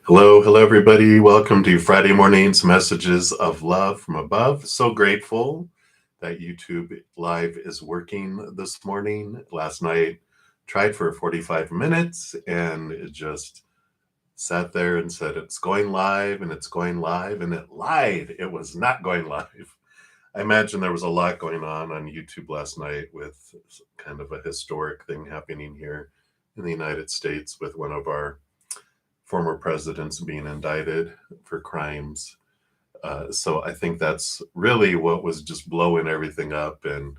Hello, everybody. Welcome to Friday morning's Messages of Love from Above. So grateful that YouTube Live is working this morning. Last night, tried for 45 minutes and it just sat there and said, it's going live and it's going live, and it lied. It was not going live. I imagine there was a lot going on YouTube last night with kind of a historic thing happening here in the United States with one of our former presidents being indicted for crimes. So I think that's really what was just blowing everything up. And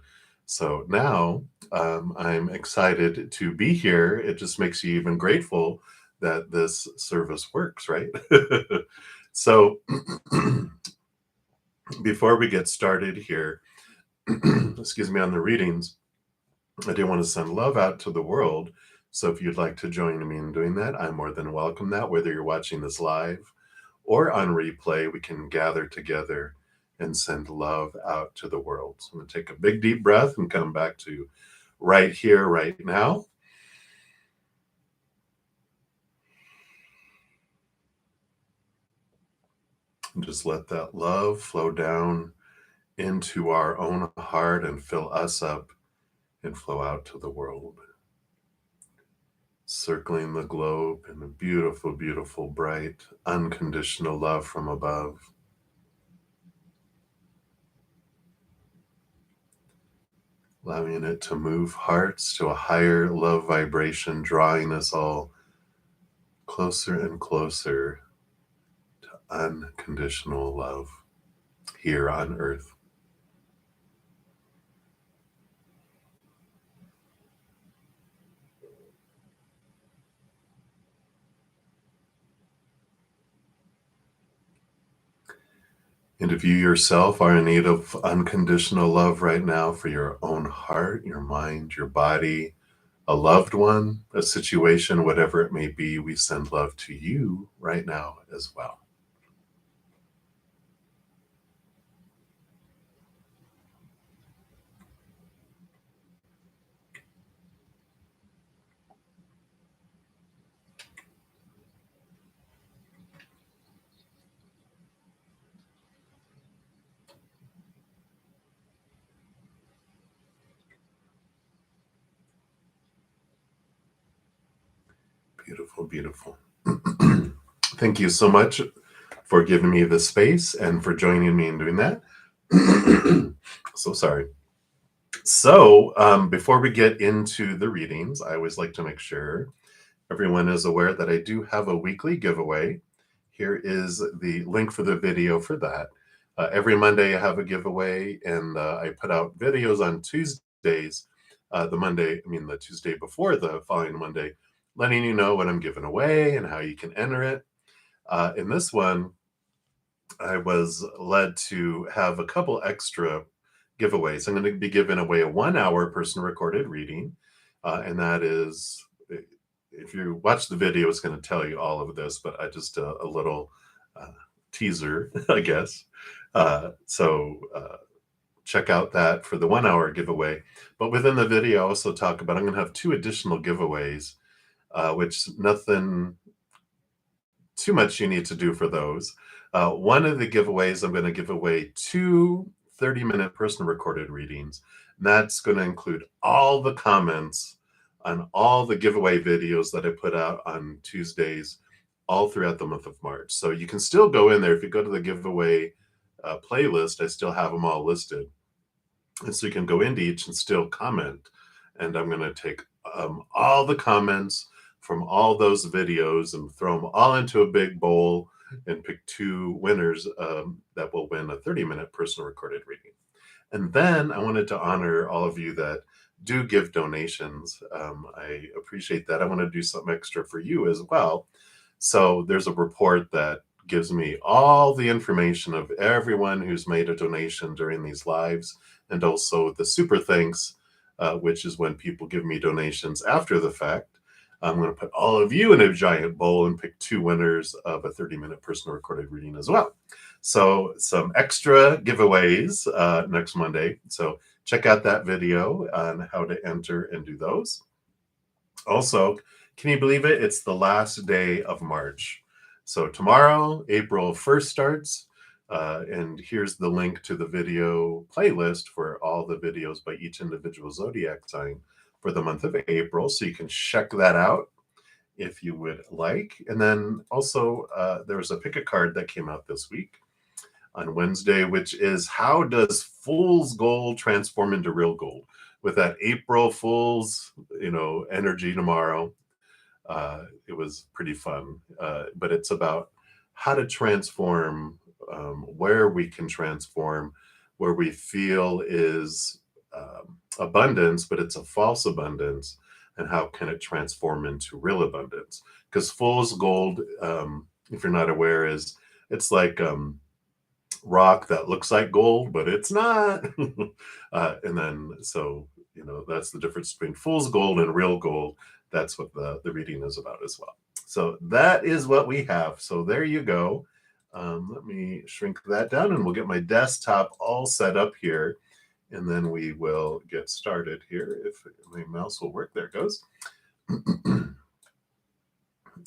so now I'm excited to be here. It just makes you even grateful that this service works, right? So before we get started here, excuse me, on the readings, I do want to send love out to the world. So if you'd like to join me in doing that, I'm more than welcome that. Whether you're watching this live or on replay, we can gather together and send love out to the world. So I'm going to take a big deep breath and come back to right here, right now. And just let that love flow down into our own heart and fill us up and flow out to the world. Circling the globe in a beautiful, beautiful, bright, unconditional love from above. Allowing it to move hearts to a higher love vibration, drawing us all closer and closer to unconditional love here on earth. And if you yourself are in need of unconditional love right now for your own heart, your mind, your body, a loved one, a situation, whatever it may be, we send love to you right now as well. Beautiful, beautiful. Thank you so much for giving me the space and for joining me in doing that. So sorry. So before we get into the readings, I always like to make sure everyone is aware that I do have a weekly giveaway. Here is the link for the video for that. Every Monday I have a giveaway, and I put out videos on Tuesdays, the Tuesday before the following Monday, letting you know what I'm giving away and how you can enter it. In this one, I was led to have a couple extra giveaways. I'm going to be giving away a 1-hour person recorded reading, and that is, if you watch the video, it's going to tell you all of this, but I just a little teaser, I guess. So check out that for the 1-hour giveaway. But within the video, I also talk about, I'm going to have 2 additional giveaways, which nothing too much you need to do for those. One of the giveaways, I'm going to give away 2 30-minute person recorded readings. And that's going to include all the comments on all the giveaway videos that I put out on Tuesdays all throughout the month of March. So you can still go in there. If you go to the giveaway playlist, I still have them all listed. And so you can go into each and still comment. And I'm going to take all the comments from all those videos and throw them all into a big bowl and pick 2 winners that will win a 30-minute personal recorded reading. And then I wanted to honor all of you that do give donations. I appreciate that. I want to do something extra for you as well. So there's a report that gives me all the information of everyone who's made a donation during these lives, and also the super thanks, which is when people give me donations after the fact. I'm going to put all of you in a giant bowl and pick 2 winners of a 30-minute personal recorded reading as well. So some extra giveaways next Monday. So check out that video on how to enter and do those. Also, can you believe it? It's the last day of March. So tomorrow, April 1st starts. And here's the link to the video playlist for all the videos by each individual zodiac sign for the month of April. So you can check that out if you would like. And then also, there was a pick a card that came out this week on Wednesday, which is how does fool's gold transform into real gold? With that April Fool's, energy tomorrow. It was pretty fun, but it's about how to transform, where we can transform, where we feel is abundance, but it's a false abundance, and how can it transform into real abundance? Because fool's gold, if you're not aware, it's like rock that looks like gold, but it's not. And then, so, that's the difference between fool's gold and real gold. That's what the reading is about as well. So that is what we have. So there you go. Let me shrink that down and we'll get my desktop all set up here. And then we will get started here. If my mouse will work, there it goes.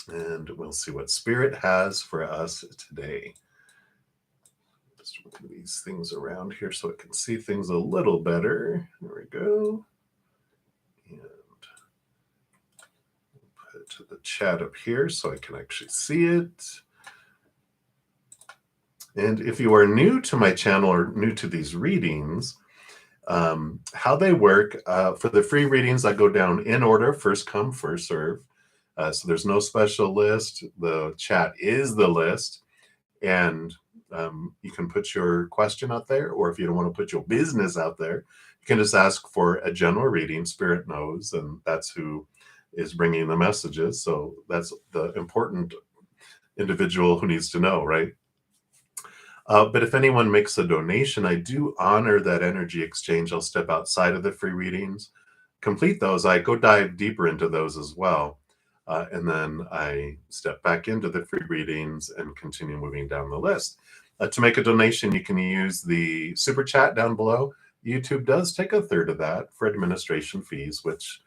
And we'll see what Spirit has for us today. Just move these things around here so it can see things a little better. There we go. And put it to the chat up here so I can actually see it. And if you are new to my channel or new to these readings, how they work, for the free readings, I go down in order, first come, first serve. So there's no special list. The chat is the list. And you can put your question out there, or if you don't want to put your business out there, you can just ask for a general reading. Spirit knows, and that's who is bringing the messages. So that's the important individual who needs to know, right? But if anyone makes a donation, I do honor that energy exchange. I'll step outside of the free readings, complete those. I go dive deeper into those as well. And then I step back into the free readings and continue moving down the list. To make a donation, you can use the super chat down below. YouTube does take a third of that for administration fees, which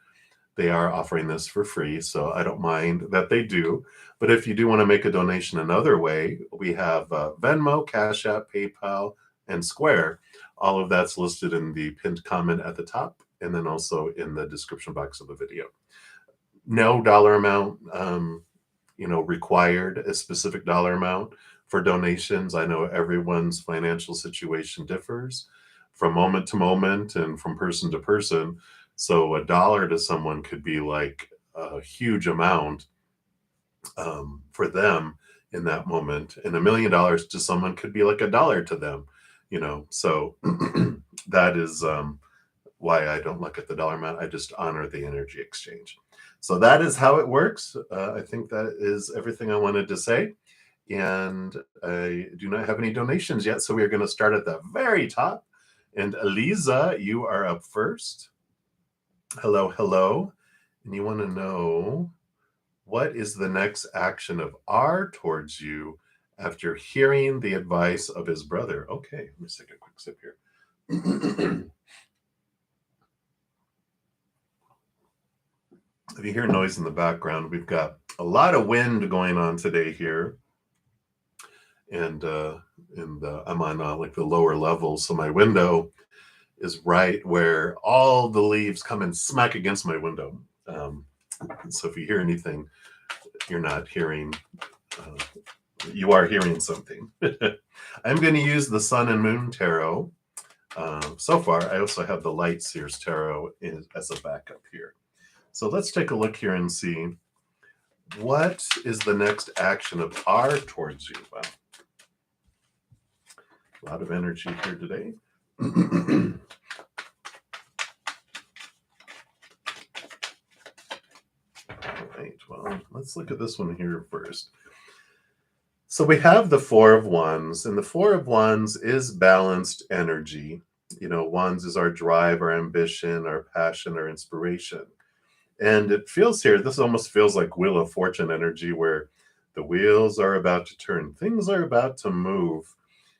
they are offering this for free, so I don't mind that they do. But if you do want to make a donation another way, we have Venmo, CashApp, PayPal, and Square. All of that's listed in the pinned comment at the top, and then also in the description box of the video. No dollar amount, required, a specific dollar amount for donations. I know everyone's financial situation differs from moment to moment and from person to person. So $1 to someone could be like a huge amount for them in that moment, and $1 million to someone could be like $1 to them. So that is why I don't look at the dollar amount. I just honor the energy exchange. So that is how it works. I think that is everything I wanted to say. And I do not have any donations yet, so we are going to start at the very top. And Eliza, you are up first. Hello, hello. And you want to know, what is the next action of R towards you after hearing the advice of his brother? Okay, let me take a quick sip here. If you hear noise in the background, we've got a lot of wind going on today here. And I'm on like the lower level, so my window is right where all the leaves come and smack against my window. So if you hear anything, you're not hearing, you are hearing something. I'm going to use the Sun and Moon Tarot. So far, I also have the Light Seers Tarot as a backup here. So let's take a look here and see, what is the next action of R towards you? Wow. A lot of energy here today. All right, well, let's look at this one here first. So we have the Four of Wands, and the Four of Wands is balanced energy. Wands is our drive, our ambition, our passion, our inspiration. And it feels here, this almost feels like Wheel of Fortune energy, where the wheels are about to turn. Things are about to move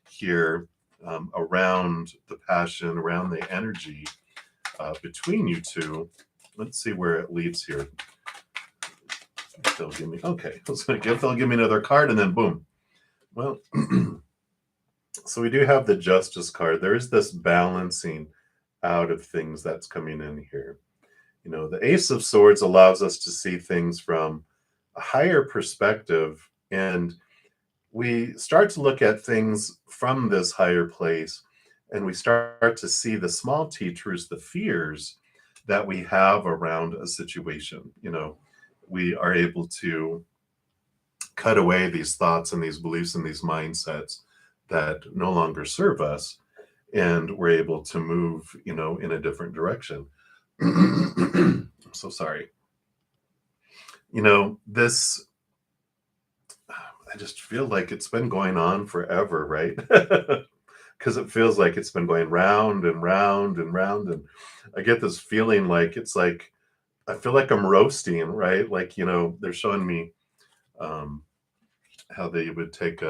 here around the passion, around the energy between you two. Let's see where it leads here. They'll give me, okay, I was going to give, they'll give me another card, and then boom. Well, so we do have the Justice card. There is this balancing out of things that's coming in here. You know, the Ace of Swords allows us to see things from a higher perspective, and we start to look at things from this higher place, and we start to see the small t truths, the fears that we have around a situation. You know, we are able to cut away these thoughts and these beliefs and these mindsets that no longer serve us, and we're able to move, you know, in a different direction. I'm so sorry. You know, this, I just feel like it's been going on forever, right? Because it feels like it's been going round and round and round. And I get this feeling like it's like, I feel like I'm roasting, right? Like, you know, they're showing me um, how they would take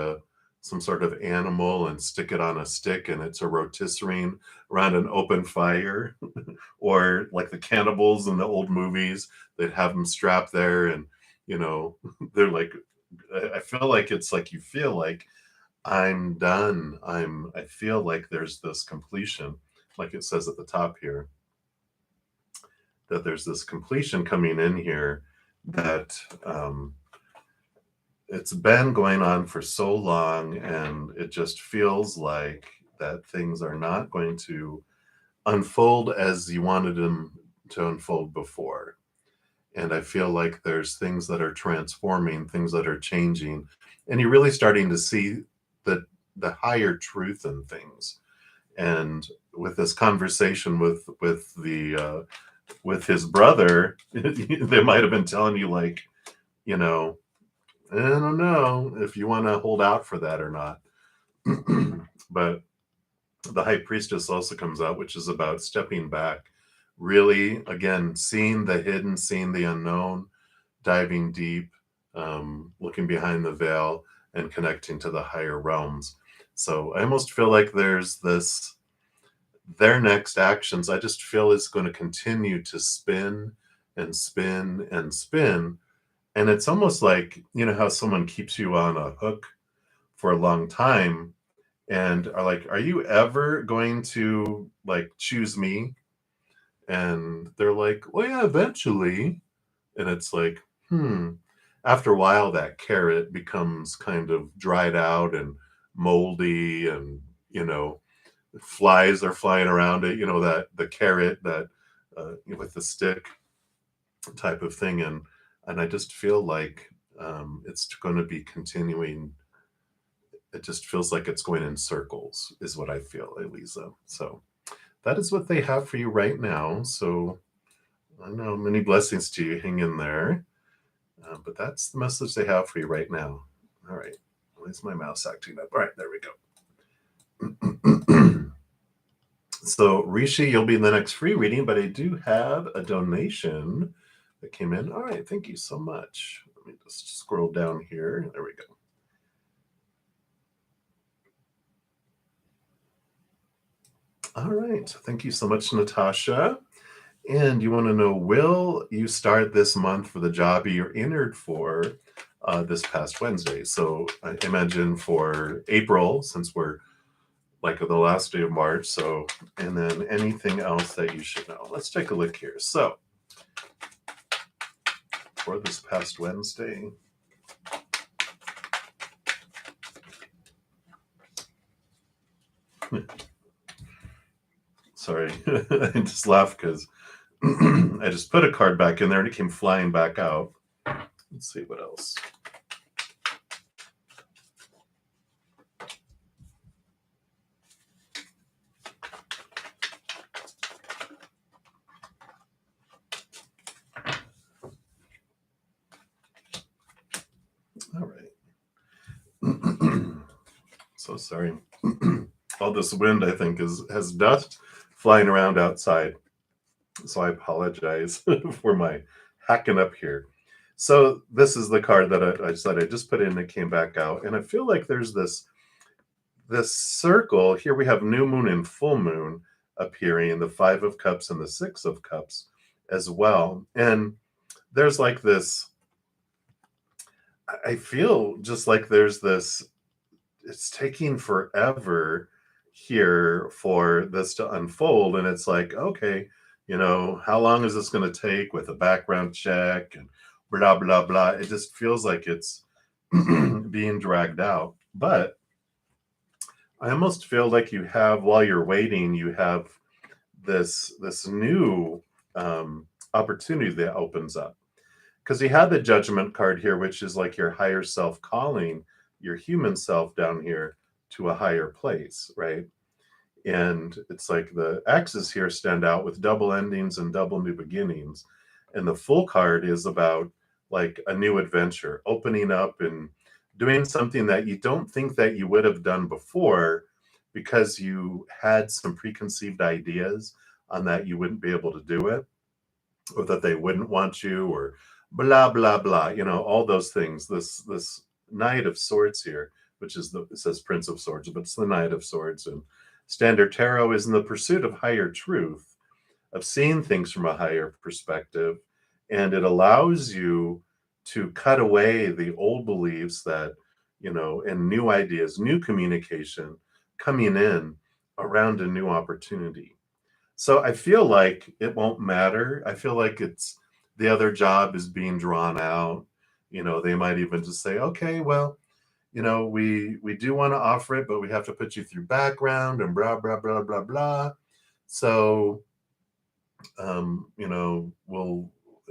some sort of animal and stick it on a stick, and it's a rotisserie around an open fire. Or like the cannibals in the old movies, they'd have them strapped there, and, you know, they're like, I feel like it's like, you feel like I'm done. I feel like there's this completion, like it says at the top here, that there's this completion coming in here, that it's been going on for so long, and it just feels like that things are not going to unfold as you wanted them to unfold before. And I feel like there's things that are transforming, things that are changing, and you're really starting to see the higher truth in things. And with this conversation with his brother, they might have been telling you, like, you know, I don't know if you want to hold out for that or not. But the High Priestess also comes out, which is about stepping back, really, again, seeing the hidden, seeing the unknown, diving deep, looking behind the veil, and connecting to the higher realms. So I almost feel like there's this, their next actions, I just feel is going to continue to spin and spin and spin. And it's almost like, you know, how someone keeps you on a hook for a long time and are like, are you ever going to, like, choose me? And they're like, well, yeah, eventually. And it's like, after a while, that carrot becomes kind of dried out and moldy, and, you know, flies are flying around it, you know, that the carrot that with the stick type of thing. And I just feel like it's going to be continuing. It just feels like it's going in circles, is what I feel, Elisa. So that is what they have for you right now. So I know, many blessings to you. Hang in there. But that's the message they have for you right now. All right. Why is my mouse acting up? All right, there we go. So, Rishi, you'll be in the next free reading, but I do have a donation that came in. All right, thank you so much. Let me just scroll down here. There we go. All right, thank you so much, Natasha. And you want to know, will you start this month for the job you're entered for this past Wednesday? So I imagine for April, since we're like the last day of March. So, and then anything else that you should know. Let's take a look here. So for this past Wednesday, sorry, I just laughed because I just put a card back in there and it came flying back out. Let's see what else. All right. So sorry. All this wind, I think, has dust flying around outside. So I apologize for my hacking up here. So this is the card that I said I just put in and it came back out. And I feel like there's this circle. Here we have new moon and full moon appearing, the Five of Cups and the Six of Cups as well. And there's like this I feel just like there's this, it's taking forever here for this to unfold. And it's like, okay, how long is this going to take with a background check and blah, blah, blah. It just feels like it's being dragged out. But I almost feel like you have, while you're waiting, you have this new opportunity that opens up, because you had the judgment card here, which is like your higher self calling your human self down here to a higher place, right? And it's like the X's here stand out with double endings and double new beginnings. And the full card is about like a new adventure, opening up and doing something that you don't think that you would have done before, because you had some preconceived ideas on that you wouldn't be able to do it, or that they wouldn't want you, or blah blah blah, all those things. This Knight of Swords here, which is it says Prince of Swords, but it's the Knight of Swords. And Standard Tarot is in the pursuit of higher truth, of seeing things from a higher perspective, and it allows you to cut away the old beliefs that, and new ideas, new communication coming in around a new opportunity. So I feel like it won't matter. I feel like it's, the other job is being drawn out. They might even just say, okay, well, we do want to offer it, but we have to put you through background and blah blah blah blah blah. So,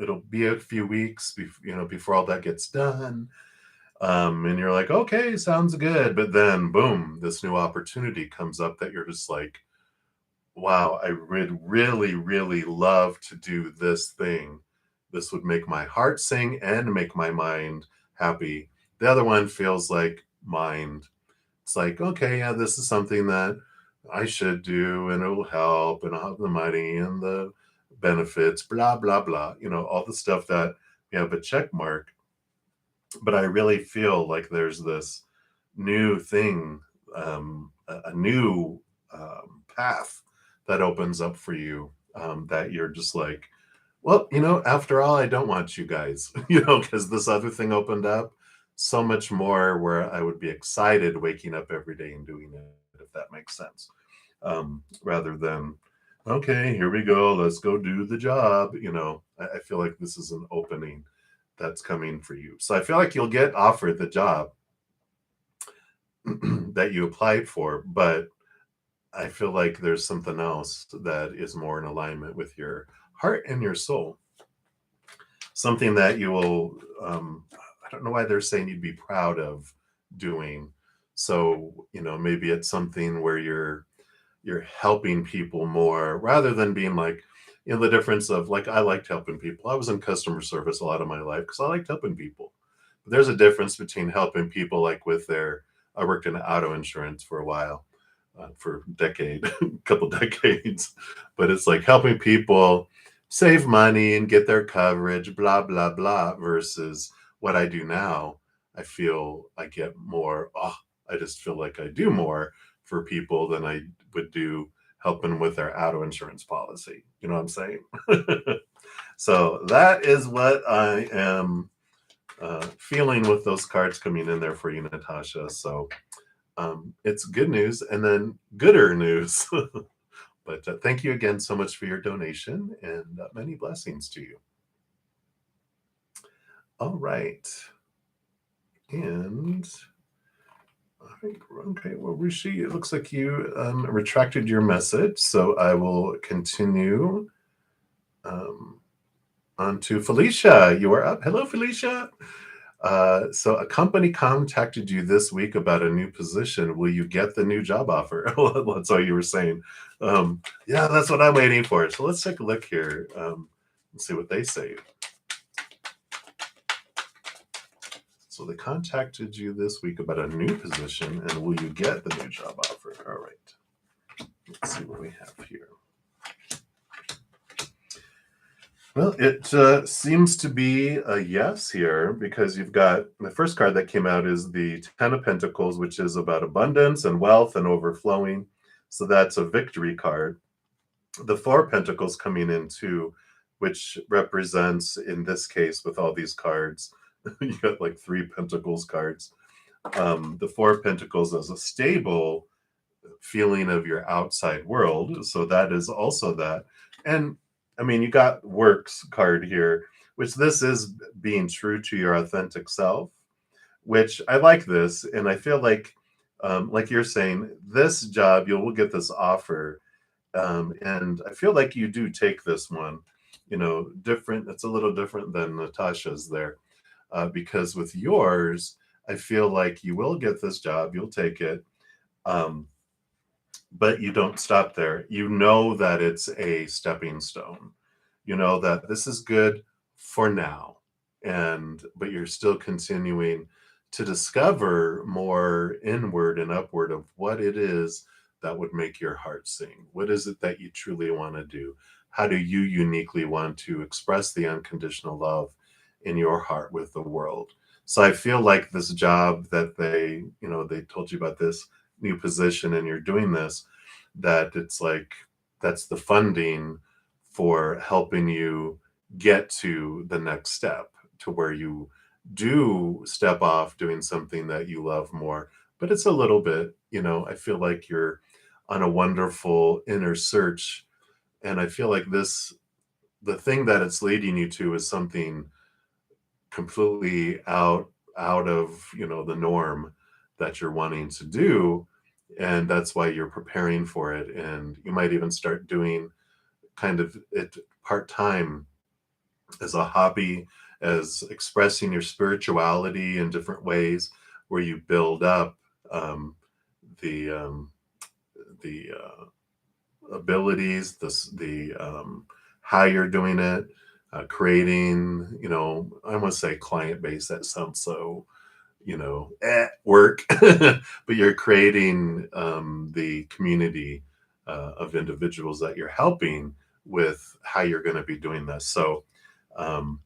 it'll be a few weeks, before all that gets done. And you're like, okay, sounds good. But then, boom, this new opportunity comes up that you're just like, wow, I would really, really love to do this thing. This would make my heart sing and make my mind happy. The other one feels like mind. It's like, okay, yeah, this is something that I should do and it will help and I'll have the money and the benefits, blah, blah, blah, all the stuff that you have a check mark. But I really feel like there's this new thing, a new path that opens up for you, that you're just like, well, after all, I don't want you guys, because this other thing opened up so much more, where I would be excited waking up every day and doing it, if that makes sense. Rather than, okay, here we go, let's go do the job. I feel like this is an opening that's coming for you. So I feel like you'll get offered the job that you applied for, but I feel like there's something else that is more in alignment with your heart and your soul. Something that you will, I don't know why they're saying you'd be proud of doing. So, maybe it's something where you're helping people more, rather than being like, the difference of, like, I liked helping people. I was in customer service a lot of my life because I liked helping people. But there's a difference between helping people, like with I worked in auto insurance for a while, for a decade, couple decades. But it's like helping people save money and get their coverage, blah, blah, blah, versus what I do now. I feel I get more, I just feel like I do more for people than I would do helping with their auto insurance policy. You know what I'm saying? So that is what I am feeling with those cards coming in there for you, Natasha. So it's good news, and then gooder news. But thank you again so much for your donation, and many blessings to you. All right. And okay, well, Rishi, it looks like you retracted your message, so I will continue on to Felicia. You are up. Hello, Felicia. So a company contacted you this week about a new position. Will you get the new job offer? That's all you were saying. Yeah, that's what I'm waiting for. So let's take a look here and see what they say. So they contacted you this week about a new position, and will you get the new job offer? All right. Let's see what we have here. Well, it seems to be a yes here, because you've got the first card that came out is the Ten of Pentacles, which is about abundance and wealth and overflowing. So that's a victory card. The Four of Pentacles coming in too, which represents, in this case, with all these cards, You got like 3 Pentacles cards. The 4 Pentacles as a stable feeling of your outside world. So that is also that. And I mean, you got Works card here, which this is being true to your authentic self, which I like this. And I feel like you're saying, this job, you will get this offer. And I feel like you do take this one, different. It's a little different than Natasha's there, because with yours, I feel like you will get this job, you'll take it. Um, but you don't stop there. You know that it's a stepping stone. You know that this is good for now. And but you're still continuing to discover more inward and upward of what it is that would make your heart sing. What is it that you truly want to do? How do you uniquely want to express the unconditional love in your heart with the world? So I feel like this job that they told you about this new position and you're doing this, that it's like that's the funding for helping you get to the next step, to where you do step off doing something that you love more. But it's a little bit, I feel like you're on a wonderful inner search. And I feel like the thing that it's leading you to is something completely out of the norm that you're wanting to do, and that's why you're preparing for it. And you might even start doing kind of it part-time as a hobby, as expressing your spirituality in different ways, where you build up um, the abilities, the how you're doing it, creating. I want to say client base. That sounds so work, but you're creating the community of individuals that you're helping with how you're going to be doing this. So um,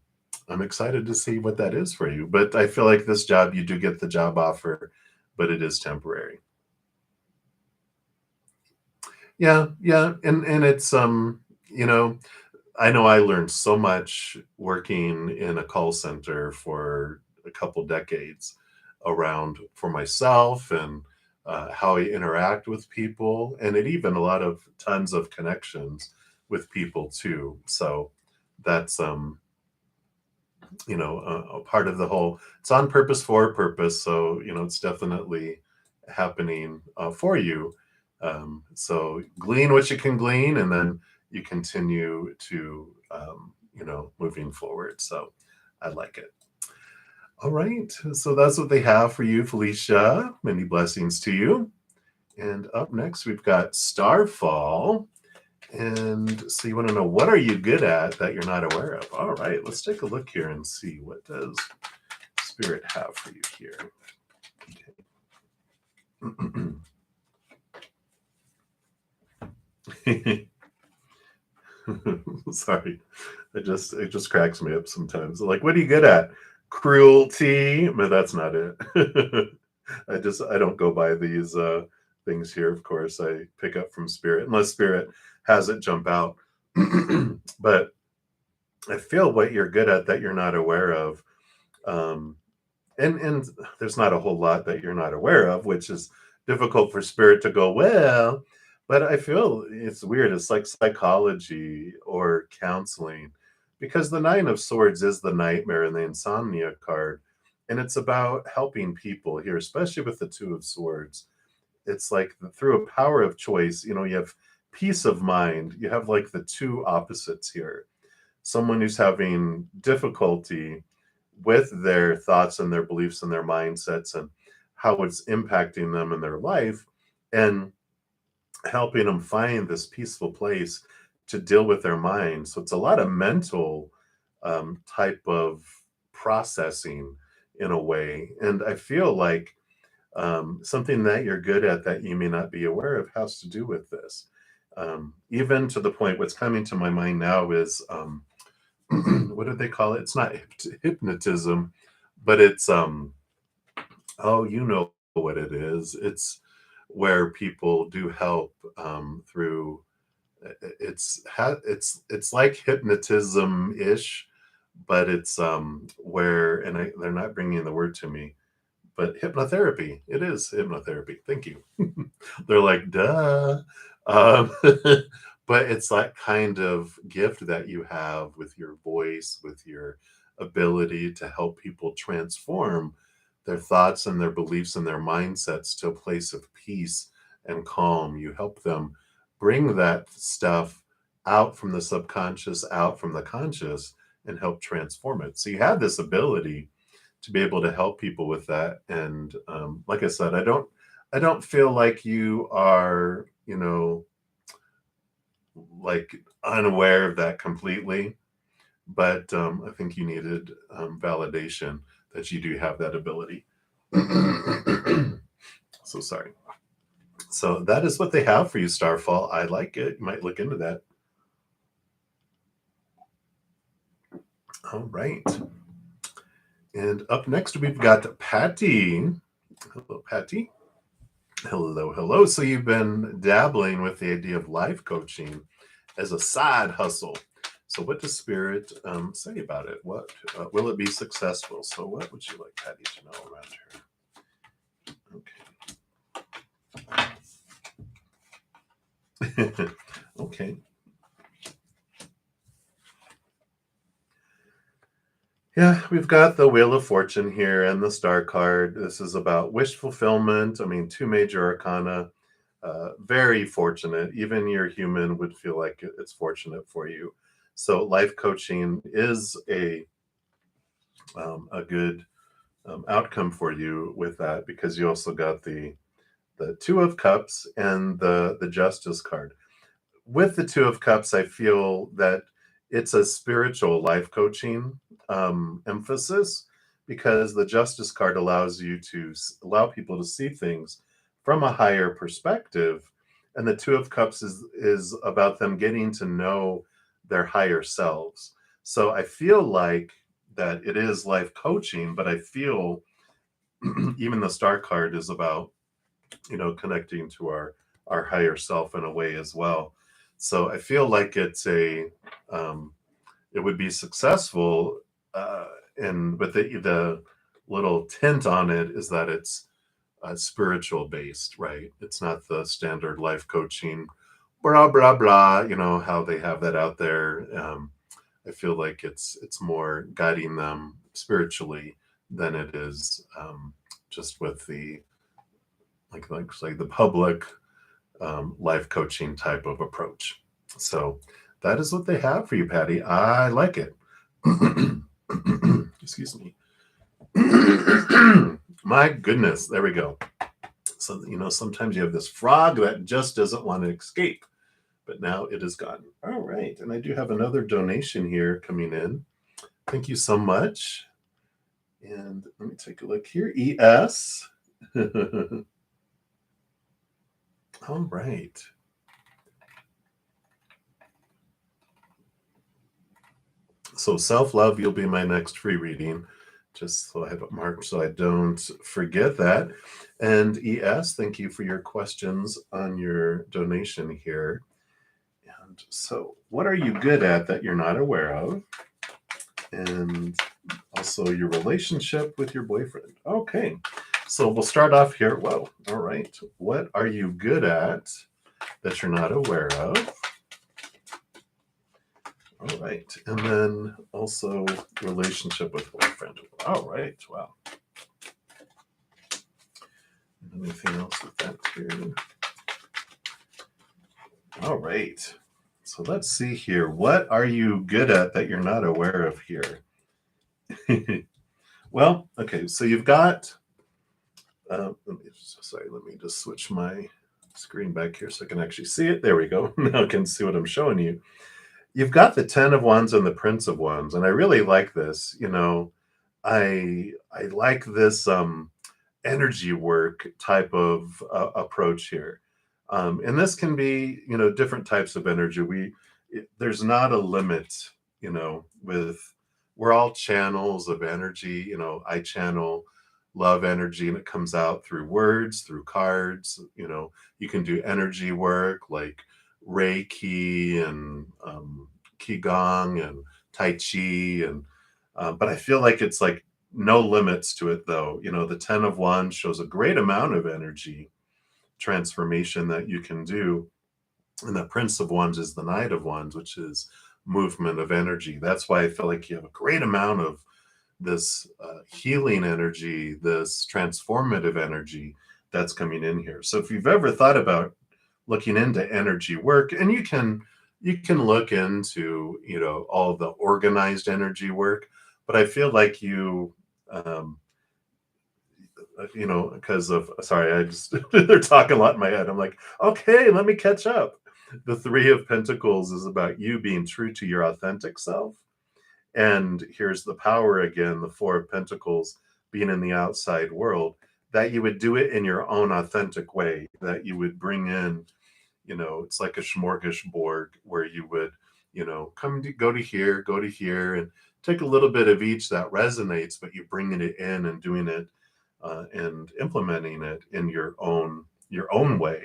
I'm excited to see what that is for you. But I feel like this job, you do get the job offer, but it is temporary. Yeah, yeah, and it's I know I learned so much working in a call center for a couple decades around for myself, and how I interact with people, and it even a lot of tons of connections with people too. So that's a part of the whole. It's on purpose for a purpose. So it's definitely happening for you. So glean what you can glean, and then you continue to moving forward. So I like it. All right, so that's what they have for you, Felicia. Many blessings to you. And up next, we've got Starfall. And so you want to know, what are you good at that you're not aware of? All right, let's take a look here and see, what does Spirit have for you here. Okay. Sorry, it just cracks me up sometimes. Like, what are you good at? Cruelty, but that's not it. I don't go by these things here. Of course, I pick up from Spirit, unless Spirit has it jump out. But I feel what you're good at that you're not aware of. Um, and there's not a whole lot that you're not aware of, which is difficult for Spirit to go, well. But I feel it's weird. It's like psychology or counseling, because the Nine of Swords is the nightmare and the insomnia card, and it's about helping people here, especially with the Two of Swords. It's like through a power of choice. You have peace of mind. You have like the two opposites here. Someone who's having difficulty with their thoughts and their beliefs and their mindsets, and how it's impacting them in their life, and helping them find this peaceful place to deal with their mind. So it's a lot of mental type of processing in a way. And I feel like something that you're good at that you may not be aware of has to do with this. Even to the point, what's coming to my mind now is what do they call it? It's not hypnotism, but it's oh, you know what it is. It's where people do help through it's like hypnotism ish, but it's where, and they're not bringing the word to me, but hypnotherapy. It is hypnotherapy. Thank you. They're like, duh. Um, but it's that kind of gift that you have with your voice, with your ability to help people transform their thoughts and their beliefs and their mindsets to a place of peace and calm. You help them bring that stuff out from the subconscious, out from the conscious, and help transform it. So you have this ability to be able to help people with that. And like I said, I don't feel like you are, like unaware of that completely, but I think you needed validation that you do have that ability. So sorry. So that is what they have for you, Starfall. I like it. You might look into that. All right. And up next, we've got Patty. Hello, Patty. Hello, hello. So you've been dabbling with the idea of life coaching as a side hustle. So what does Spirit say about it? What will it be successful? So what would you like Patty to know around here? Okay. Okay. Yeah, we've got the Wheel of Fortune here and the Star card. This is about wish fulfillment. I mean, two major arcana. Very fortunate. Even your human would feel like it's fortunate for you. So life coaching is a good outcome for you with that, because you also got the Two of Cups and the Justice card. With the Two of Cups, I feel that it's a spiritual life coaching emphasis, because the Justice card allows you to allow people to see things from a higher perspective, and the Two of Cups is about them getting to know their higher selves. So I feel like that it is life coaching, but I feel even the Star card is about connecting to our higher self in a way as well. So I feel like um, it would be successful, and but the little tint on it is that it's spiritual based, right? It's not the standard life coaching, blah blah blah. You know how they have that out there. I feel like it's more guiding them spiritually than it is just with the like say the public life coaching type of approach. So that is what they have for you, Patty. I like it. Excuse me. My goodness, there we go. So sometimes you have this frog that just doesn't want to escape, but now it is gone. All right, and I do have another donation here coming in. Thank you so much. And let me take a look here. ES. All right. So self-love, you'll be my next free reading. Just so I have it marked so I don't forget that. And ES, thank you for your questions on your donation here. And so what are you good at that you're not aware of? And also your relationship with your boyfriend. Okay. So we'll start off here. Whoa. All right. What are you good at that you're not aware of? All right. And then also relationship with boyfriend. All right. Wow. Anything else with that too? All right. So let's see here. What are you good at that you're not aware of here? Well, okay. So you've got, let me just switch my screen back here so I can actually see it. There we go. Now I can see what I'm showing you. You've got the 10 of Wands and the Prince of Wands, and I really like this. I like this energy work type of approach here. And this can be, different types of energy. There's not a limit, with we're all channels of energy. I channel love energy and it comes out through words, through cards. You can do energy work like Reiki and Qigong and Tai Chi and But I feel like it's like no limits to it, though. The 10 of Wands shows a great amount of energy transformation that you can do. And the Prince of Wands is the Knight of Wands, which is movement of energy. That's why I feel like you have a great amount of this healing energy, this transformative energy that's coming in here. So if you've ever thought about looking into energy work, and you can look into all the organized energy work, but I feel like um, because of sorry, I just they're talking a lot in my head. I'm like, okay, let me catch up. The Three of Pentacles is about you being true to your authentic self. And here's the power again, the Four of Pentacles being in the outside world, that you would do it in your own authentic way, that you would bring in, it's like a smorgasbord where you would, go to here, and take a little bit of each that resonates, but you're bringing it in and doing it and implementing it in your own way.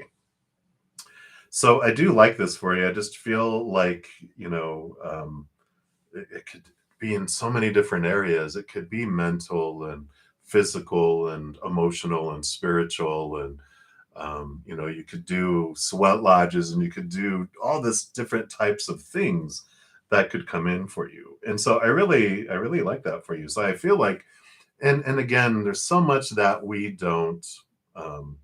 So I do like this for you. I just feel like, it could be in so many different areas. It could be mental and physical and emotional and spiritual. And, you could do sweat lodges, and you could do all this different types of things that could come in for you. And so I really like that for you. So I feel like, and again, there's so much that we don't um,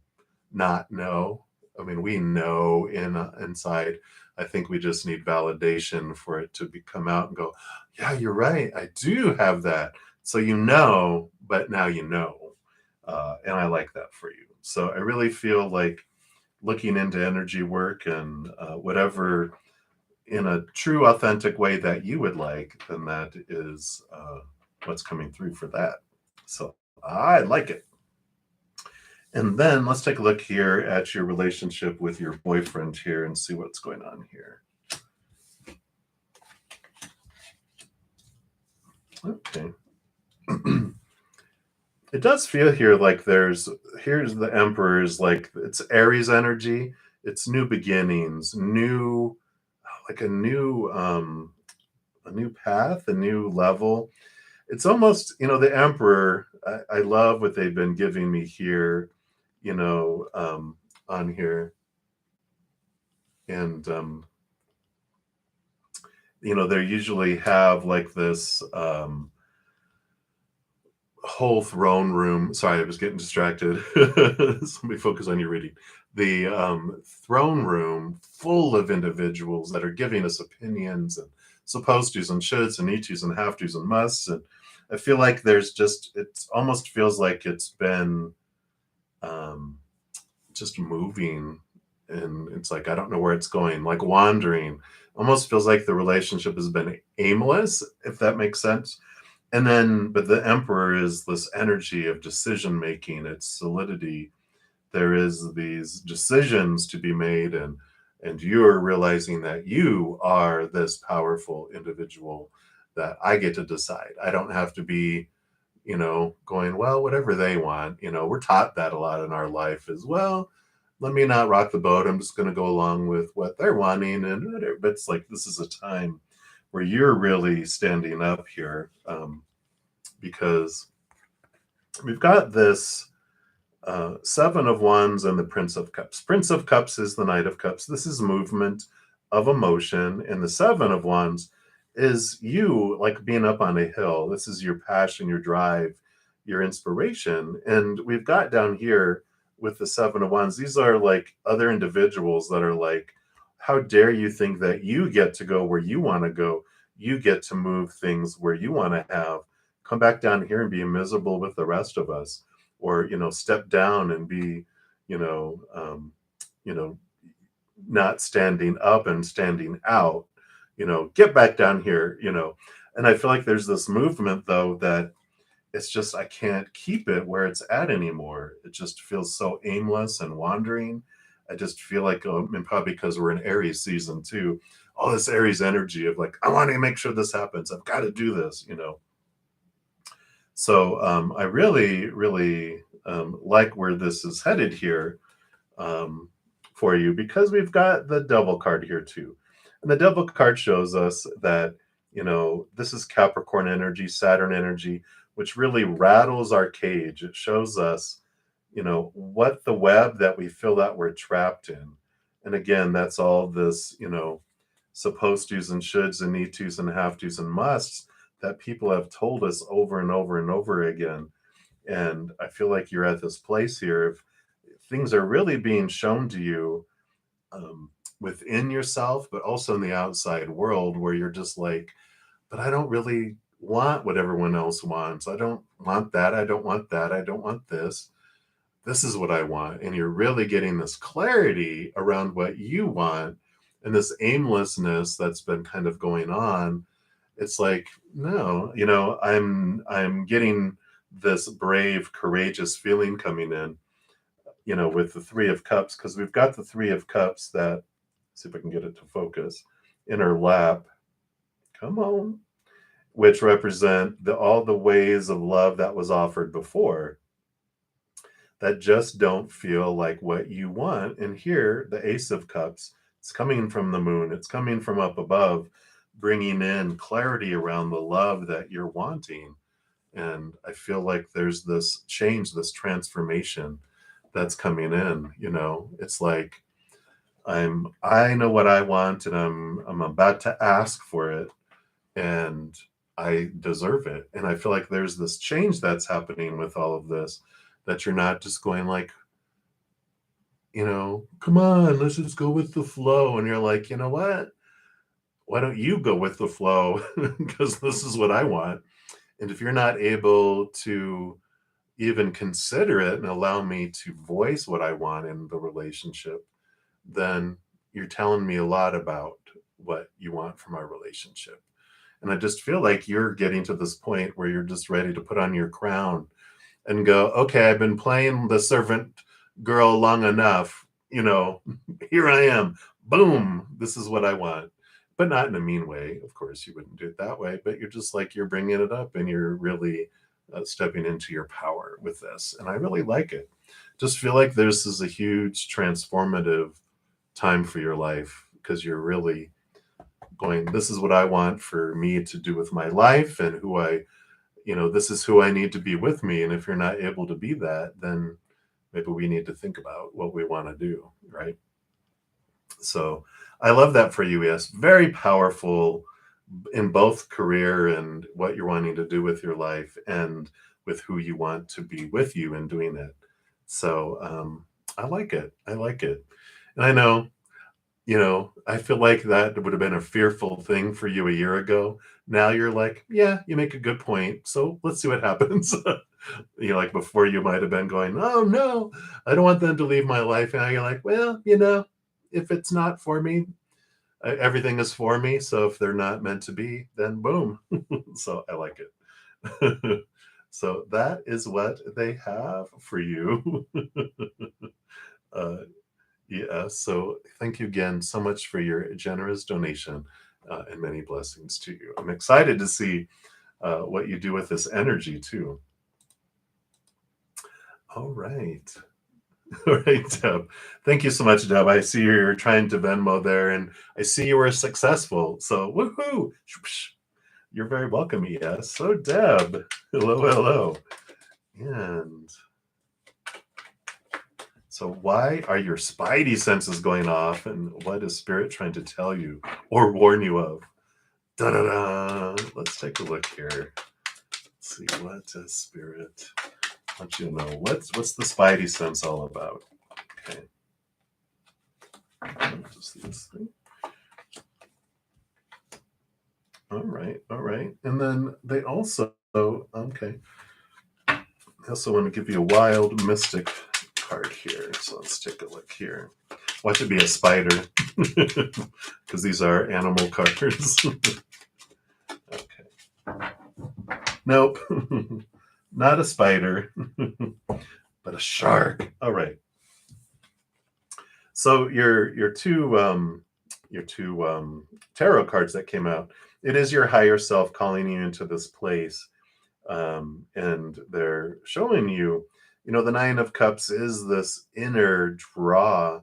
not know. I mean, we know inside. I think we just need validation for it to come out and go, yeah, you're right. I do have that. So but now you know. And I like that for you. So I really feel like looking into energy work and whatever in a true, authentic way that you would like, then that is what's coming through for that. So I like it. And then let's take a look here at your relationship with your boyfriend here and see what's going on here. Okay. It does feel here like here's the Emperor is like it's Aries energy. It's new beginnings, like a new path, a new level. It's almost, the Emperor, I love what they've been giving me here, on here. And they usually have like this whole throne room. Sorry, I was getting distracted. Somebody focus on your reading. The throne room full of individuals that are giving us opinions and supposed tos and shoulds and need tos and have tos and musts. And I feel like it almost feels like it's been um, just moving, and it's like, I don't know where it's going, like wandering. Almost feels like the relationship has been aimless, if that makes sense. And then, but the Emperor is this energy of decision making, it's solidity. There is these decisions to be made, and you're realizing that you are this powerful individual, that I get to decide. I don't have to be, going, well, whatever they want. We're taught that a lot in our life as well. Let me not rock the boat. I'm just going to go along with what they're wanting, and whatever. But it's like this is a time where you're really standing up here, because we've got this Seven of Wands and the Prince of Cups. Prince of Cups is the Knight of Cups. This is movement of emotion. And the Seven of Wands is you like being up on a hill. This is your passion, your drive, your inspiration. And we've got down here with the Seven of Wands, these are like other individuals that are like, how dare you think that you get to go where you want to go? You get to move things where you want to have. Come back down here and be miserable with the rest of us, or step down and be you know um, you know not standing up and standing out. Get back down here. And I feel like there's this movement, though, that it's just I can't keep it where it's at anymore. It just feels so aimless and wandering. I just feel like, and probably because we're in Aries season too, all this Aries energy of like, I want to make sure this happens, I've got to do this. So I really, really like where this is headed here, for you, because we've got the Devil card here too. And the Devil card shows us that, This is Capricorn energy, Saturn energy, which really rattles our cage. It shows us, what the web that we feel that we're trapped in. And again, that's all this, supposed to's and shoulds and need to's and have to's and musts that people have told us over and over and over again. And I feel like you're at this place here. If things are really being shown to you, within yourself, but also in the outside world, where you're just like, but I don't really want what everyone else wants. I don't want that. I don't want that. I don't want this. This is what I want. And you're really getting this clarity around what you want and this aimlessness that's been kind of going on. It's like, no, I'm getting this brave, courageous feeling coming in, with the Three of Cups, because we've got the Three of Cups that, see if I can get it to focus, in her lap. Come on. Which represent all the ways of love that was offered before that just don't feel like what you want. And here, the Ace of Cups, it's coming from the moon. It's coming from up above, bringing in clarity around the love that you're wanting. And I feel like there's this change, this transformation that's coming in. It's like I know what I want, and I'm about to ask for it, and I deserve it. And I feel like there's this change that's happening with all of this, that you're not just going like, come on, let's just go with the flow. And you're like, you know what? Why don't you go with the flow? Because this is what I want. And if you're not able to even consider it and allow me to voice what I want in the relationship, then you're telling me a lot about what you want from our relationship. And I just feel like you're getting to this point where you're just ready to put on your crown and go, okay, I've been playing the servant girl long enough. Here I am. Boom. This is what I want. But not in a mean way. Of course, you wouldn't do it that way. But you're just like, you're bringing it up and you're really stepping into your power with this. And I really like it. Just feel like this is a huge transformative time for your life, because you're really going, this is what I want for me to do with my life, and this is who I need to be with me. And if you're not able to be that, then maybe we need to think about what we want to do, right? So I love that for you. Yes, very powerful in both career and what you're wanting to do with your life, and with who you want to be with you in doing it. So I like it. I like it. And I know, I feel like that would have been a fearful thing for you a year ago. Now you're like, yeah, you make a good point. So let's see what happens. Like before, you might have been going, oh no, I don't want them to leave my life. And now you're like, well, if it's not for me, everything is for me. So if they're not meant to be, then boom. So I like it. So that is what they have for you. uh, Yeah, so thank you again so much for your generous donation, and many blessings to you. I'm excited to see what you do with this energy too. All right. All right, Deb. Thank you so much, Deb. I see you're trying to Venmo there, and I see you were successful. So woohoo! You're very welcome. Yes. So Deb, hello, hello. And so why are your spidey senses going off, and what is Spirit trying to tell you or warn you of? Da-da-da. Let's take a look here. Let's see, what does Spirit want you to know? What's the spidey sense all about? Okay. Just this thing. All right, all right. And then they also, okay. I also want to give you a wild mystic card here. So let's take a look here. Watch it be a spider, because these are animal cards. Okay. Nope. Not a spider, but a shark. All right. So your two tarot cards that came out, it is your higher self calling you into this place, and they're showing you, the Nine of Cups is this inner draw.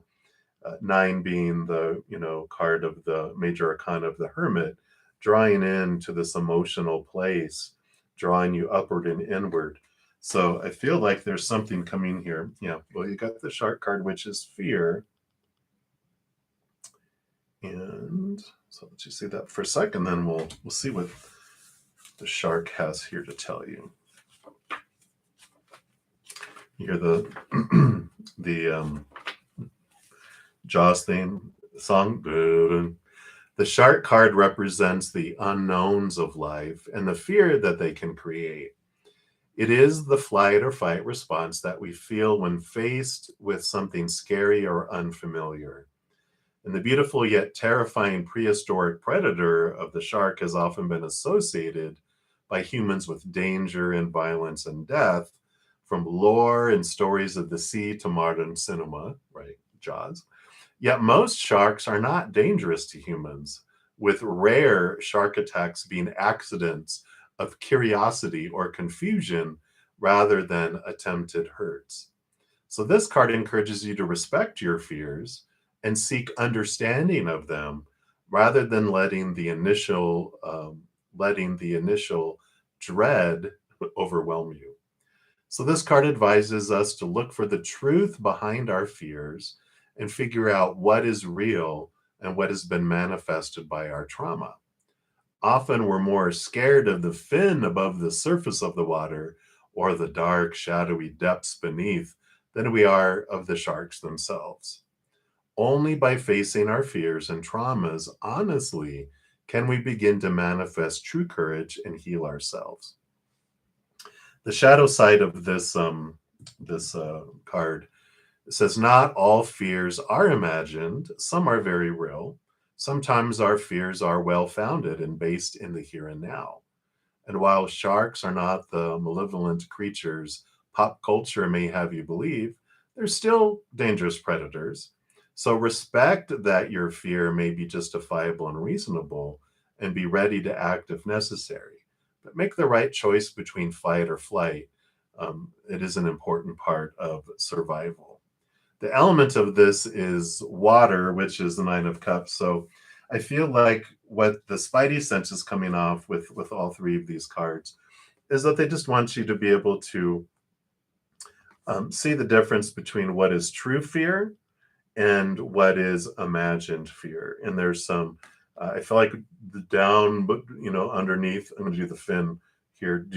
Nine being the card of the major arcana of the Hermit, drawing into this emotional place, drawing you upward and inward. So I feel like there's something coming here. Yeah, well, you got the shark card, which is fear. And so let you see that for a second, then we'll see what the shark has here to tell you. You hear the the Jaws theme song. The shark card represents the unknowns of life and the fear that they can create. It is the flight or fight response that we feel when faced with something scary or unfamiliar. And the beautiful yet terrifying prehistoric predator of the shark has often been associated by humans with danger and violence and death, from lore and stories of the sea to modern cinema, right? Jaws. Yet most sharks are not dangerous to humans, with rare shark attacks being accidents of curiosity or confusion rather than attempted hurts. So this card encourages you to respect your fears and seek understanding of them rather than letting the initial dread overwhelm you. So this card advises us to look for the truth behind our fears and figure out what is real and what has been manifested by our trauma. Often we're more scared of the fin above the surface of the water or the dark, shadowy depths beneath than we are of the sharks themselves. Only by facing our fears and traumas honestly can we begin to manifest true courage and heal ourselves. The shadow side of this card says not all fears are imagined. Some are very real. Sometimes our fears are well founded and based in the here and now. And while sharks are not the malevolent creatures pop culture may have you believe, they're still dangerous predators. So respect that your fear may be justifiable and reasonable, and be ready to act if necessary. But make the right choice between fight or flight. It is an important part of survival. The element of this is water, which is the Nine of Cups. So I feel like what the Spidey sense is coming off with all three of these cards is that they just want you to be able to see the difference between what is true fear and what is imagined fear. And there's some, I feel like the down, but underneath, I'm going to do the fin here,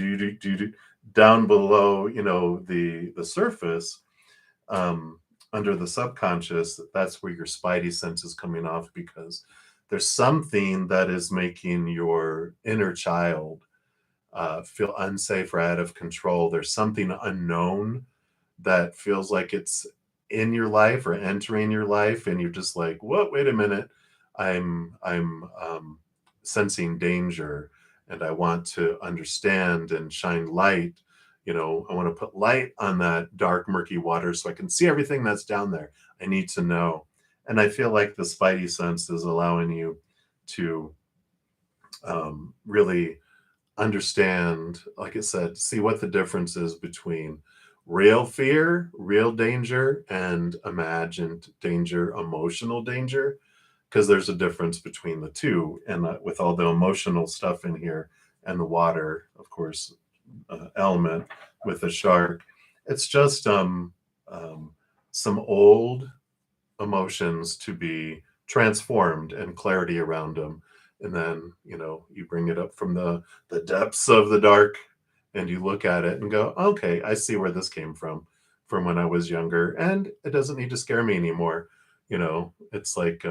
down below, the surface, under the subconscious, that's where your Spidey sense is coming off, because there's something that is making your inner child feel unsafe or out of control. There's something unknown that feels like it's in your life or entering your life, and you're just like, "What? Wait a minute! I'm sensing danger, and I want to understand and shine light. I want to put light on that dark, murky water so I can see everything that's down there. I need to know." And I feel like the Spidey sense is allowing you to really understand, like I said, see what the difference is between real fear, real danger, and imagined danger, emotional danger, because there's a difference between the two. And with all the emotional stuff in here and the water, of course, element with the shark, it's just some old emotions to be transformed and clarity around them. And then you bring it up from the depths of the dark, and you look at it and go, okay, I see where this came from when I was younger, and it doesn't need to scare me anymore. It's like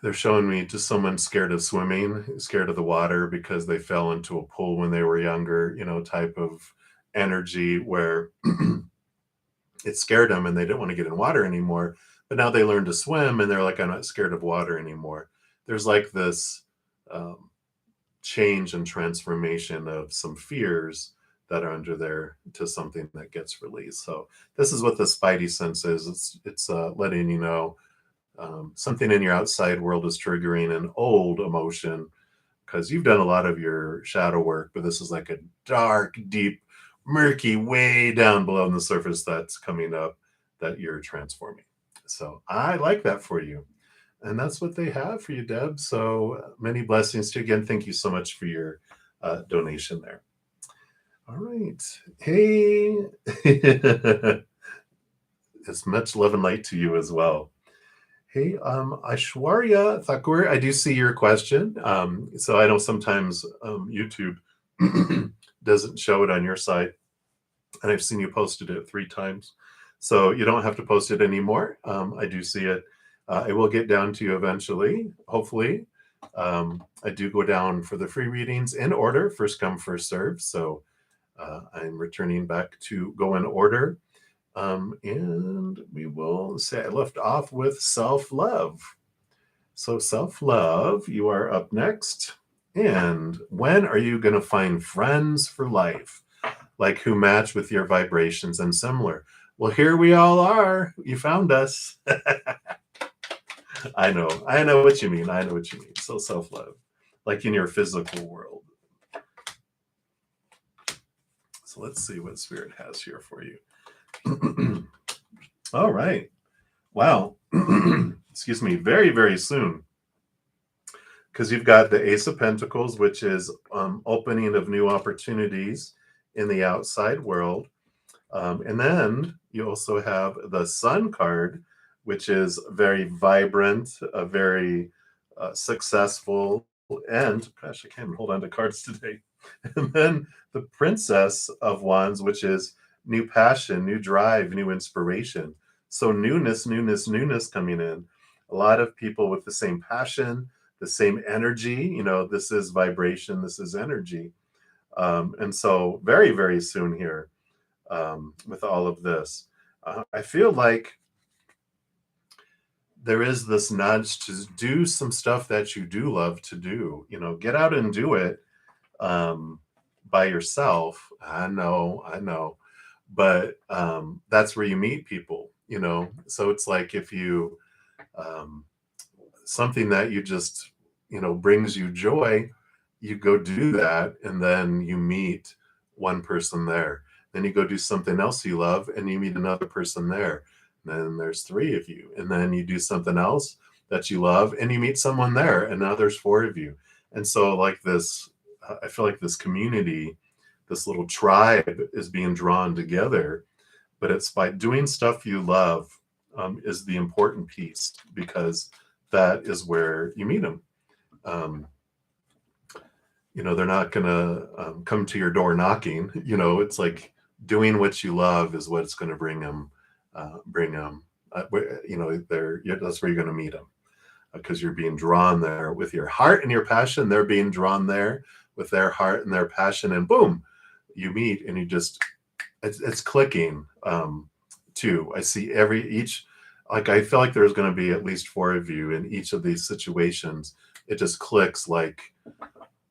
they're showing me just someone scared of swimming, scared of the water because they fell into a pool when they were younger, type of energy where it scared them and they didn't want to get in water anymore. But now they learned to swim and they're like, I'm not scared of water anymore. There's like this change and transformation of some fears that are under there to something that gets released. So this is what the Spidey sense is. It's letting you know something in your outside world is triggering an old emotion, because you've done a lot of your shadow work, but this is like a dark, deep, murky, way down below on the surface that's coming up that you're transforming. So I like that for you. And that's what they have for you, Deb. So many blessings to you. Again, thank you so much for your donation there. All right. Hey, as much love and light to you as well. Hey, Aishwarya Thakur, I do see your question. So I know sometimes YouTube doesn't show it on your side, and I've seen you posted it 3 times. So you don't have to post it anymore. I do see it. I will get down to you eventually, hopefully. I do go down for the free readings in order, first come, first serve. So I'm returning back to go in order. And we will say I left off with self-love. So self-love, you are up next. And when are you going to find friends for life, like who match with your vibrations and similar? Well, here we all are. You found us. I know what you mean. I know what you mean. So self-love, like in your physical world. So let's see what Spirit has here for you. All right. Wow. Excuse me. Very, very soon. Because you've got the Ace of Pentacles, which is opening of new opportunities in the outside world. And then you also have the Sun card, which is very vibrant, very successful, and gosh, I can't even hold on to cards today. And then the Princess of Wands, which is new passion, new drive, new inspiration. So newness coming in. A lot of people with the same passion, the same energy. This is vibration, this is energy. And so very, very soon here, with all of this, I feel like there is this nudge to do some stuff that you do love to do. Get out and do it by yourself. I know, but that's where you meet people. So it's like if you something that you just brings you joy, you go do that, and then you meet one person there. Then you go do something else you love, and you meet another person there. Then there's 3 of you, and then you do something else that you love, and you meet someone there, and now there's 4 of you. And so like this, I feel like this community, this little tribe is being drawn together, but it's by doing stuff you love is the important piece, because that is where you meet them. They're not going to come to your door knocking. It's like doing what you love is what's going to bring them. That's where you're going to meet them, because you're being drawn there with your heart and your passion. They're being drawn there with their heart and their passion, and boom, you meet, and it's clicking. Too, I see I feel like there's going to be at least 4 of you in each of these situations. It just clicks like,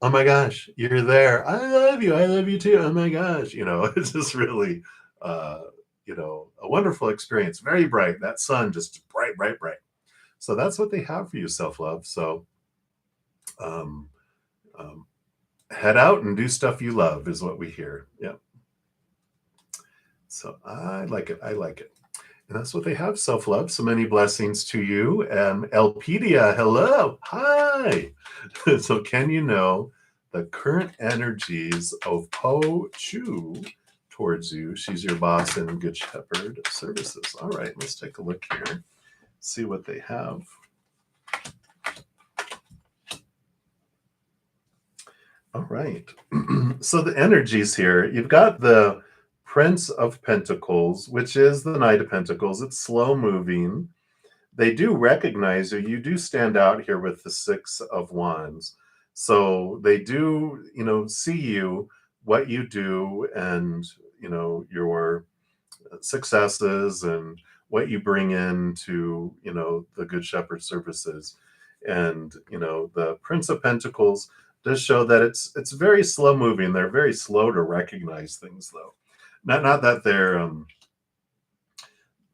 oh my gosh, you're there. I love you too. Oh my gosh. It's just really, a wonderful experience. Very bright. That sun just bright, bright, bright. So that's what they have for you, self-love. So head out and do stuff you love is what we hear. Yeah. So I like it. And that's what they have, self-love. So many blessings to you. Elpedia, hello. Hi. So can you know the current energies of Po Chu towards you? She's your boss in Good Shepherd Services. All right, let's take a look here. See what they have. All right. So the energies here, you've got the Prince of Pentacles, which is the Knight of Pentacles. It's slow moving. They do recognize you. You do stand out here with the 6 of Wands. So they do, see you, what you do, and, your successes and what you bring into, the Good Shepherd Services. And, the Prince of Pentacles does show that it's very slow moving. They're very slow to recognize things, though. Not that they're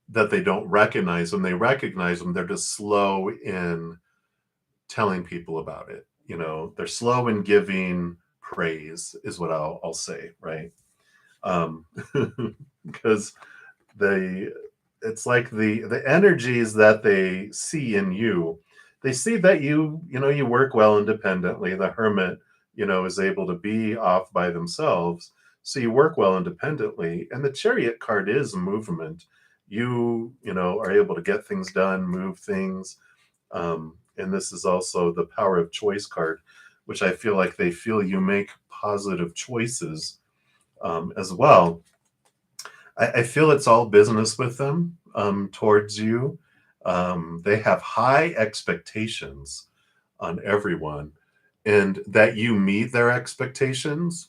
that they don't recognize them. They recognize them. They're just slow in telling people about it. They're slow in giving praise, is what I'll say, right? Because it's like the energies that they see in you they see that you work well independently. The Hermit, is able to be off by themselves. So you work well independently. And the Chariot card is movement. You are able to get things done, move things. And this is also the Power of Choice card, which I feel like they feel you make positive choices as well. I feel it's all business with them towards you. They have high expectations on everyone, and that you meet their expectations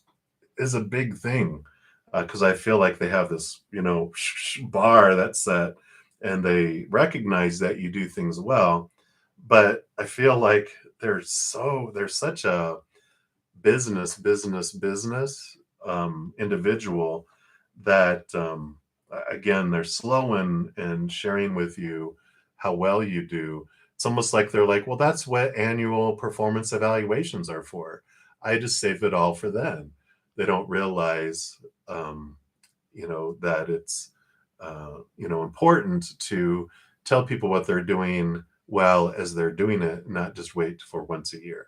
is a big thing because I feel like they have this, bar that's set, and they recognize that you do things well. But I feel like they're such a business individual that again they're slow in sharing with you how well you do. It's almost like they're like, well, that's what annual performance evaluations are for. I just save it all for then. They don't realize that it's important to tell people what they're doing well as they're doing it, not just wait for once a year.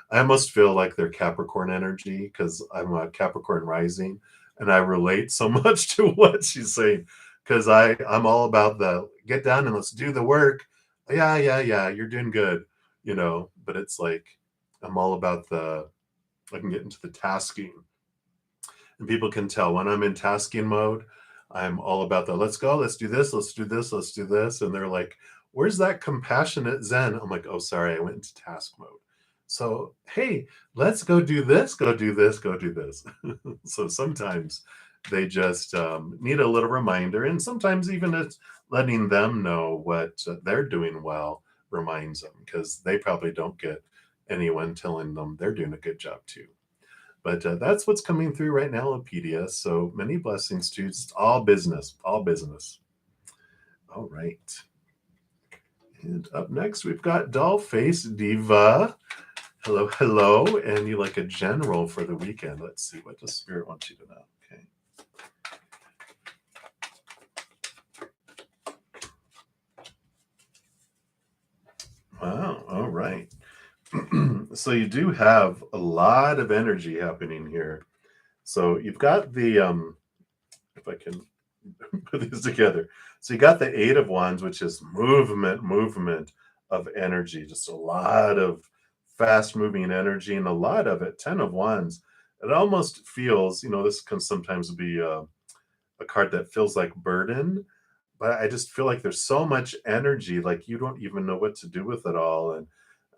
I almost feel like they're Capricorn energy because I'm a Capricorn rising, and I relate so much to what she's saying because I'm all about the get down and let's do the work. Yeah, you're doing good, But it's like I'm all about I can get into the tasking, and people can tell when I'm in tasking mode. I'm all about the let's go, let's do this, let's do this, let's do this, and they're like, "Where's that compassionate Zen?" I'm like, "Oh, sorry, I went into task mode." So, hey, let's go do this, go do this, go do this. So sometimes they just need a little reminder, and sometimes even it's letting them know what they're doing well reminds them because they probably don't get anyone telling them they're doing a good job too. But that's what's coming through right now, Wikipedia. So many blessings to you. It's all business, all business. All right. And up next, we've got Doll Face Diva. Hello, hello. And you like a general for the weekend. Let's see. What does Spirit want you to know? Okay. Wow. All right. So you do have a lot of energy happening here. So you've got the, if I can put these together. So you got the Eight of Wands, which is movement of energy, just a lot of fast moving energy, and a lot of it. Ten of Wands. It almost feels, this can sometimes be a card that feels like burden, but I just feel like there's so much energy, like you don't even know what to do with it all.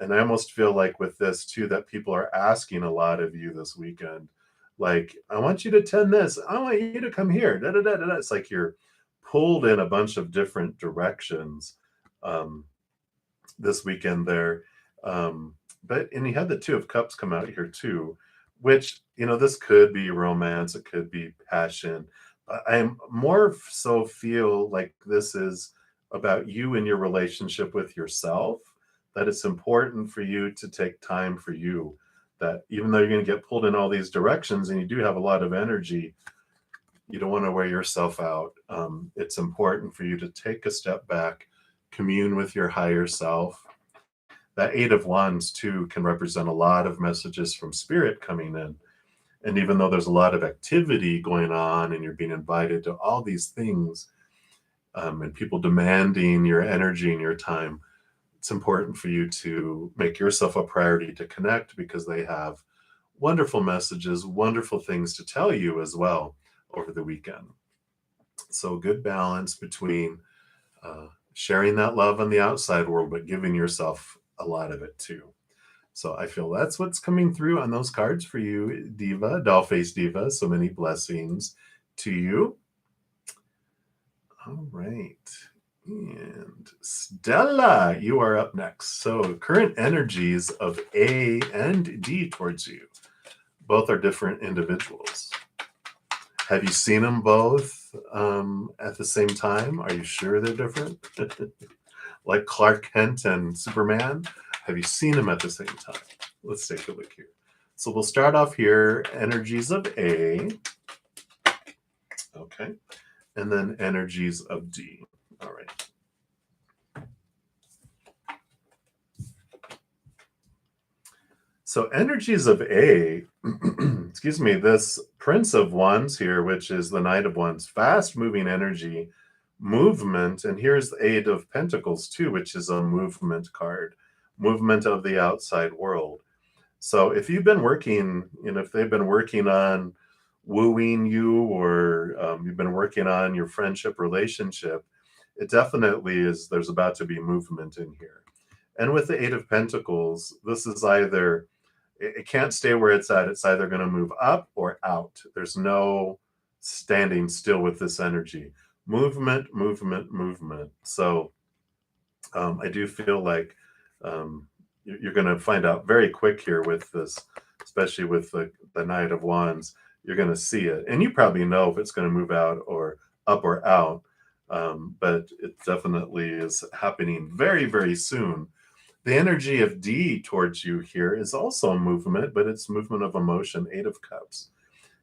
And I almost feel like with this too, that people are asking a lot of you this weekend. Like, I want you to attend this. I want you to come here. Da, da, da, da, da. It's like you're pulled in a bunch of different directions um, this weekend there. And you had the Two of Cups come out here too, which, this could be romance, it could be passion. But I more so feel like this is about you and your relationship with yourself, that it's important for you to take time for you. That even though you're going to get pulled in all these directions and you do have a lot of energy, you don't want to wear yourself out. It's important for you to take a step back, commune with your higher self. That Eight of Wands too can represent a lot of messages from Spirit coming in. And even though there's a lot of activity going on and you're being invited to all these things, and people demanding your energy and your time, it's important for you to make yourself a priority to connect because they have wonderful messages, wonderful things to tell you as well over the weekend. So good balance between sharing that love on the outside world, but giving yourself a lot of it too. So I feel that's what's coming through on those cards for you, Diva, Dollface Diva. So many blessings to you. All right. And Stella, you are up next. So current energies of A and D towards you. Both are different individuals. Have you seen them both at the same time? Are you sure they're different? Like Clark Kent and Superman? Have you seen them at the same time? Let's take a look here. So we'll start off here, energies of A. Okay. And then energies of D. All right. So energies of A, excuse me, this Prince of Wands here, which is the Knight of Wands, fast moving energy, movement, and here's the Eight of Pentacles too, which is a movement card, movement of the outside world. So if you've been working, if they've been working on wooing you, or you've been working on your friendship relationship, it definitely is, there's about to be movement in here. And with the Eight of Pentacles, this is either, it can't stay where it's at. It's either going to move up or out. There's no standing still with this energy. Movement, movement, movement. So I do feel like you're going to find out very quick here with this, especially with the Knight of Wands. You're going to see it. And you probably know if it's going to move out or up or out. But it definitely is happening very, very soon. The energy of D towards you here is also a movement, but it's movement of emotion, Eight of Cups.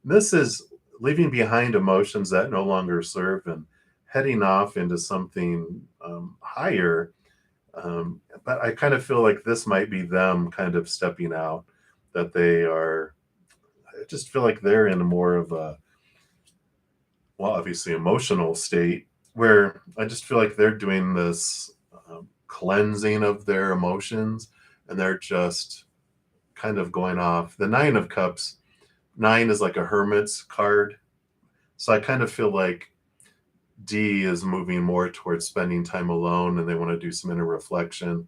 This is leaving behind emotions that no longer serve and heading off into something higher. But I kind of feel like this might be them kind of stepping out, that they are, I just feel like they're in more of a, well, obviously emotional state, where I just feel like they're doing this cleansing of their emotions, and they're just kind of going off. The Nine of Cups, 9 is like a hermit's card. So I kind of feel like D is moving more towards spending time alone, and they want to do some inner reflection.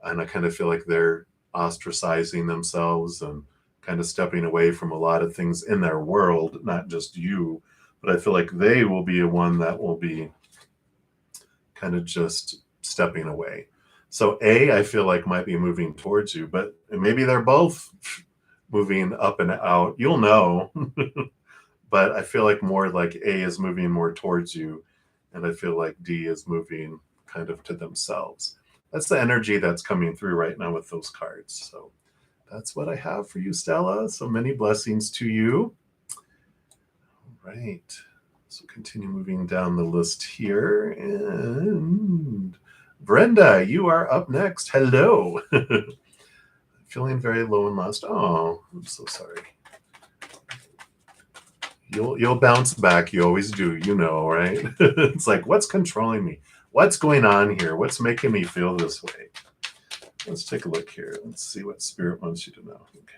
And I kind of feel like they're ostracizing themselves and kind of stepping away from a lot of things in their world, not just you, but I feel like they will be a one that will be kind of just stepping away. So A, I feel like might be moving towards you, but maybe they're both moving up and out. You'll know. But I feel like more like A is moving more towards you, and I feel like D is moving kind of to themselves. That's the energy that's coming through right now with those cards. So that's what I have for you, Stella. So many blessings to you. All right. So continue moving down the list here. And Brenda, you are up next. Hello. Feeling very low and lost. Oh, I'm so sorry. You'll bounce back. You always do, right? It's like, what's controlling me? What's going on here? What's making me feel this way? Let's take a look here. Let's see what Spirit wants you to know. Okay.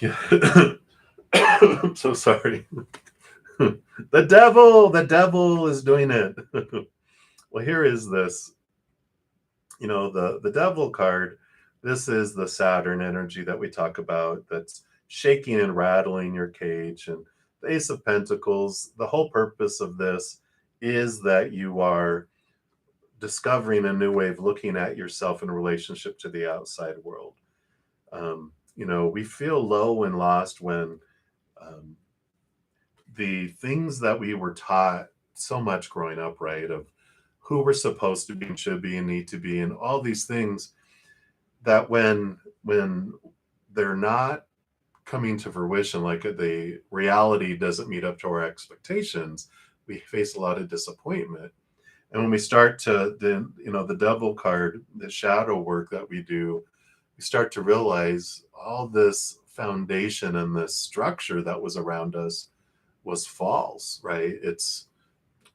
Yeah. I'm so sorry. The devil is doing it. Well, here is this. The devil card, this is the Saturn energy that we talk about, that's shaking and rattling your cage. And the Ace of Pentacles, the whole purpose of this is that you are discovering a new way of looking at yourself in relationship to the outside world. We feel low and lost when the things that we were taught so much growing up, right, of who we're supposed to be and should be and need to be, and all these things, that when they're not coming to fruition, like the reality doesn't meet up to our expectations, we face a lot of disappointment. And when we start to then, the devil card, the shadow work that we do, we start to realize all this foundation and this structure that was around us was false, right? It's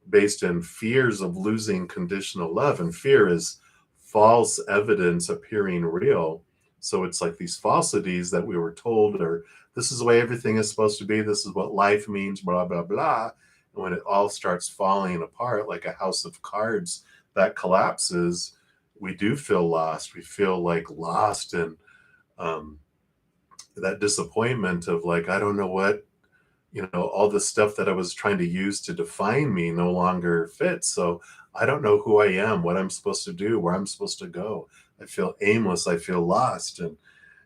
based in fears of losing conditional love, and fear is false evidence appearing real. So it's like these falsities that we were told, or this is the way everything is supposed to be, this is what life means, blah blah blah. And when it all starts falling apart like a house of cards that collapses, we do feel lost. We feel like lost, and that disappointment of like, I don't know what, all the stuff that I was trying to use to define me no longer fits. So I don't know who I am, what I'm supposed to do, where I'm supposed to go. I feel aimless. I feel lost. And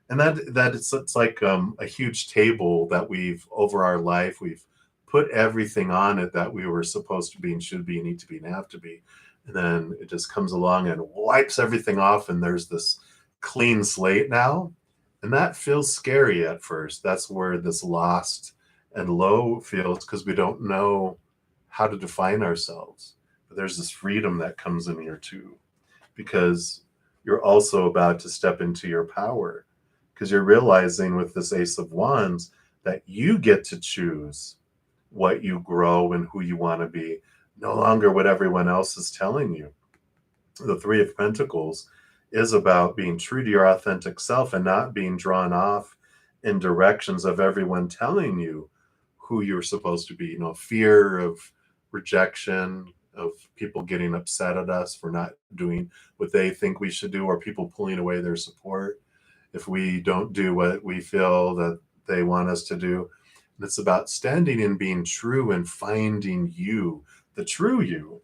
that it's like a huge table that we've, over our life, we've put everything on it that we were supposed to be and should be, need to be, and have to be. And then it just comes along and wipes everything off, and there's this clean slate now. And that feels scary at first. That's where this lost and low feels because we don't know how to define ourselves. But there's this freedom that comes in here too, because you're also about to step into your power, because you're realizing with this Ace of Wands that you get to choose what you grow and who you want to be, no longer what everyone else is telling you. The Three of Pentacles is about being true to your authentic self and not being drawn off in directions of everyone telling you who you're supposed to be. You know, fear of rejection, of people getting upset at us for not doing what they think we should do, or people pulling away their support if we don't do what we feel that they want us to do. And it's about standing and being true and finding you, the true you.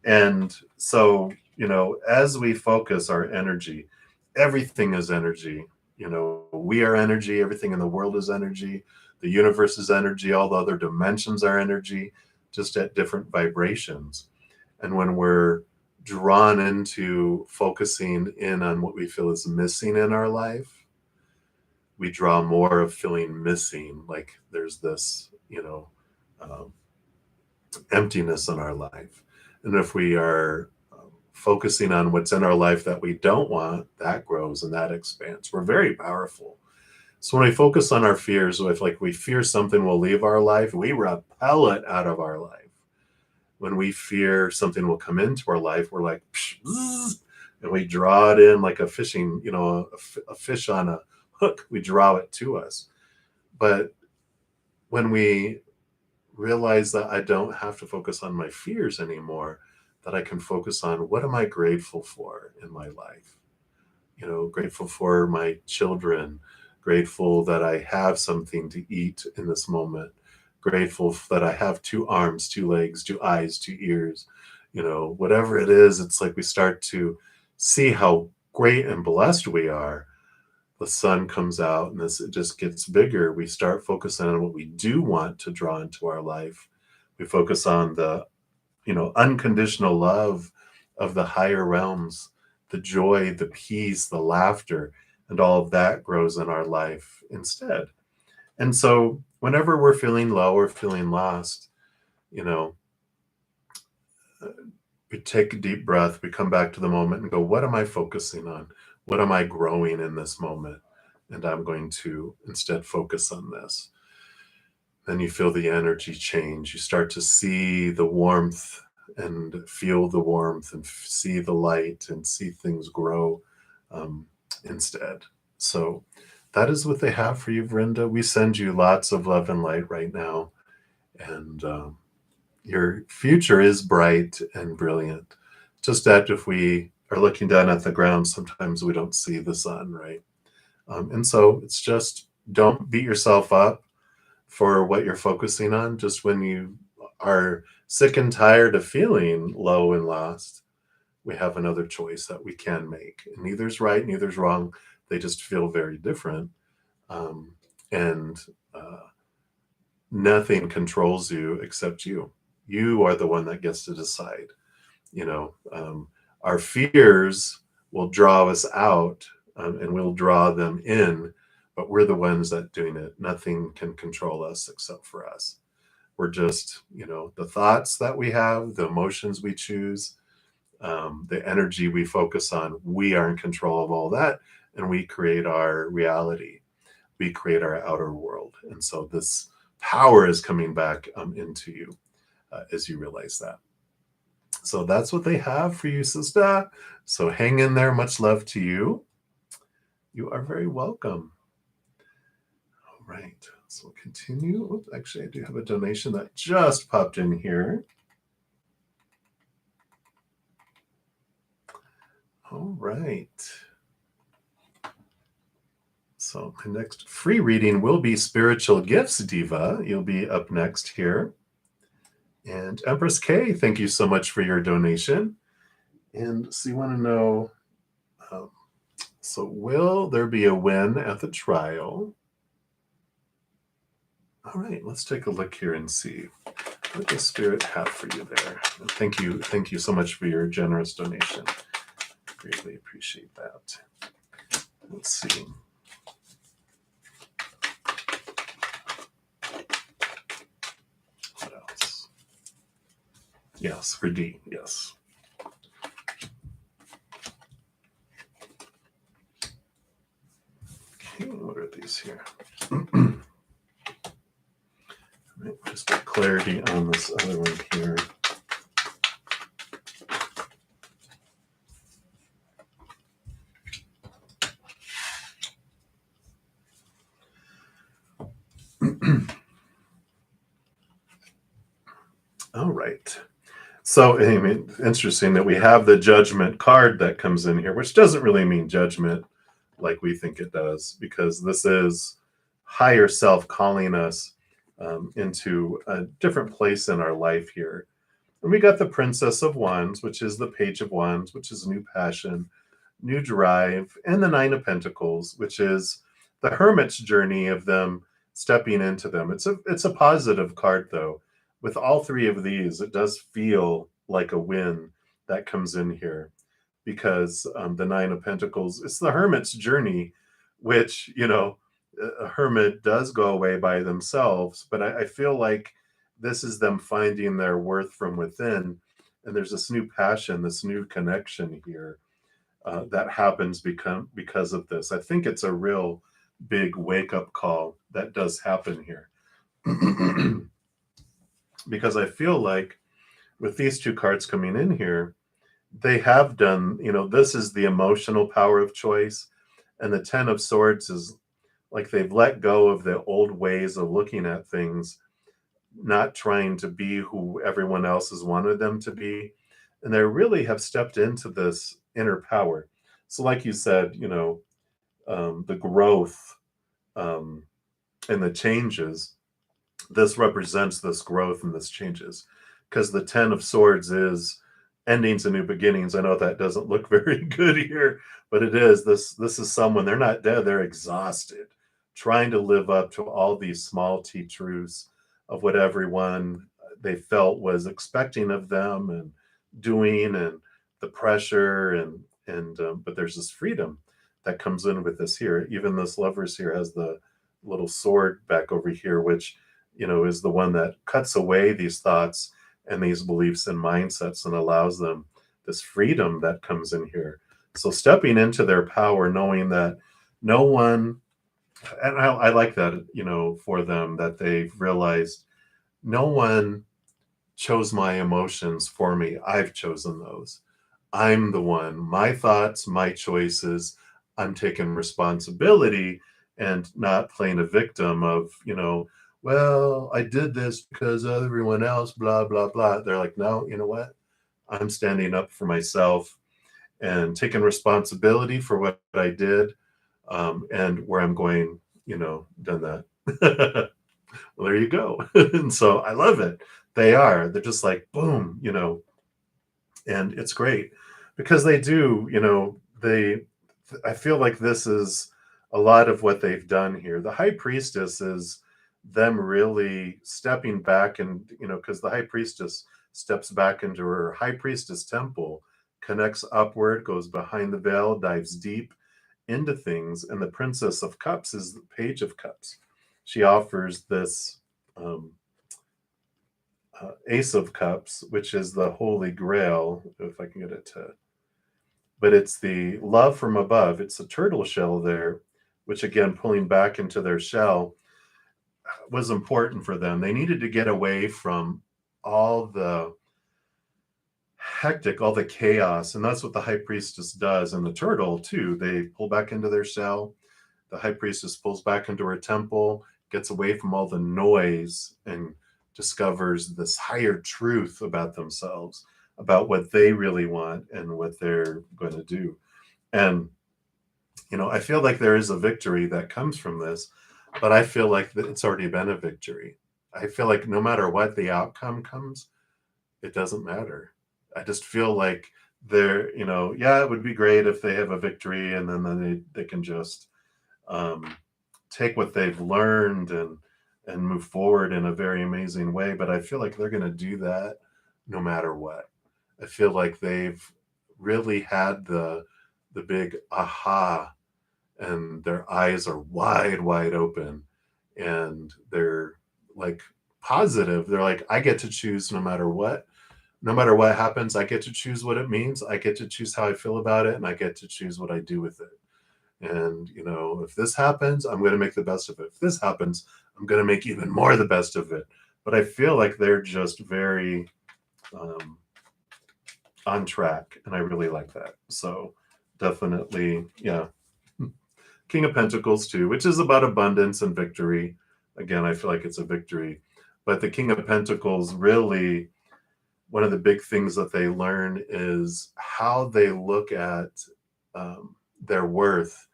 And so, you know, as we focus our energy, everything is energy. You know, we are energy, everything in the world is energy, the universe is energy, all the other dimensions are energy, just at different vibrations. And when we're drawn into focusing in on what we feel is missing in our life, we draw more of feeling missing, like there's this, you know, emptiness in our life. And if we are focusing on what's in our life that we don't want, that grows and that expands. We're very powerful. So when we focus on our fears, if like we fear something will leave our life, we repel it out of our life. When we fear something will come into our life, we're like, psh, and we draw it in like a fishing, you know, a fish on a hook. We draw it to us. But when we realize that I don't have to focus on my fears anymore, that I can focus on what am I grateful for in my life? You know, grateful for my children, grateful that I have something to eat in this moment, grateful that I have 2 arms, 2 legs, 2 eyes, 2 ears, you know, whatever it is. It's like we start to see how great and blessed we are. The sun comes out and this, it just gets bigger. We start focusing on what we do want to draw into our life. We focus on the, you know, unconditional love of the higher realms, the joy, the peace, the laughter, and all of that grows in our life instead. And so whenever we're feeling low or feeling lost, you know, we take a deep breath, we come back to the moment and go, what am I focusing on? What am I growing in this moment? And I'm going to instead focus on this. Then you feel the energy change. You start to see the warmth and feel the warmth and see the light and see things grow instead. So that is what they have for you, Verinda. We send you lots of love and light right now. And your future is bright and brilliant. Just that if we are looking down at the ground, sometimes we don't see the sun, right? And so it's just don't beat yourself up for what you're focusing on. Just when you are sick and tired of feeling low and lost, we have another choice that we can make. And neither's right, neither's wrong. They just feel very different. And nothing controls you except you. You are the one that gets to decide. You know, our fears will draw us out and we'll draw them in, but we're the ones that doing it. Nothing can control us except for us. We're just, you know, the thoughts that we have, the emotions we choose, the energy we focus on, we are in control of all that, and we create our reality. We create our outer world. And so this power is coming back into you as you realize that. So that's what they have for you, sister. So hang in there. Much love to you. You are very welcome. All right. So we'll continue. Oops, actually, I do have a donation that just popped in here. All right. So my next free reading will be Spiritual Gifts, Diva. You'll be up next here. And Empress K, thank you so much for your donation. And so you want to know, so will there be a win at the trial? All right, let's take a look here and see what the Spirit have for you there. And thank you so much for your generous donation. Greatly appreciate that. Let's see. Yes, for D. Yes. Okay, what are these here? Just for clarity on this other one here. All right. So, I mean, interesting that we have the judgment card that comes in here, which doesn't really mean judgment like we think it does, because this is higher self calling us into a different place in our life here. And we got the Princess of Wands, which is the Page of Wands, which is new passion, new drive, and the Nine of Pentacles, which is the Hermit's journey of them stepping into them. It's a positive card though. With all three of these, it does feel like a win that comes in here, because the Nine of Pentacles, it's the Hermit's journey, which, a hermit does go away by themselves, but I feel like this is them finding their worth from within. And there's this new passion, this new connection here that happens because of this. I think it's a real big wake up call that does happen here. Because I feel like with these two cards coming in here, they have done, this is the emotional power of choice. And the Ten of Swords is like they've let go of the old ways of looking at things, not trying to be who everyone else has wanted them to be. And they really have stepped into this inner power. So, like you said, the growth um, and the changes, this represents this growth and this changes, because the Ten of Swords is endings and new beginnings. I know that doesn't look very good here, but it is. This is someone, they're not dead, they're exhausted, trying to live up to all these small t truths of what everyone they felt was expecting of them and doing, and the pressure and but there's this freedom that comes in with this here. Even this Lovers here has the little sword back over here, which is the one that cuts away these thoughts and these beliefs and mindsets and allows them this freedom that comes in here. So stepping into their power, knowing that no one, and I like that, for them, that they've realized no one chose my emotions for me. I've chosen those. I'm the one, my thoughts, my choices. I'm taking responsibility and not playing a victim of, well, I did this because everyone else, blah, blah, blah. They're like, no, you know what? I'm standing up for myself and taking responsibility for what I did, and where I'm going, done that. Well, there you go. And so I love it. They're just like, boom, and it's great because they do, I feel like this is a lot of what they've done here. The High Priestess is them really stepping back, and because the High Priestess steps back into her High Priestess temple, connects upward, goes behind the veil, dives deep into things. And the Princess of Cups is the Page of Cups. She offers this Ace of Cups, which is the Holy Grail, if I can get it to, but it's the love from above. It's a turtle shell there, which again, pulling back into their shell was important for them. They needed to get away from all the hectic, all the chaos. And that's what the High Priestess does. And the turtle, too, they pull back into their shell. The High Priestess pulls back into her temple, gets away from all the noise, and discovers this higher truth about themselves, about what they really want and what they're going to do. And, I feel like there is a victory that comes from this, but I feel like it's already been a victory. I feel like no matter what the outcome comes, it doesn't matter. I just feel like yeah, it would be great if they have a victory and then they can just take what they've learned and move forward in a very amazing way. But I feel like they're going to do that no matter what. I feel like they've really had the big aha, and their eyes are wide open, and they're like positive. They're like, I get to choose no matter what. no matter what happens, I get to choose what it means. I get to choose how I feel about it, and I get to choose what I do with it. And, if this happens, I'm going to make the best of it. If this happens, I'm going to make even more the best of it. But I feel like they're just very um, on track, and I really like that. So definitely, yeah. King of Pentacles too, which is about abundance and victory. Again, I feel like it's a victory. But the King of Pentacles, really, one of the big things that they learn is how they look at their worth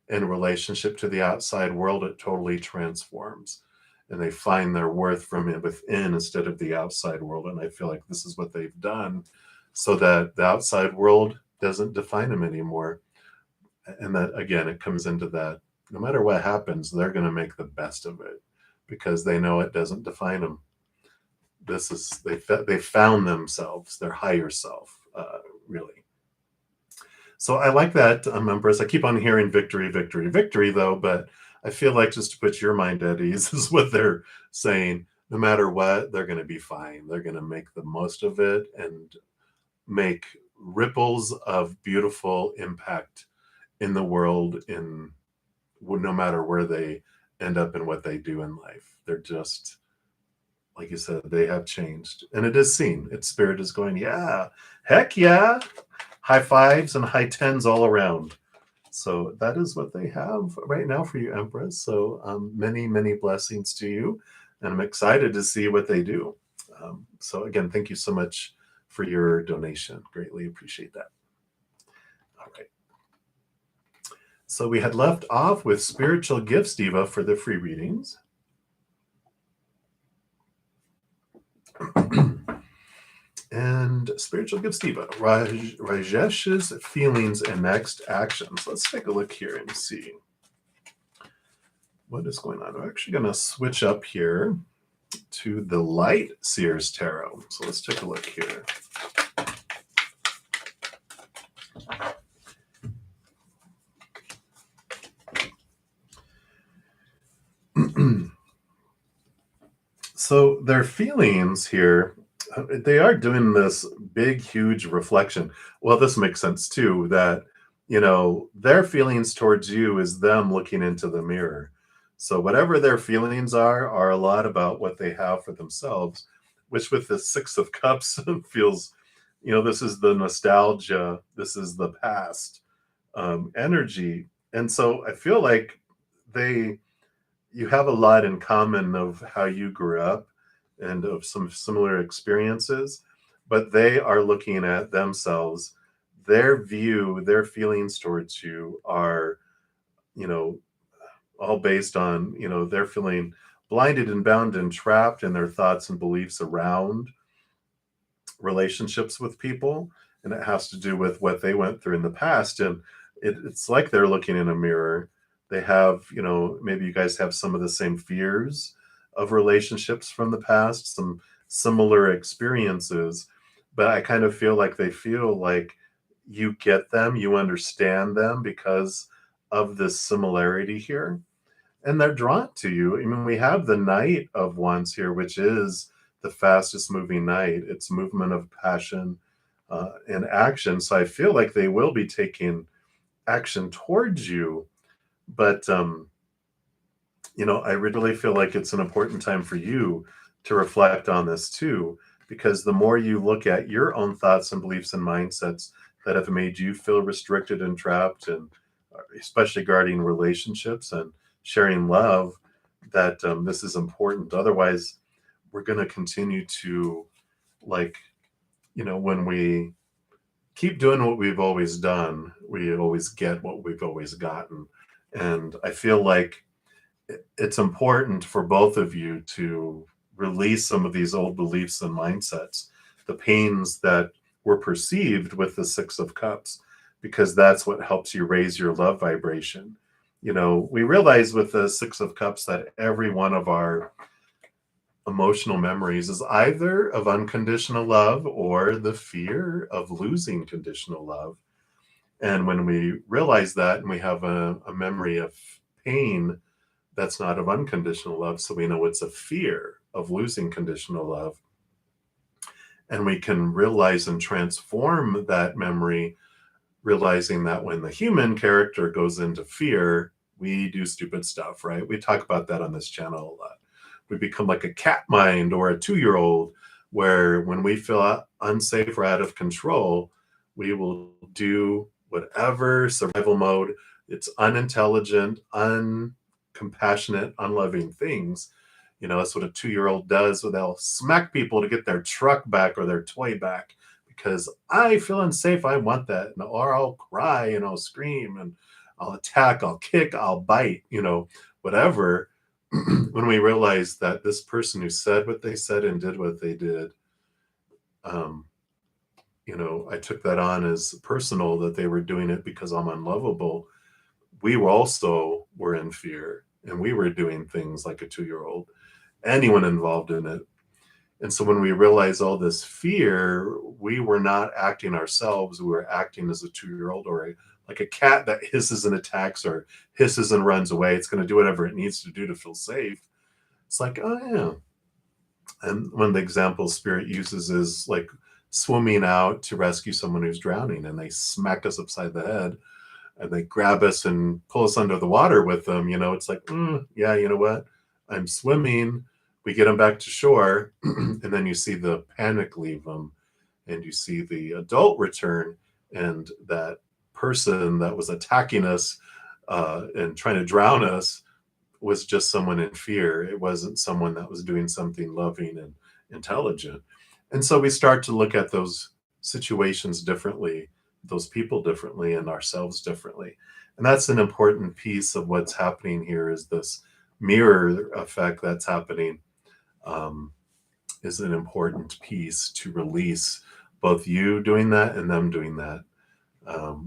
in relationship to the outside world. It totally transforms. And they find their worth from within instead of the outside world. And I feel like this is what they've done so that the outside world doesn't define them anymore. And that, again, it comes into that no matter what happens, they're going to make the best of it because they know it doesn't define them. This is, they found themselves, their higher self, really. So I like that, Empress. I keep on hearing victory, victory, victory, though, but I feel like just to put your mind at ease is what they're saying. No matter what, they're going to be fine. They're going to make the most of it and make ripples of beautiful impact in the world, in no matter where they end up and what they do in life. They're just, like you said, they have changed. And it is seen. Its spirit is going, yeah, heck yeah. High fives and high tens all around. So that is what they have right now for you, Empress. So many, many blessings to you. And I'm excited to see what they do. So again, thank you so much for your donation. Greatly appreciate that. All right. So we had left off with Spiritual Gifts Diva for the free readings. And Spiritual Gifts Diva, Rajesh's feelings and next actions. Let's take a look here and see what is going on. I'm actually going to switch up here to the Light Seers Tarot. So let's take a look here. So their feelings here, they are doing this big, huge reflection. Well, this makes sense too, that, their feelings towards you is them looking into the mirror. So whatever their feelings are a lot about what they have for themselves, which with the Six of Cups feels, this is the nostalgia, this is the past energy. And so I feel like you have a lot in common of how you grew up and of some similar experiences, but they are looking at themselves. Their view, their feelings towards you are, all based on, they're feeling blinded and bound and trapped in their thoughts and beliefs around relationships with people. And it has to do with what they went through in the past. And it's like they're looking in a mirror. They have, maybe you guys have some of the same fears of relationships from the past, some similar experiences, but I kind of feel like they feel like you get them, you understand them because of this similarity here. And they're drawn to you. I mean, we have the Knight of Wands here, which is the fastest moving knight. It's movement of passion and action. So I feel like they will be taking action towards you. But, I really feel like it's an important time for you to reflect on this too, because the more you look at your own thoughts and beliefs and mindsets that have made you feel restricted and trapped, and especially guarding relationships and sharing love, that this is important. Otherwise, we're going to continue to, when we keep doing what we've always done, we always get what we've always gotten. And I feel like it's important for both of you to release some of these old beliefs and mindsets, the pains that were perceived with the Six of Cups, because that's what helps you raise your love vibration. We realize with the Six of Cups that every one of our emotional memories is either of unconditional love or the fear of losing conditional love. And when we realize that and we have a memory of pain that's not of unconditional love, so we know it's a fear of losing conditional love, And we can realize and transform that memory, realizing that when the human character goes into fear, we do stupid stuff, right? We talk about that on this channel a lot. We become like a cat mind or a 2-year-old, where when we feel unsafe or out of control, we will do whatever survival mode. It's unintelligent, uncompassionate, unloving things. That's what a 2-year-old does. So they'll smack people to get their truck back or their toy back because I feel unsafe. I want that. Or I'll cry and I'll scream and I'll attack, I'll kick, I'll bite, whatever. When we realize that this person who said what they said and did what they did, um, I took that on as personal, that they were doing it because I'm unlovable. We also were in fear and we were doing things like a 2-year-old, anyone involved in it. And so when we realize all this fear, we were not acting ourselves. We were acting as a 2-year-old or like a cat that hisses and attacks or hisses and runs away. It's going to do whatever it needs to do to feel safe. It's like, oh, yeah. And one of the examples Spirit uses is like swimming out to rescue someone who's drowning, and they smack us upside the head and they grab us and pull us under the water with them. It's like, yeah, you know what? I'm swimming. We get them back to shore, and then you see the panic leave them, and you see the adult return, and that person that was attacking us and trying to drown us was just someone in fear. It wasn't someone that was doing something loving and intelligent. And so we start to look at those situations differently, those people differently, and ourselves differently. And that's an important piece of what's happening here, is this mirror effect that's happening. Is an important piece to release, both you doing that and them doing that.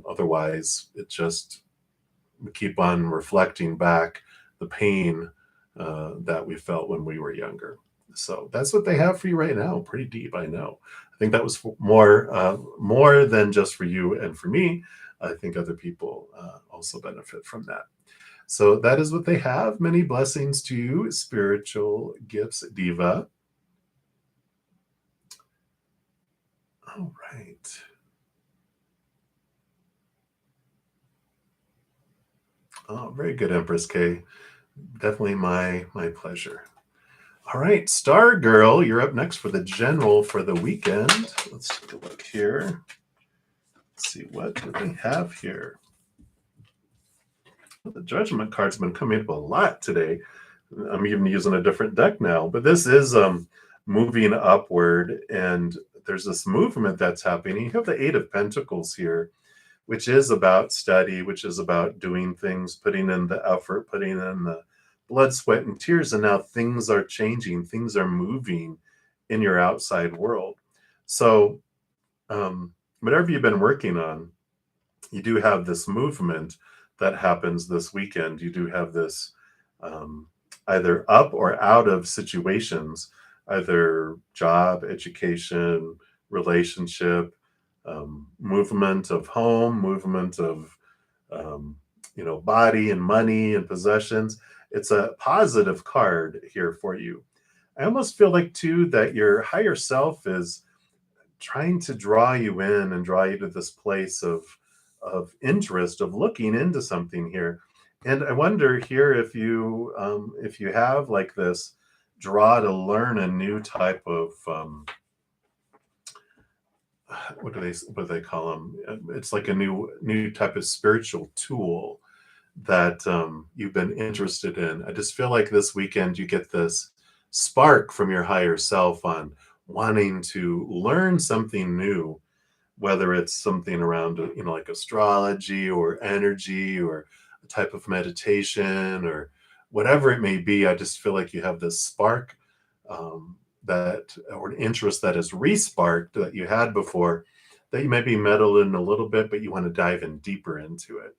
Otherwise, it just, we keep on reflecting back the pain that we felt when we were younger. So that's what they have for you right now. Pretty deep, I know. I think that was more than just for you and for me. I think other people also benefit from that. So that is what they have. Many blessings to you, spiritual gifts, Diva. All right. Oh, very good, Empress K. Definitely my pleasure. All right, Star Girl, you're up next for the general for the weekend. Let's take a look here. Let's see, what do we have here? Well, the Judgment card's been coming up a lot today. I'm even using a different deck now, but this is moving upward, and there's this movement that's happening. You have the Eight of Pentacles here, which is about study, which is about doing things, putting in the effort, putting in the blood, sweat, and tears. And now things are changing, things are moving in your outside world. So whatever you've been working on, you do have this movement that happens this weekend. You do have this either up or out of situations, either job, education, relationship, movement of home, movement of body and money and possessions. It's a positive card here for you. I almost feel like too that your higher self is trying to draw you in and draw you to this place of interest, of looking into something here. And I wonder here if you have like this draw to learn a new type of what do they call them? It's like a new type of spiritual tool that you've been interested in. I just feel like this weekend you get this spark from your higher self on wanting to learn something new, whether it's something around like astrology or energy or a type of meditation or whatever it may be. I just feel like you have this spark that, or an interest that is re-sparked that you had before, that you may be meddled in a little bit, but you want to dive in deeper into it.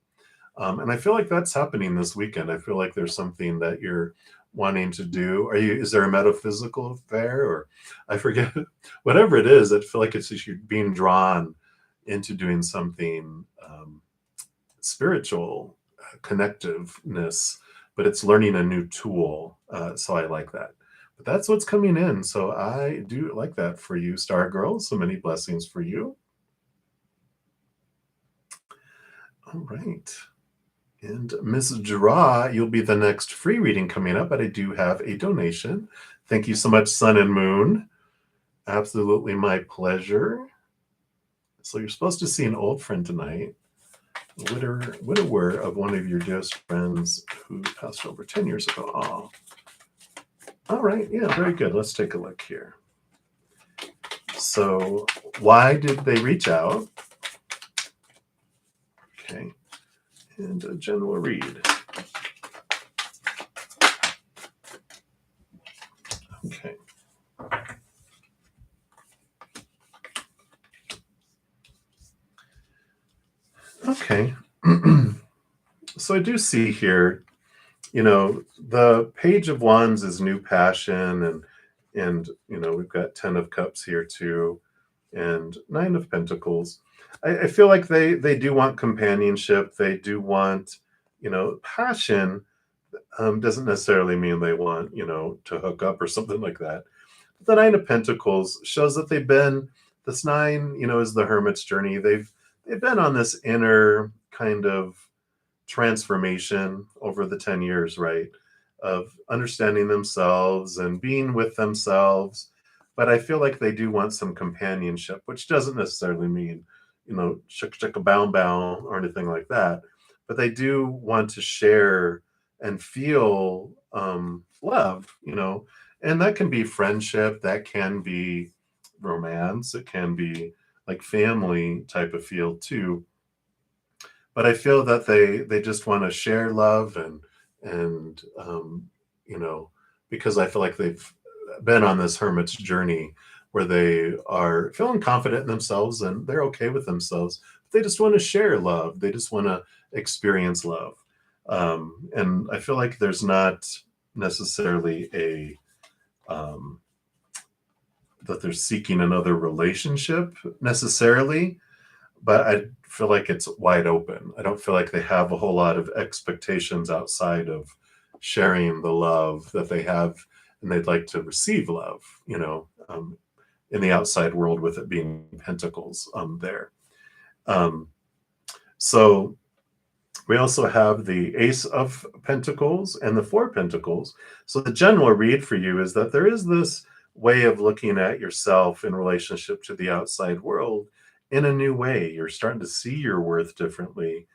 And I feel like that's happening this weekend. I feel like there's something that you're wanting to do. Is there a metaphysical affair, or I forget, whatever it is, I feel like it's just you're being drawn into doing something spiritual, connectiveness, but it's learning a new tool. So I like that. But that's what's coming in. So I do like that for you, Star Girl. So many blessings for you. All right. And Miss Dra, you'll be the next free reading coming up, but I do have a donation. Thank you so much, Sun and Moon. Absolutely my pleasure. So you're supposed to see an old friend tonight, widower of one of your dearest friends who passed over 10 years ago. Oh, all right. Yeah, very good. Let's take a look here. So why did they reach out? Okay. And a general read. Okay. Okay. So I do see here, the Page of Wands is new passion, and we've got 10 of Cups here too, and 9 of Pentacles. I feel like they do want companionship. They do want, passion. Doesn't necessarily mean they want, to hook up or something like that. The 9 of Pentacles shows that this 9, is the hermit's journey. They've been on this inner kind of transformation over the 10 years, right? Of understanding themselves and being with themselves. But I feel like they do want some companionship, which doesn't necessarily mean, shaka shaka bow bow or anything like that. But they do want to share and feel love, and that can be friendship, that can be romance, it can be like family type of feel too. But I feel that they just want to share love and because I feel like they've been on this hermit's journey where they are feeling confident in themselves and they're okay with themselves. They just want to share love. They just want to experience love. And I feel like there's not necessarily that they're seeking another relationship necessarily, but I feel like it's wide open. I don't feel like they have a whole lot of expectations outside of sharing the love that they have, and they'd like to receive love, in the outside world, with it being Pentacles there. So we also have the Ace of Pentacles and the Four of Pentacles. So the general read for you is that there is this way of looking at yourself in relationship to the outside world in a new way. You're starting to see your worth differently.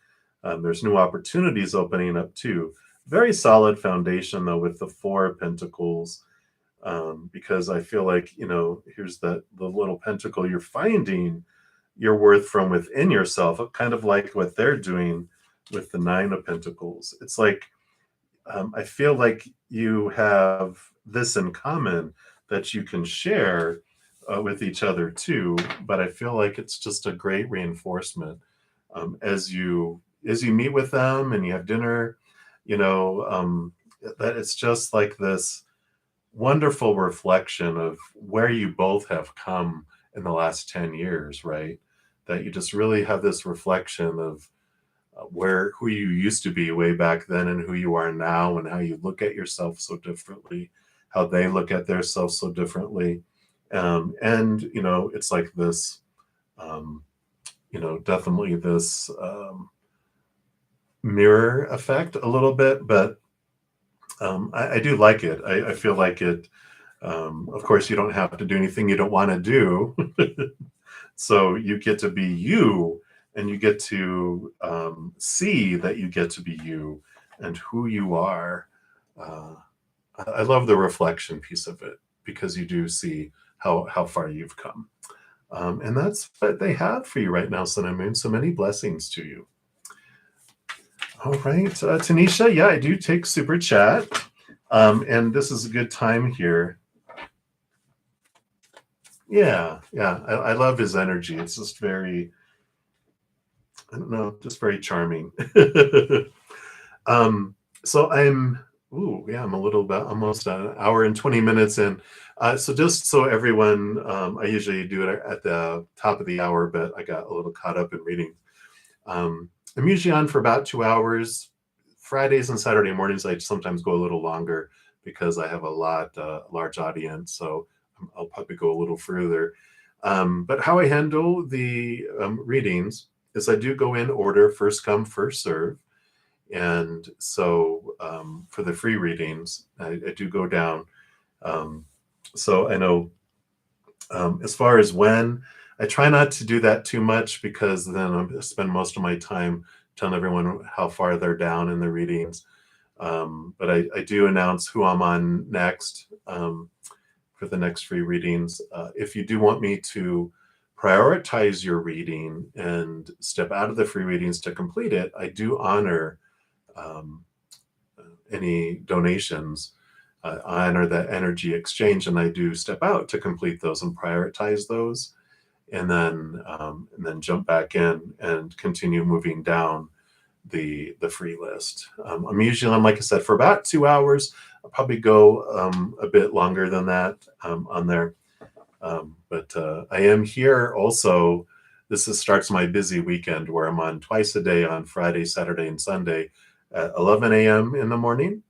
There's new opportunities opening up too. Very solid foundation though with the Four of Pentacles, because I feel like, here's the little pentacle. You're finding your worth from within yourself, kind of like what they're doing with the Nine of Pentacles. It's like, I feel like you have this in common that you can share with each other too, but I feel like it's just a great reinforcement as you meet with them and you have dinner, that it's just like this wonderful reflection of where you both have come in the last 10 years, right? That you just really have this reflection of who you used to be way back then and who you are now, and how you look at yourself so differently, how they look at themselves so differently. And it's like this, definitely this mirror effect a little bit, but I do like it. I feel like it. Of course, you don't have to do anything you don't want to do. So you get to be you, and you get to see that you get to be you and who you are. I love the reflection piece of it, because you do see how far you've come. And that's what they have for you right now, Sun and Moon. So many blessings to you. All right, Tanisha, yeah, I do take super chat. And this is a good time here. Yeah, I love his energy. It's just very, I don't know, just very charming. So I'm a little bit, almost an hour and 20 minutes in. So just so everyone, I usually do it at the top of the hour, but I got a little caught up in reading. I'm usually on for about 2 hours. Fridays and Saturday mornings, I sometimes go a little longer because I have a large audience. So I'll probably go a little further. But how I handle the readings is I do go in order, first come, first serve. And so for the free readings, I do go down. So I know as far as when, I try not to do that too much because then I spend most of my time telling everyone how far they're down in the readings. But I do announce who I'm on next for the next free readings. If you do want me to prioritize your reading and step out of the free readings to complete it, I do honor um, any donations. I honor that energy exchange, and I do step out to complete those and prioritize those, and then jump back in and continue moving down the free list. I'm usually on, like I said, for about 2 hours. I'll probably go a bit longer than that on there. But I am here also. Starts my busy weekend where I'm on twice a day on Friday, Saturday, and Sunday at 11 a.m. in the morning,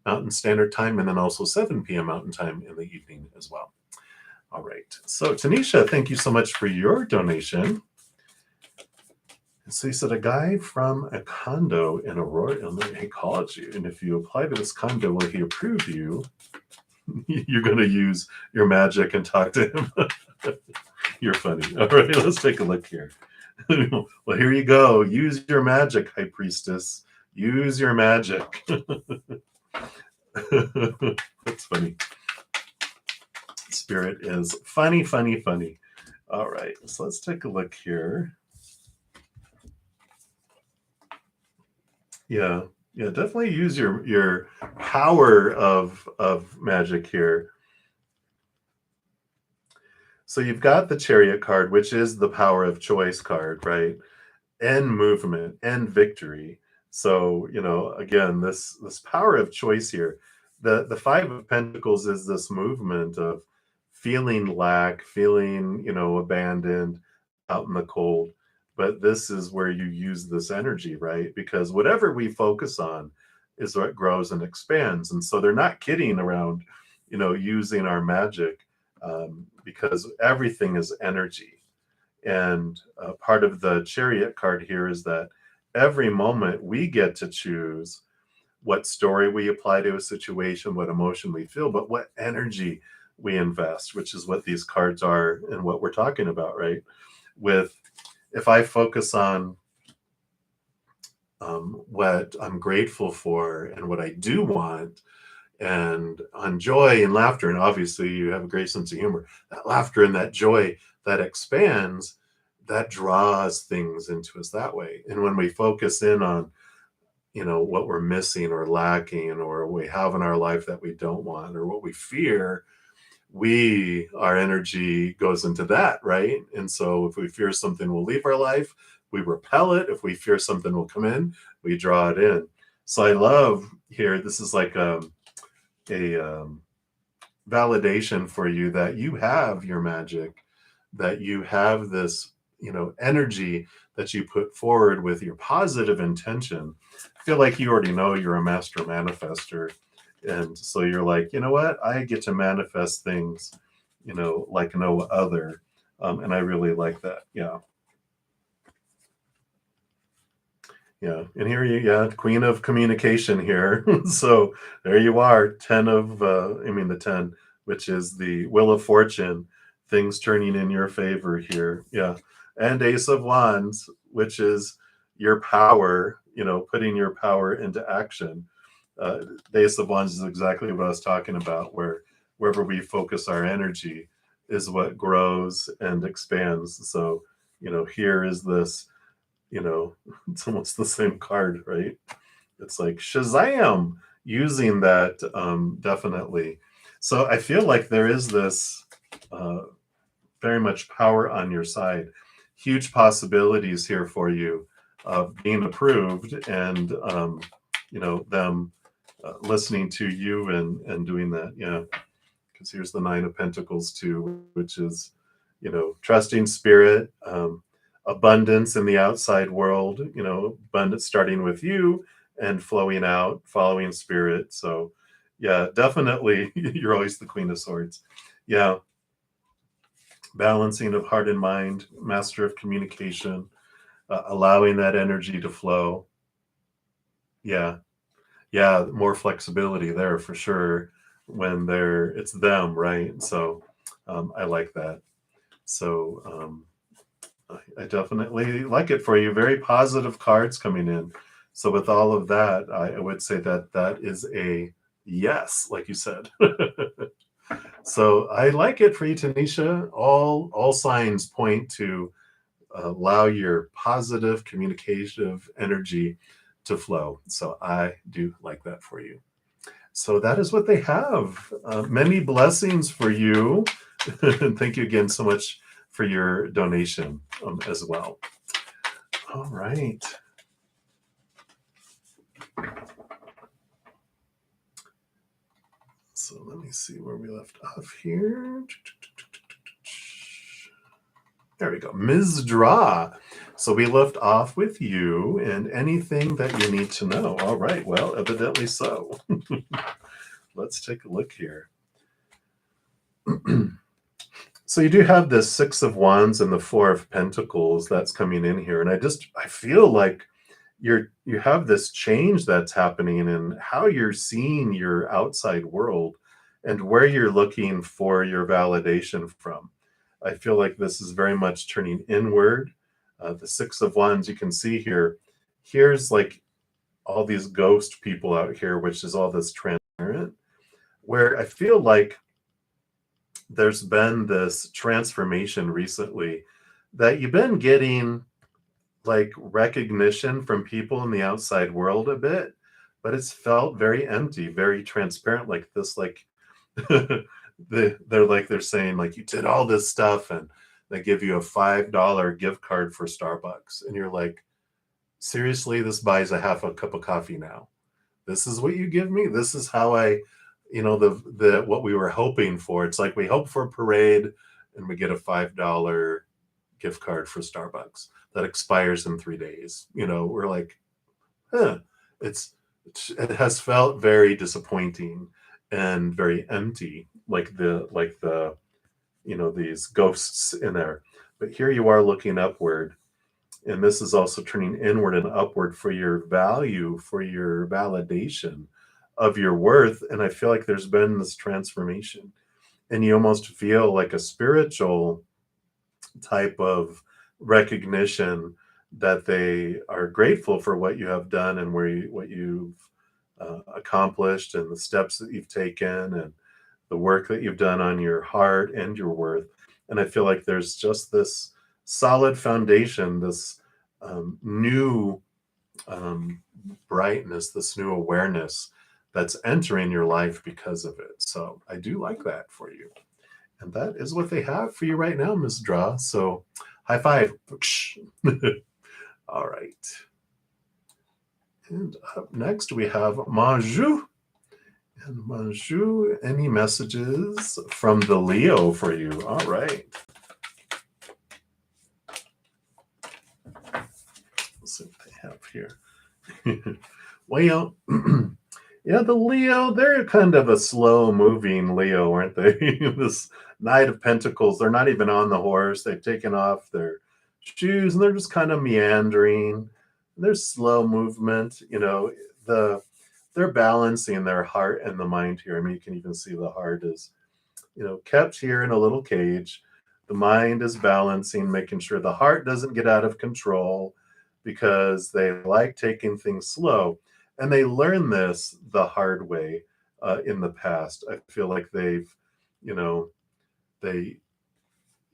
Mountain Standard Time, and then also 7 p.m. Mountain Time in the evening as well. All right. So Tanisha, thank you so much for your donation. So you said a guy from a condo in Aurora, Illinois called you, and if you apply to this condo, will he approve you? You're going to use your magic and talk to him. You're funny. All right, let's take a look here. Well, here you go. Use your magic, High Priestess. Use your magic. That's funny. Spirit is funny, funny, funny. All right, so let's take a look here. Yeah, definitely use your power of magic here. So you've got the Chariot card, which is the power of choice card, right? And movement and victory. So, again, this power of choice here. The Five of Pentacles is this movement of feeling lack, feeling, abandoned, out in the cold. But this is where you use this energy, right? Because whatever we focus on is what grows and expands. And so they're not kidding around, using our magic because everything is energy. And part of the Chariot card here is that every moment we get to choose what story we apply to a situation, what emotion we feel, but what energy we invest, which is what these cards are and what we're talking about, right? If I focus on what I'm grateful for and what I do want, and on joy and laughter, and obviously you have a great sense of humor, that laughter and that joy that expands, that draws things into us that way. And when we focus in on, what we're missing or lacking or we have in our life that we don't want or what we fear, our energy goes into that, right? And so if we fear something will leave our life, we repel it. If we fear something will come in, we draw it in. So I love here, this is like a validation for you that you have your magic, that you have this, energy that you put forward with your positive intention. I feel like you already know you're a master manifester. And so you're like, you know what? I get to manifest things, like no other. And I really like that. Yeah. Yeah. And here Queen of Communication here. So there you are. The 10, which is the Wheel of Fortune, things turning in your favor here. Yeah. And Ace of Wands, which is your power, putting your power into action. The Ace of Wands is exactly what I was talking about, where wherever we focus our energy is what grows and expands. So, here is this, it's almost the same card, right? It's like Shazam, using that definitely. So I feel like there is this very much power on your side. Huge possibilities here for you of being approved and, them listening to you and doing that. Yeah. Because here's the Nine of Pentacles too, which is, trusting spirit, abundance in the outside world, abundance starting with you and flowing out, following spirit. So Yeah, definitely. You're always the Queen of Swords. Yeah, balancing of heart and mind, master of communication, allowing that energy to flow. Yeah, yeah, more flexibility there for sure when it's them, right? So I like that. So I definitely like it for you. Very positive cards coming in. So with all of that, I would say that that is a yes, like you said. So I like it for you, Tanisha. All signs point to allow your positive communicative energy to flow. So I do like that for you. So that is what they have. Many blessings for you. And thank you again so much for your donation as well. All right. So let me see where we left off here. There we go. Ms. Dra. So we left off with you and anything that you need to know. All right. Well, evidently so. Let's take a look here. So you do have this Six of Wands and the Four of Pentacles that's coming in here. And I feel like you have this change that's happening in how you're seeing your outside world and where you're looking for your validation from. I feel like this is very much turning inward. The Six of Wands, you can see here, here's like all these ghost people out here, which is all this transparent, where I feel like there's been this transformation recently that you've been getting like recognition from people in the outside world a bit, but it's felt very empty, very transparent, like this, like they're saying like you did all this stuff and they give you a $5 gift card for Starbucks. And you're like, seriously, this buys a half a cup of coffee now. This is what you give me? This is how the what we were hoping for. It's like we hope for a parade and we get a $5 gift card for Starbucks that expires in 3 days. We're like, huh, it's it has felt very disappointing and very empty, like the these ghosts in there. But here you are looking upward, and this is also turning inward and upward for your value, for your validation of your worth. And I feel like there's been this transformation, and you almost feel like a spiritual type of recognition that they are grateful for what you have done and what you've accomplished and the steps that you've taken and the work that you've done on your heart and your worth. And I feel like there's just this solid foundation, this new um, brightness, this new awareness that's entering your life because of it. So I do like that for you. And that is what they have for you right now, Ms. Draw. So high five. All right. And up next we have Manju. And Manju, any messages from the Leo for you? All right. Let's see what they have here. Well, yeah, the Leo, they're kind of a slow moving Leo, aren't they? This Knight of Pentacles, they're not even on the horse. They've taken off their shoes and they're just kind of meandering. There's slow movement, they're balancing their heart and the mind here. I mean, you can even see the heart is, kept here in a little cage. The mind is balancing, making sure the heart doesn't get out of control because they like taking things slow. And they learn this the hard way in the past. I feel like they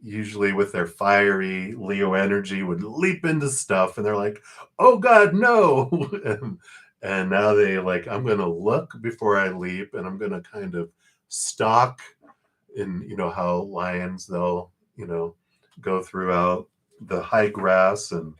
usually with their fiery Leo energy would leap into stuff and they're like, oh God, no. and now they like, I'm going to look before I leap and I'm going to kind of stalk in, how lions, they'll, go throughout the high grass and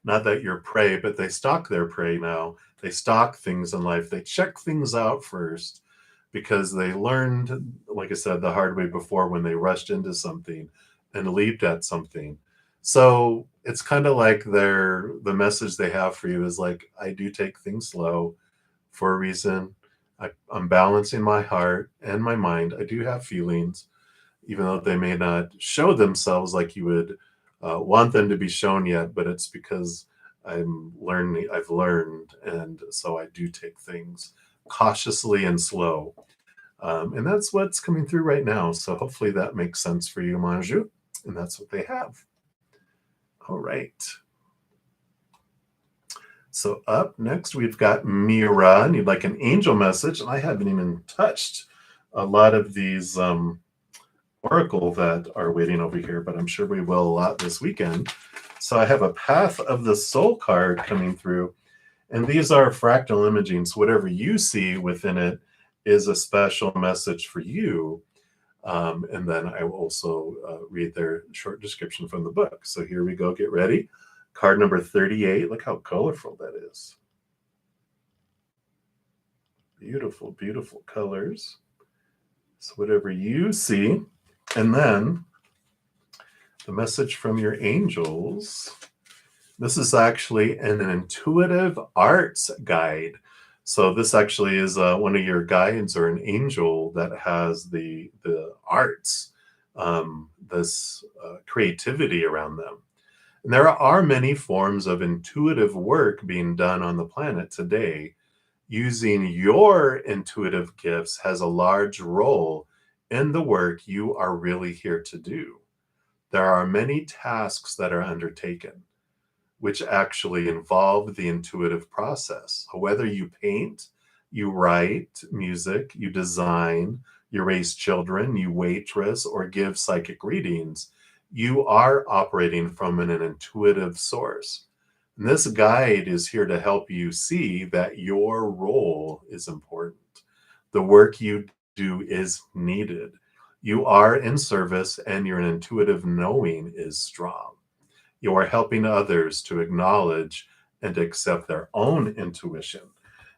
not that you're prey, but they stalk their prey now. They stalk things in life. They check things out first because they learned, like I said, the hard way before when they rushed into something and leaped at something. So it's kind of like the message they have for you is like, I do take things slow for a reason. I'm balancing my heart and my mind. I do have feelings, even though they may not show themselves like you would want them to be shown yet, but it's because I've learned, and so I do take things cautiously and slow. And that's what's coming through right now. So hopefully that makes sense for you, Manju. And that's what they have. All right. So up next, we've got Mira. And you'd like an angel message. And I haven't even touched a lot of these oracle that are waiting over here, but I'm sure we will a lot this weekend. So I have a Path of the Soul card coming through. And these are fractal imaging. So whatever you see within it is a special message for you. And then I will also read their short description from the book. So here we go. Get ready. Card number 38. Look how colorful that is. Beautiful, beautiful colors. So whatever you see. And then the message from your angels. This is actually an intuitive arts guide. So this actually is one of your guides or an angel that has the arts, this creativity around them. And there are many forms of intuitive work being done on the planet today. Using your intuitive gifts has a large role in the work you are really here to do. There are many tasks that are undertaken, which actually involve the intuitive process. Whether you paint, you write music, you design, you raise children, you waitress, or give psychic readings, you are operating from an intuitive source. And this guide is here to help you see that your role is important. The work you do is needed. You are in service, and your intuitive knowing is strong. You are helping others to acknowledge and accept their own intuition.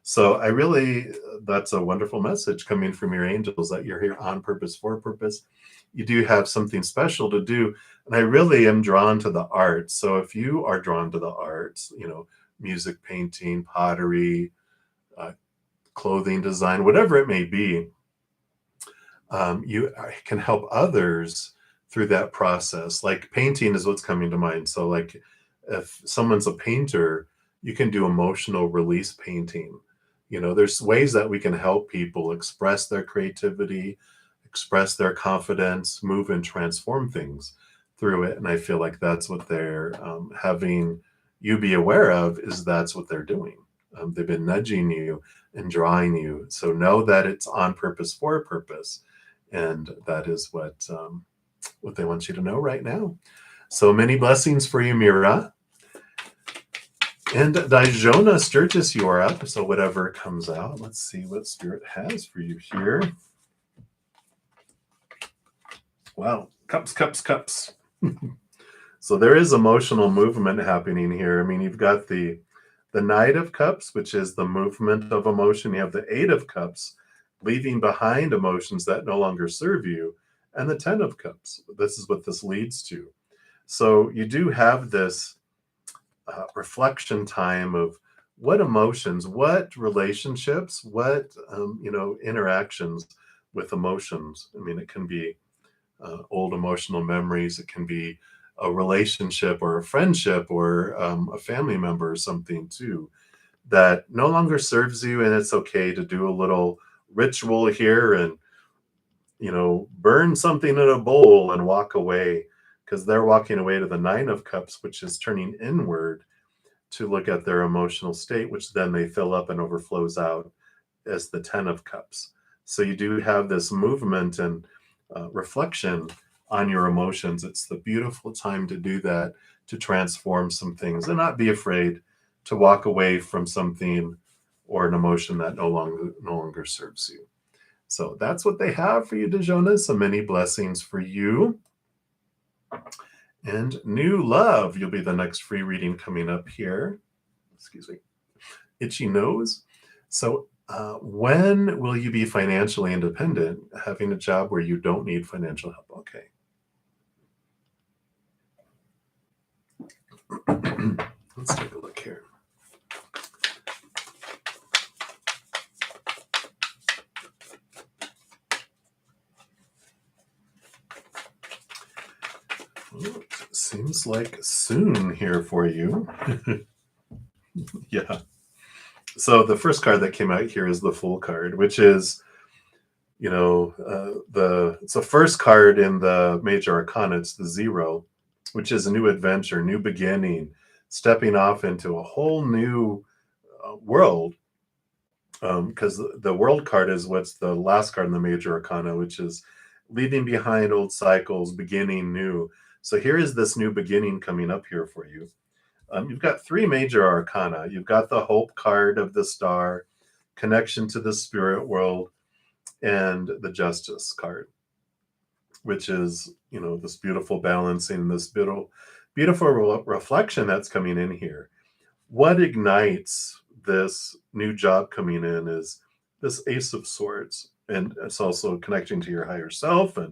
So that's a wonderful message coming from your angels that you're here on purpose, for purpose. You do have something special to do. And I really am drawn to the arts. So if you are drawn to the arts, music, painting, pottery, clothing design, whatever it may be, you can help others through that process. Like painting is what's coming to mind. So like if someone's a painter, you can do emotional release painting. There's ways that we can help people express their creativity, express their confidence, move and transform things through it. And I feel like that's what they're having you be aware of, is that's what they're doing. They've been nudging you and drawing you. So know that it's on purpose, for a purpose. And that is what they want you to know right now. So many blessings for you, Mira. And Dijona Sturgis, you are up. So whatever comes out, let's see what Spirit has for you here. Wow, cups, cups, cups. So there is emotional movement happening here. I mean, you've got the Knight of Cups, which is the movement of emotion. You have the Eight of Cups, leaving behind emotions that no longer serve you, and the 10 of Cups. This is what this leads to. So you do have this reflection time of what emotions, what relationships, what interactions with emotions. I mean, it can be old emotional memories. It can be a relationship or a friendship or a family member or something too that no longer serves you, and it's okay to do a little ritual here and burn something in a bowl and walk away, because they're walking away to the Nine of Cups, which is turning inward to look at their emotional state, which then they fill up and overflows out as the 10 of Cups. So you do have this movement and reflection on your emotions. It's the beautiful time to do that, to transform some things and not be afraid to walk away from something or an emotion that no longer serves you. So that's what they have for you, Dijona. So many blessings for you. And New Love, you'll be the next free reading coming up here. Excuse me. Itchy nose. So when will you be financially independent, having a job where you don't need financial help? Okay. Let's take a look here. Well, it seems like soon here for you. Yeah. So the first card that came out here is the Fool card, which is, it's the first card in the major arcana. It's the 0, which is a new adventure, new beginning, stepping off into a whole new world. Because the world card is what's the last card in the major arcana, which is leaving behind old cycles, beginning new. So here is this new beginning coming up here for you. You've got 3 major arcana. You've got the Hope card of the Star, connection to the spirit world, and the Justice card, which is, this beautiful balancing, this beautiful reflection that's coming in here. What ignites this new job coming in is this Ace of Swords, and it's also connecting to your higher self, and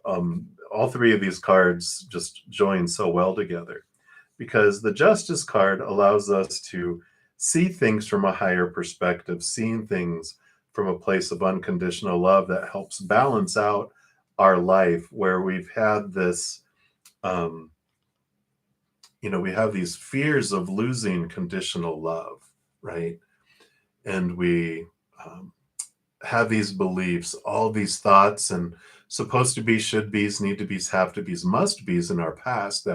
all 3 of these cards just join so well together, because the Justice card allows us to see things from a higher perspective, seeing things from a place of unconditional love that helps balance out our life, where we've had this we have these fears of losing conditional love, right? And we have these beliefs, all these thoughts, and supposed to be, should be's, need to be's, have to be's, must be's in our past,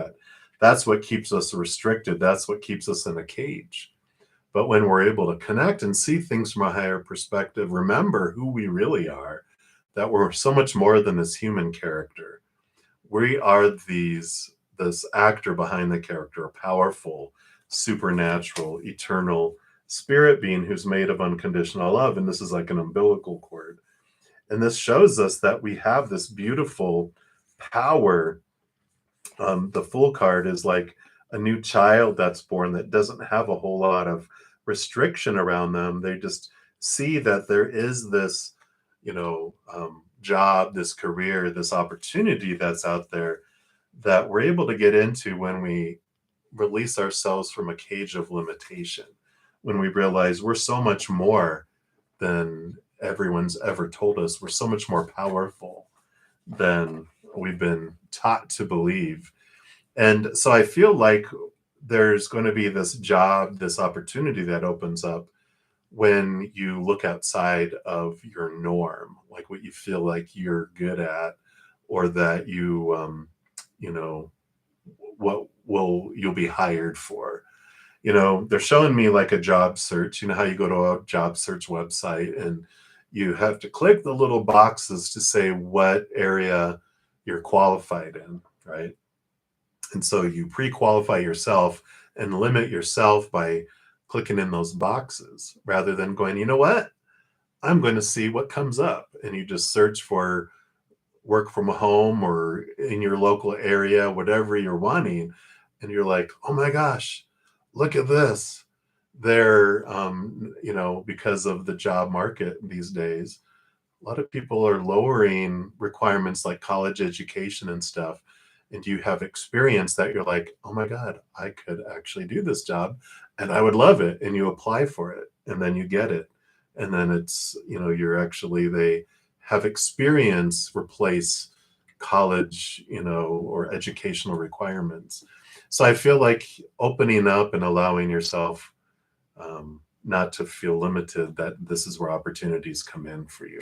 that's what keeps us restricted. That's what keeps us in a cage. But when we're able to connect and see things from a higher perspective, remember who we really are, that we're so much more than this human character. We are this actor behind the character, a powerful, supernatural, eternal spirit being who's made of unconditional love. And this is like an umbilical cord. And this shows us that we have this beautiful power. The Fool card is like a new child that's born that doesn't have a whole lot of restriction around them. They just see that there is this, job, this career, this opportunity that's out there that we're able to get into when we release ourselves from a cage of limitation, when we realize we're so much more than everyone's ever told us. We're so much more powerful than we've been taught to believe. And so I feel like there's going to be this job, this opportunity that opens up when you look outside of your norm, like what you feel like you're good at, or that you'll be hired for. They're showing me like a job search. You know how you go to a job search website and you have to click the little boxes to say what area you're qualified in, right? And so you pre-qualify yourself and limit yourself by clicking in those boxes, rather than going, you know what, I'm going to see what comes up. And you just search for work from home or in your local area, whatever you're wanting. And you're like, oh my gosh, look at this. They're, because of the job market these days, a lot of people are lowering requirements like college education and stuff. And you have experience that you're like, oh my God, I could actually do this job and I would love it. And you apply for it and then you get it. And then it's, they have experience replace college, or educational requirements. So I feel like opening up and allowing yourself not to feel limited, that this is where opportunities come in for you.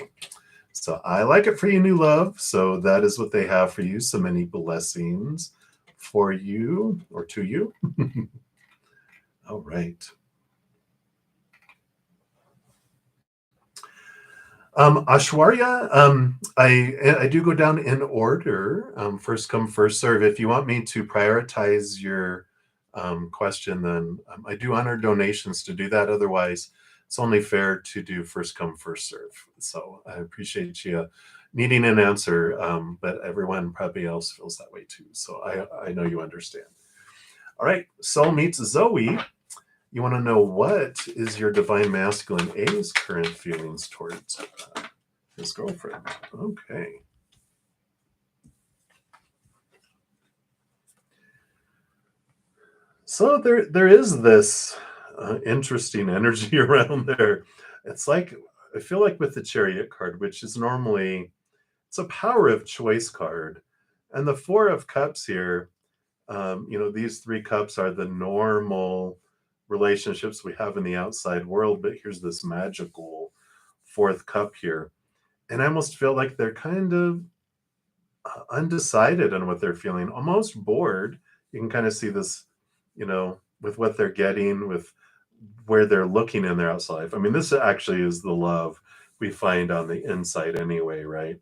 So I like it for you, new love. So that is what they have for you. So many blessings for you, or to you. All right. Ashwarya, I do go down in order, first come, first serve. If you want me to prioritize your question, then I do honor donations to do that. Otherwise, it's only fair to do first come, first serve. So I appreciate you needing an answer, but everyone probably else feels that way too. So I know you understand. All right, Soul meets Zoe. You want to know what is your divine masculine A's current feelings towards his girlfriend? Okay. So there is this interesting energy around there. It's like, I feel like with the Chariot card, which is normally, it's a power of choice card. And the Four of Cups here, these three cups are the normal relationships we have in the outside world, but here's this magical fourth cup here. And I almost feel like they're kind of undecided on what they're feeling, almost bored. You can kind of see this, with what they're getting, with where they're looking in their outside life. I mean, this actually is the love we find on the inside anyway, right?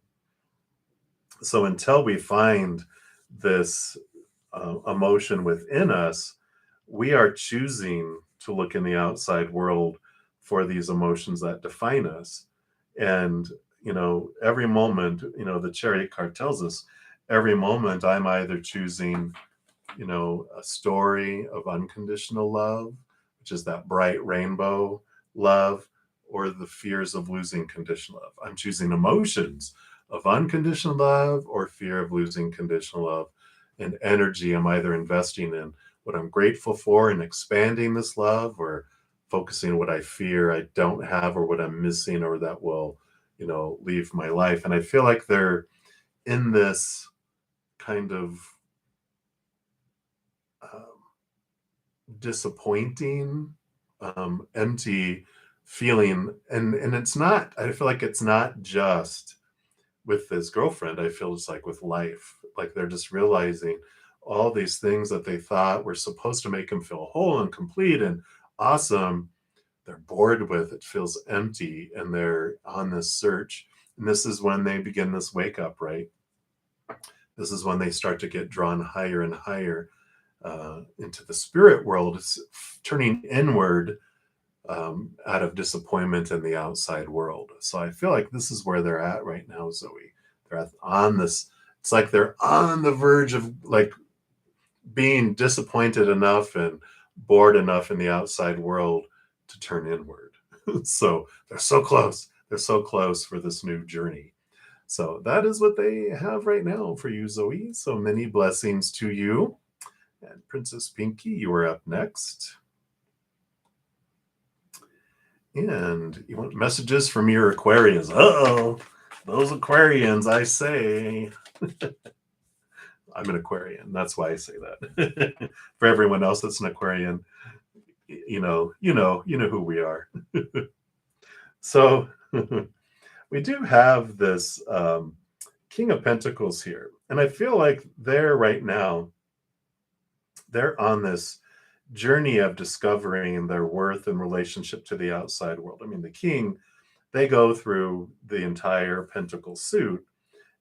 So until we find this emotion within us, we are choosing to look in the outside world for these emotions that define us. And, every moment, the Chariot card tells us every moment I'm either choosing, a story of unconditional love, which is that bright rainbow love, or the fears of losing conditional love. I'm choosing emotions of unconditional love or fear of losing conditional love. And energy I'm either investing in what I'm grateful for and expanding this love, or focusing on what I fear I don't have, or what I'm missing, or that will, leave my life. And I feel like they're in this kind of um, disappointing, empty feeling. And it's not, I feel like it's not just with this girlfriend. I feel it's like with life, like they're just realizing all these things that they thought were supposed to make them feel whole and complete and awesome, they're bored with. It feels empty, and they're on this search. And this is when they begin this wake up, right? This is when they start to get drawn higher and higher into the spirit world. It's turning inward out of disappointment in the outside world. So I feel like this is where they're at right now, Zoe. They're on this, it's like they're on the verge of like being disappointed enough and bored enough in the outside world to turn inward. So they're so close. They're so close for this new journey. So that is what they have right now for you, Zoe. So many blessings to you. And Princess Pinky, you are up next. And you want messages from your Aquarians. Uh-oh, those Aquarians, I say. I'm an Aquarian. That's why I say that. For everyone else that's an Aquarian, you know who we are. So we do have this King of Pentacles here. And I feel like they're right now, they're on this journey of discovering their worth in relationship to the outside world. I mean, the king, they go through the entire pentacle suit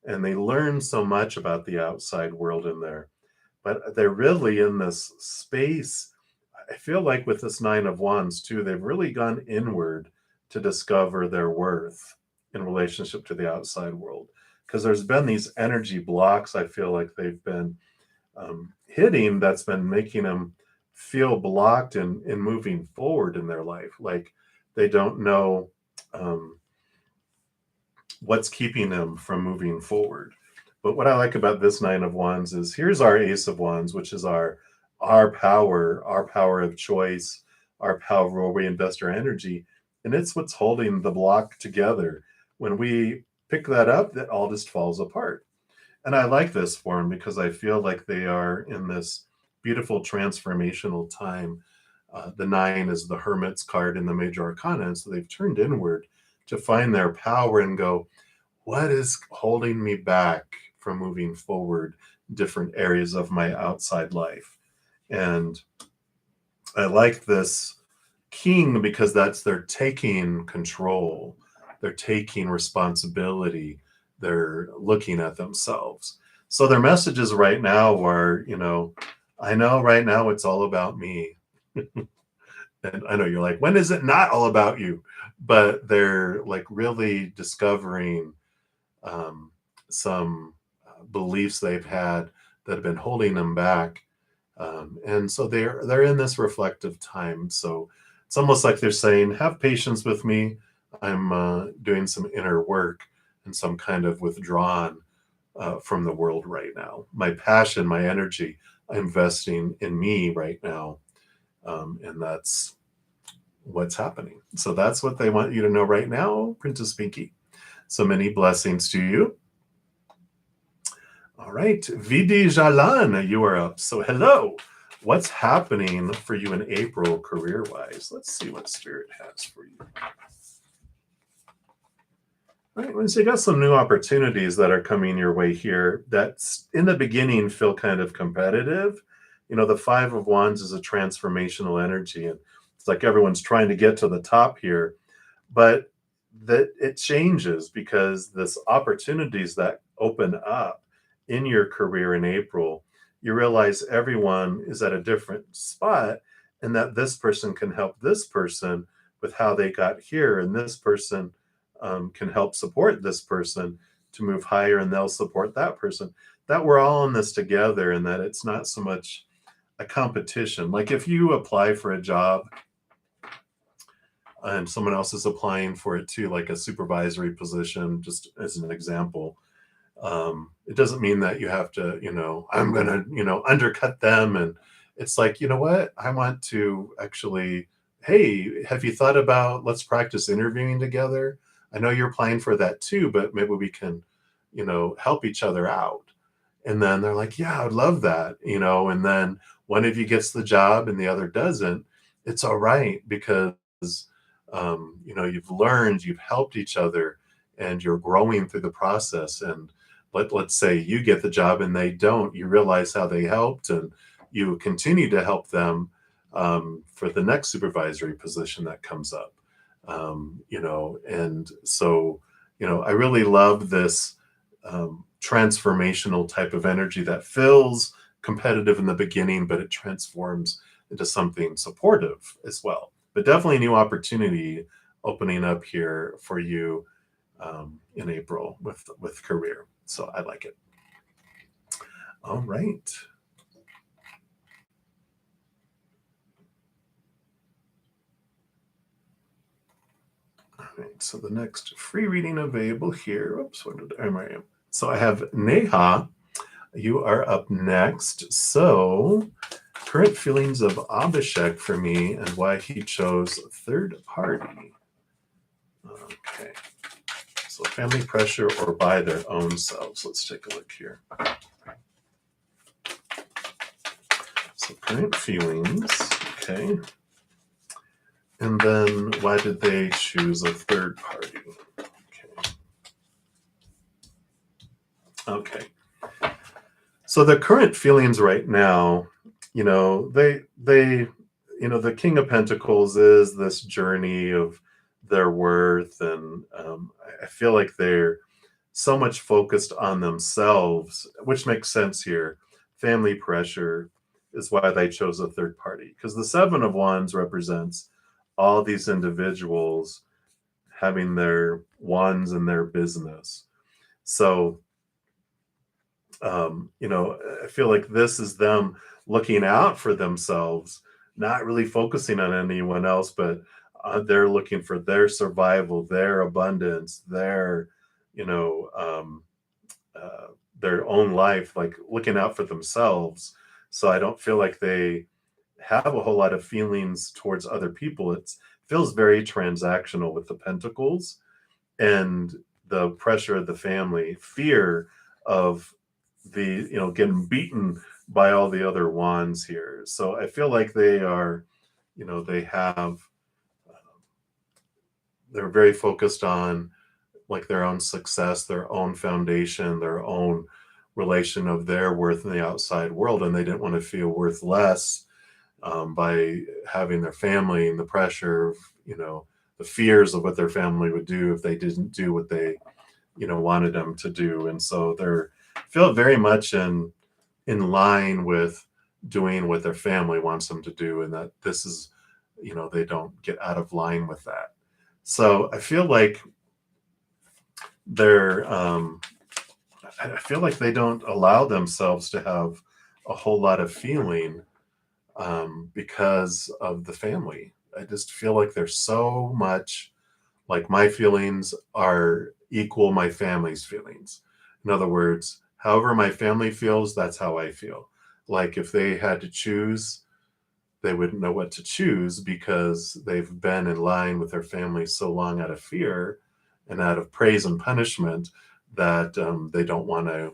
and they learn so much about the outside world in there, but they're really in this space. I feel like with this Nine of Wands too, they've really gone inward to discover their worth in relationship to the outside world, because there's been these energy blocks I feel like they've been hitting, that's been making them feel blocked in moving forward in their life. Like they don't know what's keeping them from moving forward. But what I like about this Nine of Wands is here's our Ace of Wands, which is our power of choice, our power where we invest our energy. And it's what's holding the block together. When we pick that up, that all just falls apart. And I like this for them because I feel like they are in this beautiful transformational time. The nine is the Hermit's card in the major arcana. And so they've turned inward to find their power and go, what is holding me back from moving forward in different areas of my outside life? And I like this king because they're taking control. They're taking responsibility. They're looking at themselves. So their messages right now are, I know right now it's all about me. And I know you're like, when is it not all about you? But they're like really discovering some beliefs they've had that have been holding them back. And so they're in this reflective time. So it's almost like they're saying, have patience with me. I'm doing some inner work and some kind of withdrawn from the world right now. My passion, my energy, I'm investing in me right now. And that's what's happening. So that's what they want you to know right now, Princess Pinky. So many blessings to you. All right, Vidi Jalan, you are up. So hello. What's happening for you in April career-wise? Let's see what Spirit has for you. All right, so you got some new opportunities that are coming your way here that's in the beginning feel kind of competitive. The Five of Wands is a transformational energy, and it's like everyone's trying to get to the top here, but that it changes because this opportunities that open up in your career in April, you realize everyone is at a different spot and that this person can help this person with how they got here, and this person can help support this person to move higher, and they'll support that person. That we're all in this together, and that it's not so much a competition. Like if you apply for a job and someone else is applying for it too, like a supervisory position, just as an example, it doesn't mean that you have to, I'm going to, undercut them. And it's like, you know what? I want to actually, hey, have you thought about, let's practice interviewing together? I know you're applying for that too, but maybe we can, help each other out. And then they're like, yeah, I'd love that, and then one of you gets the job and the other doesn't. It's all right because, you've learned, you've helped each other, and you're growing through the process. And let's say you get the job and they don't, you realize how they helped, and you continue to help them for the next supervisory position that comes up. And so, I really love this transformational type of energy that feels competitive in the beginning, but it transforms into something supportive as well. But definitely a new opportunity opening up here for you in April with career. So I like it. All right. All right. So the next free reading available here. Oops, where did I am? So I have Neha. You are up next. So current feelings of Abhishek for me and why he chose third party. Okay. So family pressure or by their own selves. Let's take a look here. So current feelings. Okay. And then why did they choose a third party? Okay. So the current feelings right now, the King of Pentacles is this journey of their worth, and I feel like they're so much focused on themselves, which makes sense here. Family pressure is why they chose a third party, because the Seven of Wands represents all these individuals having their wands in their business. So I feel like this is them looking out for themselves, not really focusing on anyone else, but they're looking for their survival, their abundance, you know, um, their own life, like looking out for themselves. So I don't feel like they have a whole lot of feelings towards other people. It feels very transactional with the Pentacles and the pressure of the family, fear of the getting beaten by all the other wands here. So I feel like they are, they have, they're very focused on like their own success, their own foundation, their own relation of their worth in the outside world, and they didn't want to feel worth less by having their family and the pressure of the fears of what their family would do if they didn't do what they wanted them to do. And so they're feel very much in line with doing what their family wants them to do, and that this is they don't get out of line with that. So I feel like they're I feel like they don't allow themselves to have a whole lot of feeling because of the family. I just feel like there's so much, like my feelings are equal my family's feelings. In other words, however my family feels, that's how I feel. Like if they had to choose, they wouldn't know what to choose because they've been in line with their family so long out of fear and out of praise and punishment that they don't want to,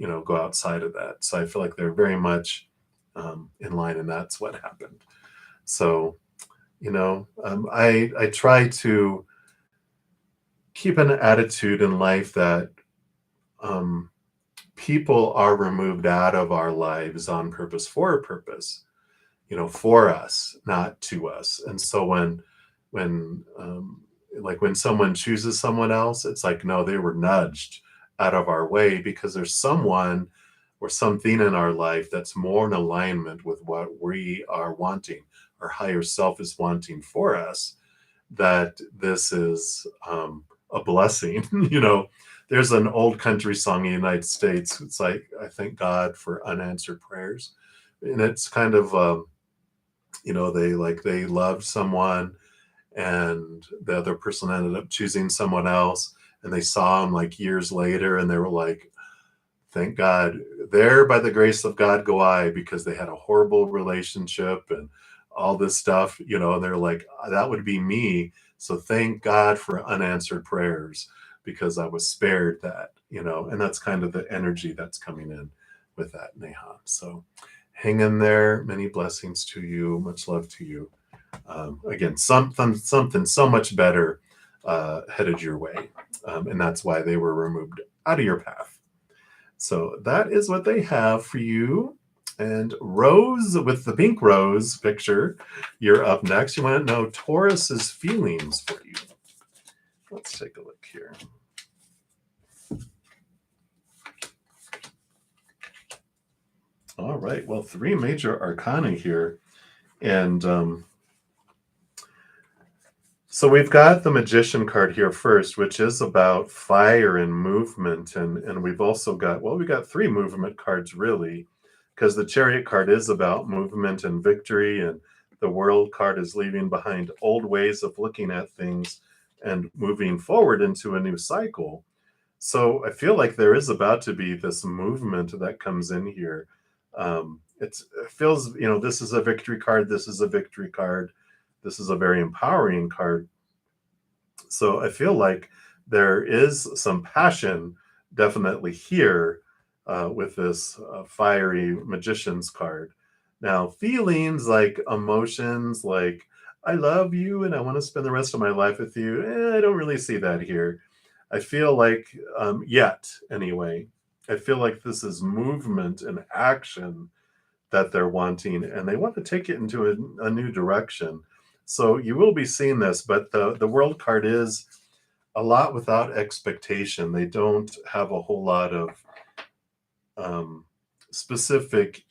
go outside of that. So I feel like they're very much in line, and that's what happened. So, I try to keep an attitude in life that um, people are removed out of our lives on purpose, for a purpose, for us, not to us. And so when like when someone chooses someone else, it's like, no, they were nudged out of our way because there's someone or something in our life that's more in alignment with what we are wanting, our higher self is wanting for us, that this is a blessing. There's an old country song in the United States. It's like, I thank God for unanswered prayers. And it's kind of, they loved someone and the other person ended up choosing someone else, and they saw him like years later and they were like, thank God, there by the grace of God go I, because they had a horrible relationship and all this stuff, and they're like, that would be me. So thank God for unanswered prayers because I was spared that, and that's kind of the energy that's coming in with that, Neha. So hang in there. Many blessings to you. Much love to you. Again, something so much better headed your way. And that's why they were removed out of your path. So that is what they have for you. And Rose, with the pink rose picture, you're up next. You want to know Taurus's feelings for you. Let's take a look here. All right. Well, 3 major arcana here. And so we've got the Magician card here first, which is about fire and movement. And we've also got, we got 3 movement cards, really, because the Chariot card is about movement and victory. And the World card is leaving behind old ways of looking at things and moving forward into a new cycle. So I feel like there is about to be this movement that comes in here. It feels, this is a victory card. This is a victory card. This is a very empowering card. So I feel like there is some passion definitely here with this fiery Magician's card. Now, feelings like emotions, like I love you and I want to spend the rest of my life with you, I don't really see that here. I feel like, yet anyway, I feel like this is movement and action that they're wanting, and they want to take it into a new direction. So you will be seeing this, but the World card is a lot without expectation. They don't have a whole lot of specific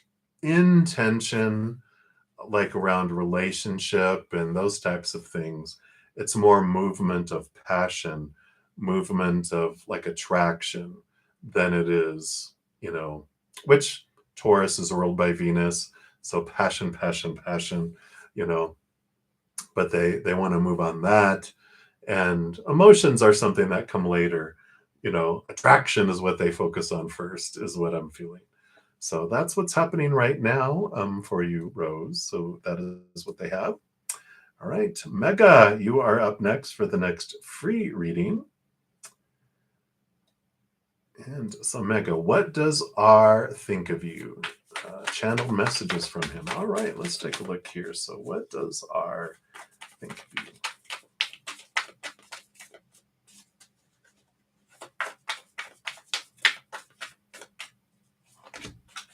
intention, like around relationship and those types of things. It's more movement of passion, movement of like attraction than it is, which Taurus is ruled by Venus. So passion, passion, passion, but they want to move on that. And emotions are something that come later. Attraction is what they focus on first, is what I'm feeling. So that's what's happening right now for you, Rose. So that is what they have. All right, Mega, you are up next for the next free reading. And so, Mega, what does R think of you? Channeled messages from him. All right, let's take a look here. So what does R think of you?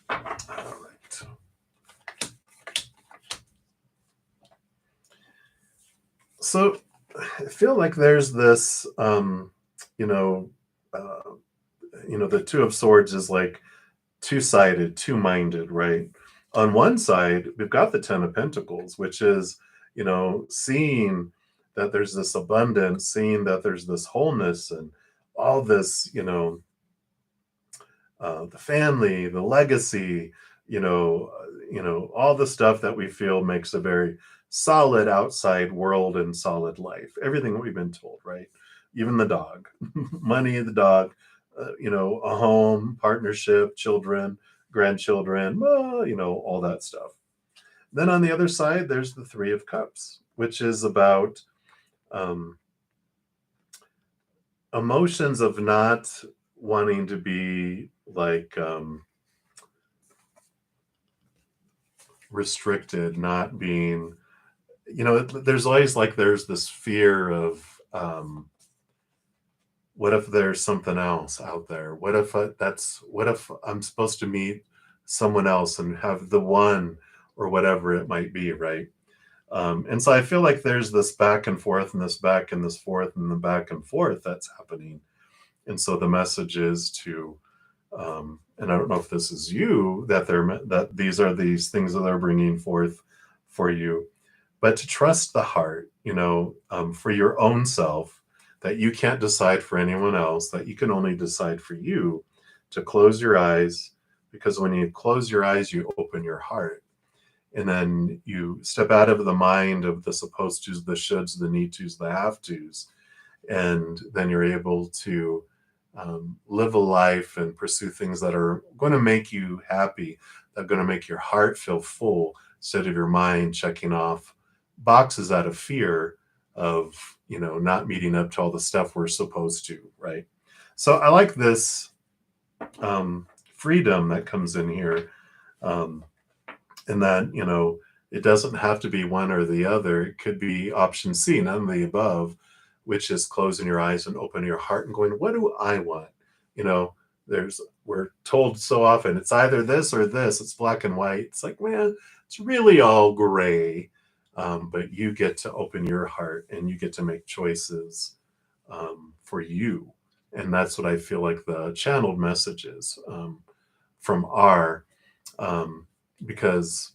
All right. So I feel like there's this, the Two of Swords is like two-sided, two-minded, right? On one side, we've got the Ten of Pentacles, which is, seeing that there's this abundance, seeing that there's this wholeness and all this, the family, the legacy, all the stuff that we feel makes a very solid outside world and solid life. Everything that we've been told, right? Even the dog, money, the dog, a home, partnership, children, grandchildren, all that stuff. Then on the other side, there's the Three of Cups, which is about emotions of not wanting to be like restricted, not being, there's always like there's this fear of what if there's something else out there? What if I'm supposed to meet someone else and have the one or whatever it might be, right? And so I feel like there's this back and forth and this back and this forth and the back and forth that's happening. And so the message is to, and I don't know if this is you, that these are these things that they're bringing forth for you, but to trust the heart, for your own self, that you can't decide for anyone else, that you can only decide for you, to close your eyes, because when you close your eyes, you open your heart. And then you step out of the mind of the supposed tos, the shoulds, the need tos, the have tos, and then you're able to live a life and pursue things that are going to make you happy, that are going to make your heart feel full, instead of your mind checking off boxes out of fear of, not meeting up to all the stuff we're supposed to, right? So I like this freedom that comes in here, and that, it doesn't have to be one or the other. It could be option C, none of the above, which is closing your eyes and opening your heart and going, what do I want? You know, we're told so often it's either this or this, it's black and white. It's like, man, it's really all gray. But you get to open your heart and you get to make choices for you. And that's what I feel like the channeled message is from R, because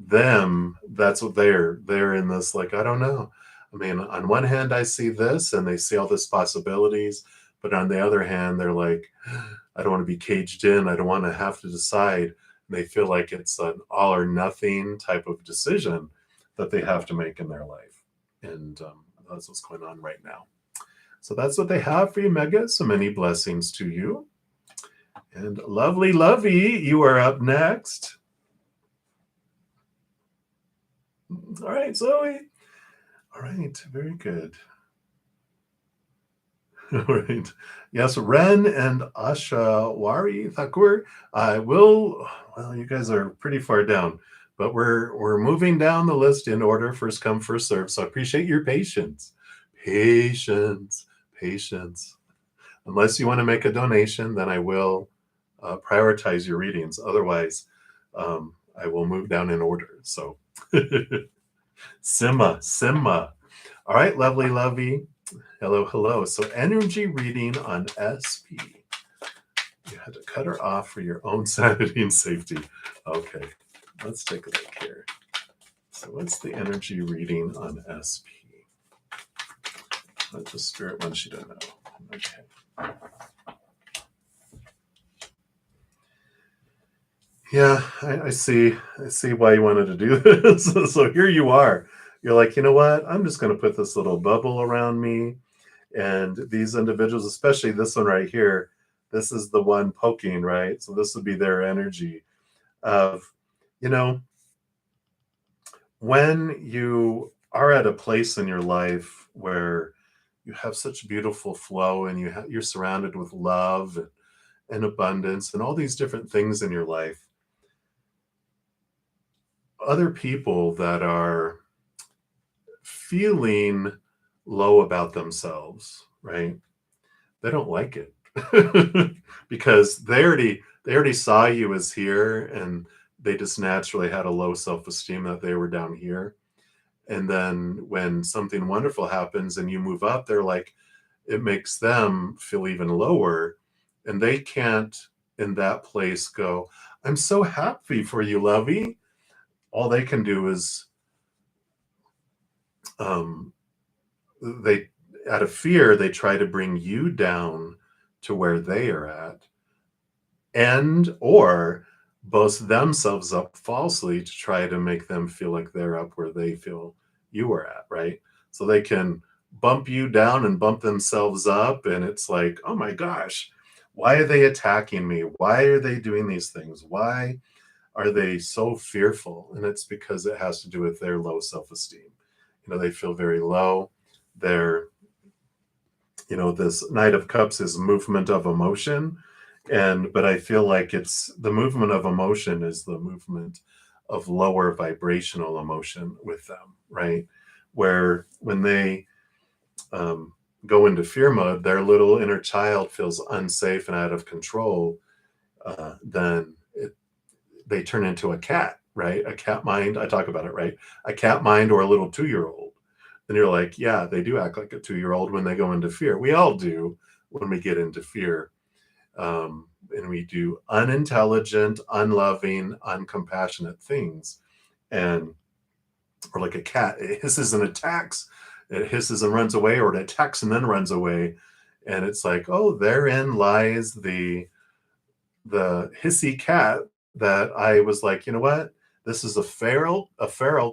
that's what they're in this, like, I don't know. I mean, on one hand I see this and they see all this possibilities, but on the other hand they're like, I don't want to be caged in, I don't want to have to decide. And they feel like it's an all or nothing type of decision that they have to make in their life. And that's what's going on right now. So that's what they have for you, Mega. So many blessings to you. And lovely Lovey, you are up next. All right, Zoe. All right, very good. All right. Yes, Ren and Asha Wari Thakur. Well, you guys are pretty far down, but we're moving down the list in order, first come, first serve. So I appreciate your patience. Patience. Unless you want to make a donation, then I will prioritize your readings. Otherwise, I will move down in order. So Simma. All right, lovey. Hello. So energy reading on SP. You had to cut her off for your own sanity and safety. Okay, let's take a look here. So what's the energy reading on SP? What the spirit wants you to know. Okay. Yeah, I see why you wanted to do this. So here you are. You're like, you know what? I'm just going to put this little bubble around me. And these individuals, especially this one right here, this is the one poking, right? So this would be their energy of, when you are at a place in your life where you have such beautiful flow and you're surrounded with love and abundance and all these different things in your life, other people that are feeling low about themselves, right? They don't like it because they already saw you as here, and they just naturally had a low self-esteem that they were down here. And then when something wonderful happens and you move up, they're like, it makes them feel even lower, and they can't in that place go, I'm so happy for you, Lovey. All they can do is they, out of fear, they try to bring you down to where they are at, and or boast themselves up falsely to try to make them feel like they're up where they feel you are at, right? So they can bump you down and bump themselves up, and it's like, oh my gosh, why are they attacking me? Why are they doing these things? Why are they so fearful? And it's because it has to do with their low self-esteem. They feel very low. They're this Knight of Cups is movement of emotion. But I feel like it's the movement of emotion is the movement of lower vibrational emotion with them, right? Where when they go into fear mode, their little inner child feels unsafe and out of control. Then they turn into a cat, right? A cat mind. I talk about it, right? A cat mind or a little 2-year-old. And you're like, yeah, they do act like a 2-year-old when they go into fear. We all do when we get into fear. And we do unintelligent, unloving, uncompassionate things. And or like a cat, it hisses and attacks, it hisses and runs away, or it attacks and then runs away. And it's like, oh, therein lies the hissy cat that I was like, you know what? This is a feral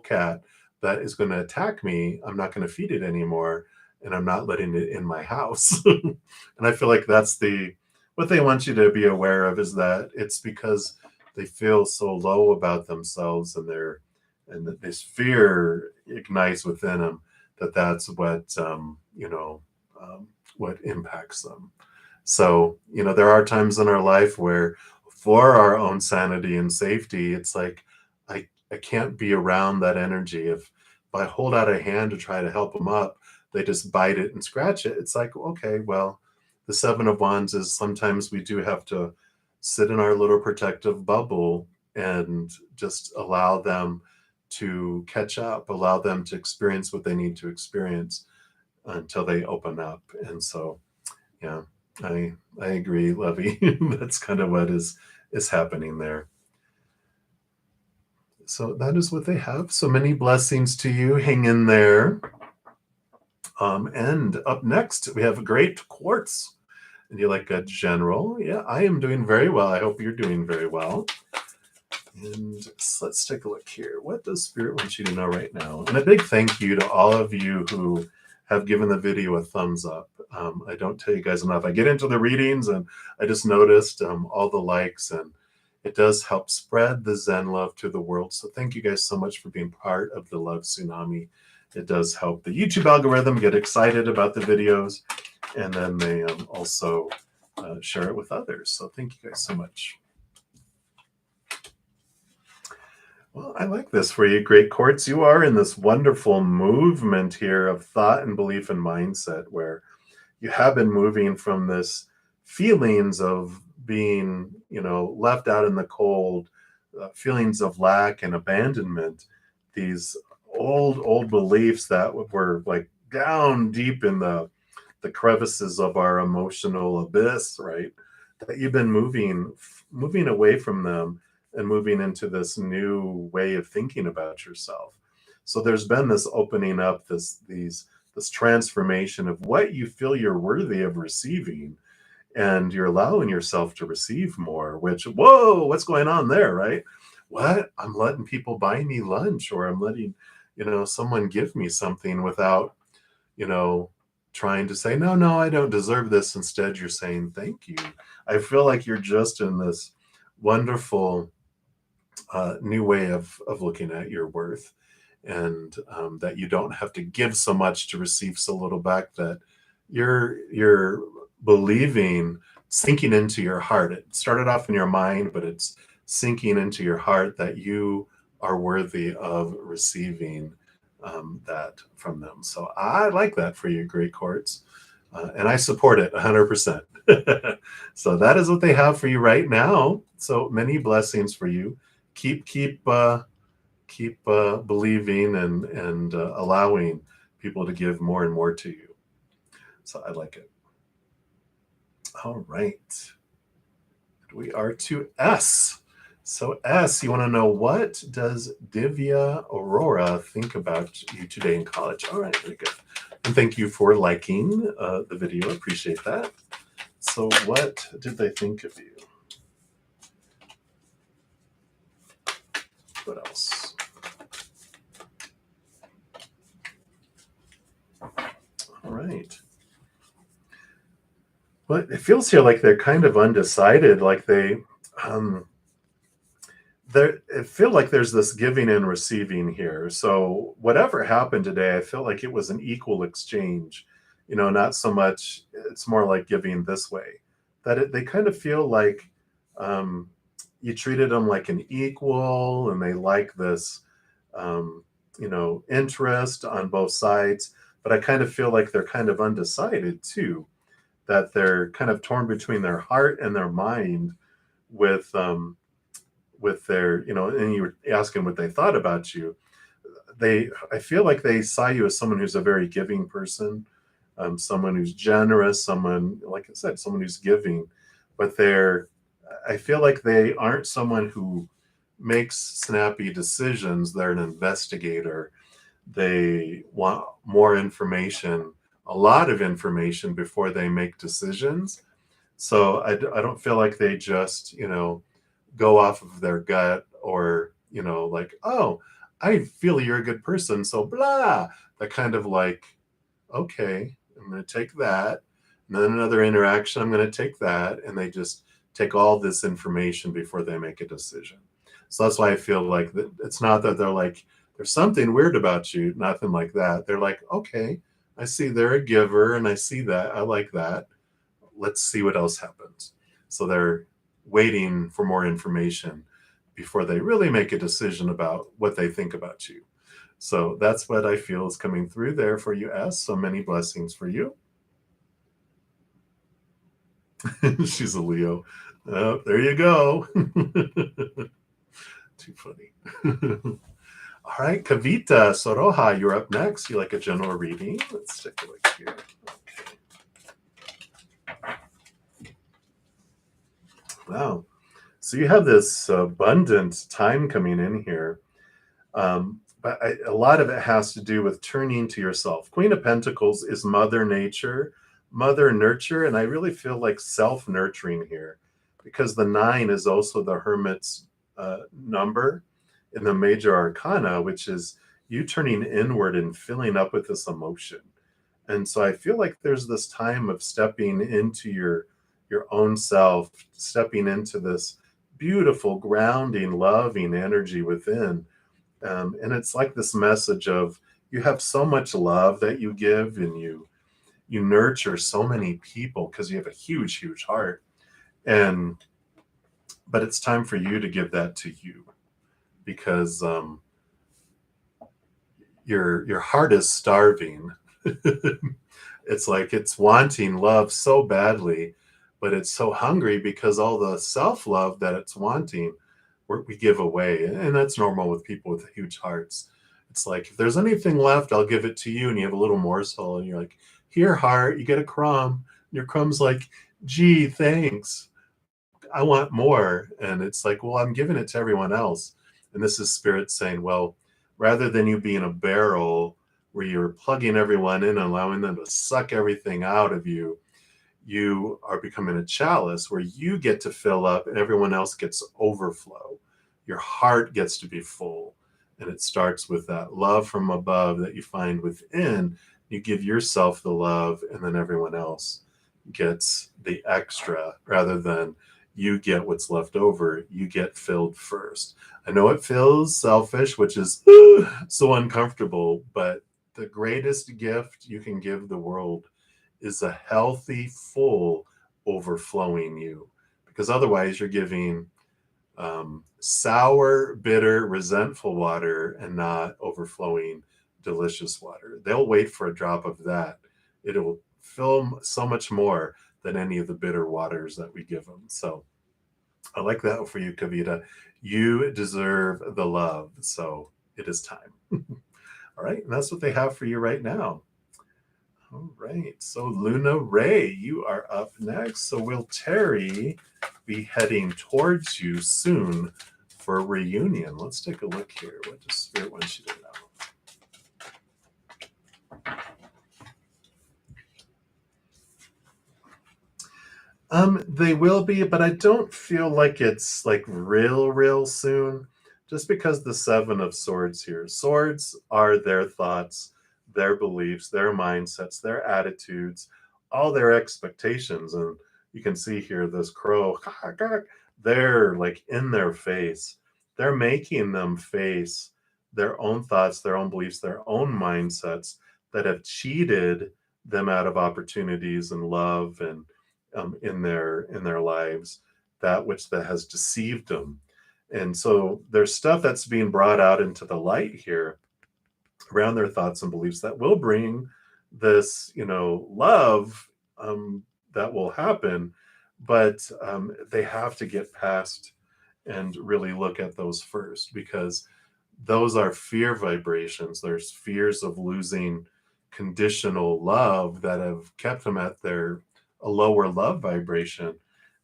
cat that is going to attack me. I'm not going to feed it anymore, and I'm not letting it in my house. And I feel like that's what they want you to be aware of, is that it's because they feel so low about themselves, and that this fear ignites within them, that's what impacts them. So, there are times in our life where for our own sanity and safety, it's like, I can't be around that energy. If I hold out a hand to try to help them up, they just bite it and scratch it. It's like, okay, well, the Seven of Wands is sometimes we do have to sit in our little protective bubble and just allow them to catch up, allow them to experience what they need to experience until they open up. And so, yeah, I agree, Lovey. That's kind of what is happening there. So that is what they have. So many blessings to you. Hang in there. And up next, we have a great quartz. And you like a general? Yeah, I am doing very well. I hope you're doing very well. And so let's take a look here. What does Spirit want you to know right now? And a big thank you to all of you who have given the video a thumbs up. I don't tell you guys enough. I get into the readings and I just noticed all the likes, and it does help spread the Zen love to the world. So thank you guys so much for being part of the love tsunami. It does help the YouTube algorithm get excited about the videos, and then they also share it with others. So thank you guys so much. Well, I like this for you, Great Quartz. You are in this wonderful movement here of thought and belief and mindset, where you have been moving from this feelings of being, left out in the cold, feelings of lack and abandonment, these old beliefs that were like down deep in the crevices of our emotional abyss, right? That you've been moving away from them and moving into this new way of thinking about yourself. So there's been this opening up, this transformation of what you feel you're worthy of receiving, and you're allowing yourself to receive more, which, whoa, what's going on there, right? What? I'm letting people buy me lunch, or I'm letting, someone give me something without, trying to say, no, I don't deserve this. Instead, you're saying, thank you. I feel like you're just in this wonderful new way of looking at your worth, and that you don't have to give so much to receive so little back, that you're believing, sinking into your heart. It started off in your mind, but it's sinking into your heart that you are worthy of receiving that from them. So I like that for you, Great Quartz. And I support it 100%. So that is what they have for you right now. So many blessings for you. Keep believing and allowing people to give more and more to you. So I like it. All right. We are to S. So S, you want to know, what does Divya Aurora think about you today in college? All right, very good. And thank you for liking the video. Appreciate that. So what did they think of you? What else? All right. Well, it feels here like they're kind of undecided, like they feel like there's this giving and receiving here. So whatever happened today, I feel like it was an equal exchange. not so much, it's more like giving this way, that they kind of feel like um, you treated them like an equal, and they like this, um, interest on both sides. But I kind of feel like they're kind of undecided too, that they're kind of torn between their heart and their mind with their, and you were asking what they thought about you. I feel like they saw you as someone who's a very giving person, someone who's generous, someone, like I said, someone who's giving. But I feel like they aren't someone who makes snappy decisions. They're an investigator. They want more information, a lot of information before they make decisions. So I don't feel like they just, go off of their gut, or, like, oh, I feel you're a good person. So blah, that kind of like, okay, I'm going to take that. And then another interaction, I'm going to take that. And they just take all this information before they make a decision. So that's why I feel like it's not that they're like, there's something weird about you, nothing like that. They're like, okay, I see they're a giver, and I see that. I like that. Let's see what else happens. So they're waiting for more information before they really make a decision about what they think about you. So that's what I feel is coming through there for you, S. So many blessings for you. She's a Leo. Oh, there you go. Too funny. All right, Kavita Soroha, you're up next. You like a general reading? Let's take a look here. Okay. Wow. So you have this abundant time coming in here. But a lot of it has to do with turning to yourself. Queen of Pentacles is Mother Nature, Mother Nurture, and I really feel like self-nurturing here, because the 9 is also the Hermit's number in the Major Arcana, which is you turning inward and filling up with this emotion. And so I feel like there's this time of stepping into your own self, stepping into this beautiful, grounding, loving energy within. And it's like this message of, you have so much love that you give, and you nurture so many people because you have a huge, huge heart. But it's time for you to give that to you, because your heart is starving. It's like it's wanting love so badly, but it's so hungry because all the self-love that it's wanting, we give away. And that's normal with people with huge hearts. It's like, if there's anything left, I'll give it to you. And you have a little morsel, and you're like, here, heart, you get a crumb. And your crumb's like, gee, thanks, I want more. And it's like, well, I'm giving it to everyone else. And this is Spirit saying, well, rather than you being a barrel where you're plugging everyone in and allowing them to suck everything out of you, you are becoming a chalice where you get to fill up and everyone else gets overflow. Your heart gets to be full. And it starts with that love from above that you find within. You give yourself the love, and then everyone else gets the extra, rather than you get what's left over. You get filled first. I know it feels selfish, which is so uncomfortable, but the greatest gift you can give the world is a healthy, full, overflowing you. Because otherwise you're giving sour, bitter, resentful water, and not overflowing, delicious water. They'll wait for a drop of that. It'll fill so much more than any of the bitter waters that we give them. So I like that for you, Kavita. You deserve the love. So it is time. All right. And that's what they have for you right now. All right. So Luna Ray, you are up next. So will Terry be heading towards you soon for a reunion? Let's take a look here. What does Spirit want you to know? They will be, but I don't feel like it's like real soon, just because the 7 of Swords here. Swords are their thoughts, their beliefs, their mindsets, their attitudes, all their expectations. And you can see here this crow, they're like in their face. They're making them face their own thoughts, their own beliefs, their own mindsets that have cheated them out of opportunities and love and in their lives, that which that has deceived them. And so there's stuff that's being brought out into the light here around their thoughts and beliefs that will bring this, love that will happen, but they have to get past and really look at those first, because those are fear vibrations. There's fears of losing conditional love that have kept them at a lower love vibration.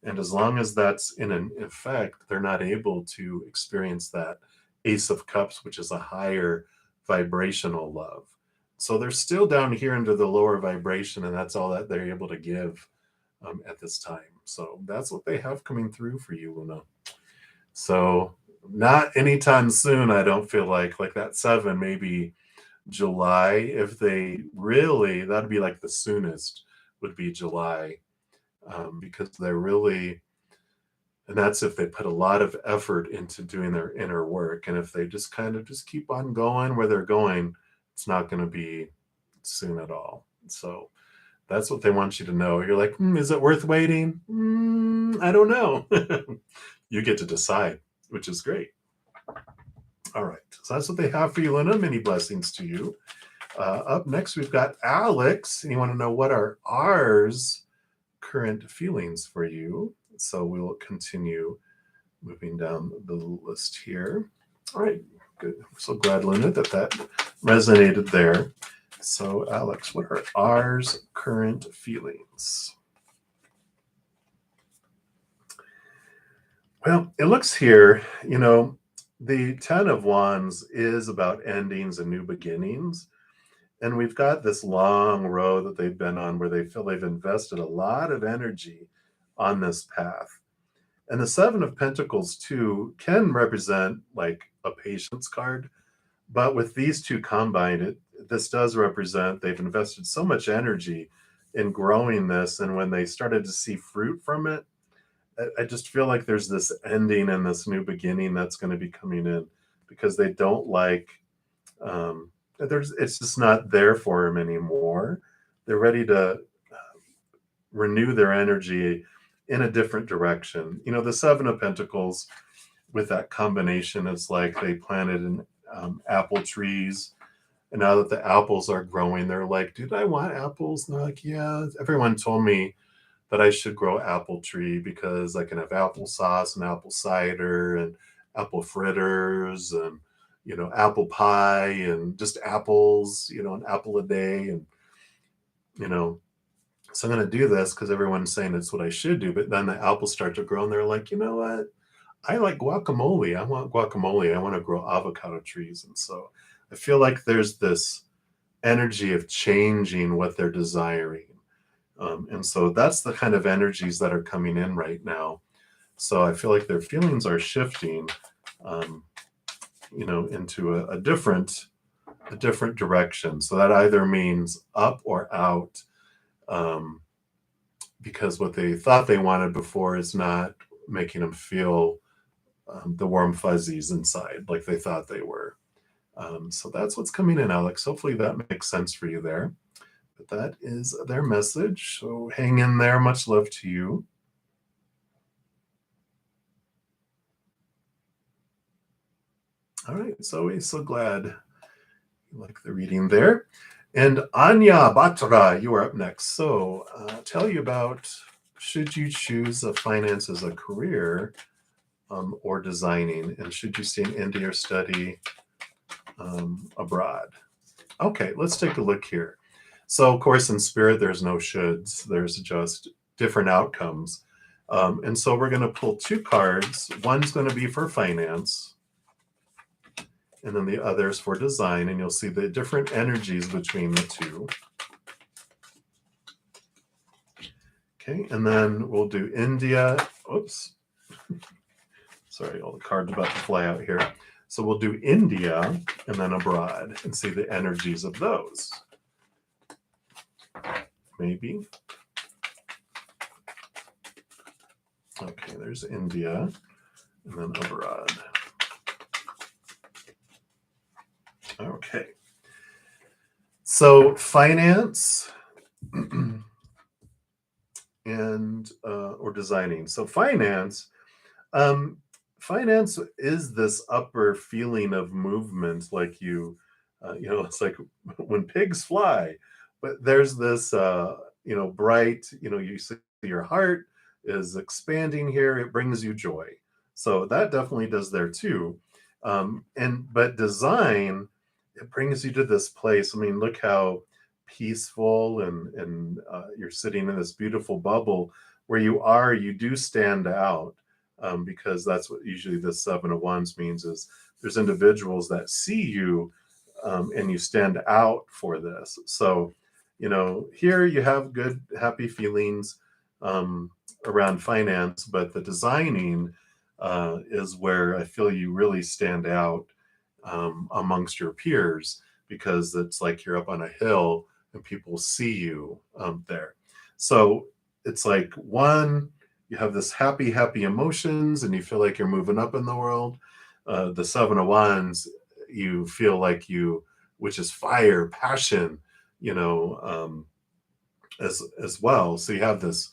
And as long as that's in an effect, they're not able to experience that Ace of Cups, which is a higher vibrational love. So they're still down here into the lower vibration, and that's all that they're able to give at this time. So that's what they have coming through for you, Luna. So not anytime soon, I don't feel like that 7, maybe July. If they really, that'd be like the soonest would be July, because they're really, and that's if they put a lot of effort into doing their inner work. And if they just kind of just keep on going where they're going, it's not going to be soon at all. So that's what they want you to know. You're like, is it worth waiting? I don't know. You get to decide, which is great. All right. So that's what they have for you, Luna. Many blessings to you. Up next, we've got Alex. And you want to know what are R's current feelings for you. So we will continue moving down the list here. All right. Good. I'm so glad, Luna, that resonated there. So, Alex, what are R's current feelings? Well, it looks here, the 10 of Wands is about endings and new beginnings. And we've got this long road that they've been on where they feel they've invested a lot of energy on this path. And the 7 of Pentacles, too, can represent like a patience card. But with these two combined, this does represent they've invested so much energy in growing this. And when they started to see fruit from it, I just feel like there's this ending and this new beginning that's going to be coming in, because they don't like, it's just not there for them anymore. They're ready to renew their energy in a different direction. The 7 of Pentacles with that combination, it's like they planted in apple trees, and now that the apples are growing, they're like, dude, I want apples. And they're like, yeah, everyone told me that I should grow apple tree because I can have applesauce and apple cider and apple fritters and apple pie and just apples, an apple a day. And so I'm going to do this because everyone's saying it's what I should do. But then the apples start to grow and they're like, you know what? I like guacamole. I want guacamole. I want to grow avocado trees. And so I feel like there's this energy of changing what they're desiring. And so that's the kind of energies that are coming in right now. So I feel like their feelings are shifting, into a different direction. So that either means up or out, because what they thought they wanted before is not making them feel the warm fuzzies inside like they thought they were. So that's what's coming in, Alex. Hopefully that makes sense for you there. But that is their message. So hang in there. Much love to you. All right. So glad you like the reading there. And Anya Batra, you are up next. So tell you about, should you choose a finance as a career or designing? And should you stay in India or study abroad? Okay, let's take a look here. So, of course, in spirit, there's no shoulds. There's just different outcomes. And so we're going to pull 2 cards. One's going to be for finance, and then the other is for design. And you'll see the different energies between the 2. Okay, and then we'll do India. Oops. Sorry, all the cards about to fly out here. So we'll do India and then abroad and see the energies of those. Maybe. Okay, there's India and then abroad. Okay. So finance and or designing. So finance, um, finance is this upper feeling of movement, like it's like when pigs fly, but there's this, bright, you see your heart is expanding here. It brings you joy. So that definitely does there too. But design, it brings you to this place. I mean, look how peaceful and you're sitting in this beautiful bubble where you do stand out, because that's what usually the Seven of Wands means, is there's individuals that see you, and you stand out for this. So, here you have good, happy feelings around finance, but the designing is where I feel you really stand out amongst your peers, because it's like you're up on a hill and people see you there. So it's like, one, you have this happy emotions and you feel like you're moving up in the world. The Seven of Wands, you feel like which is fire, passion, as well. So you have this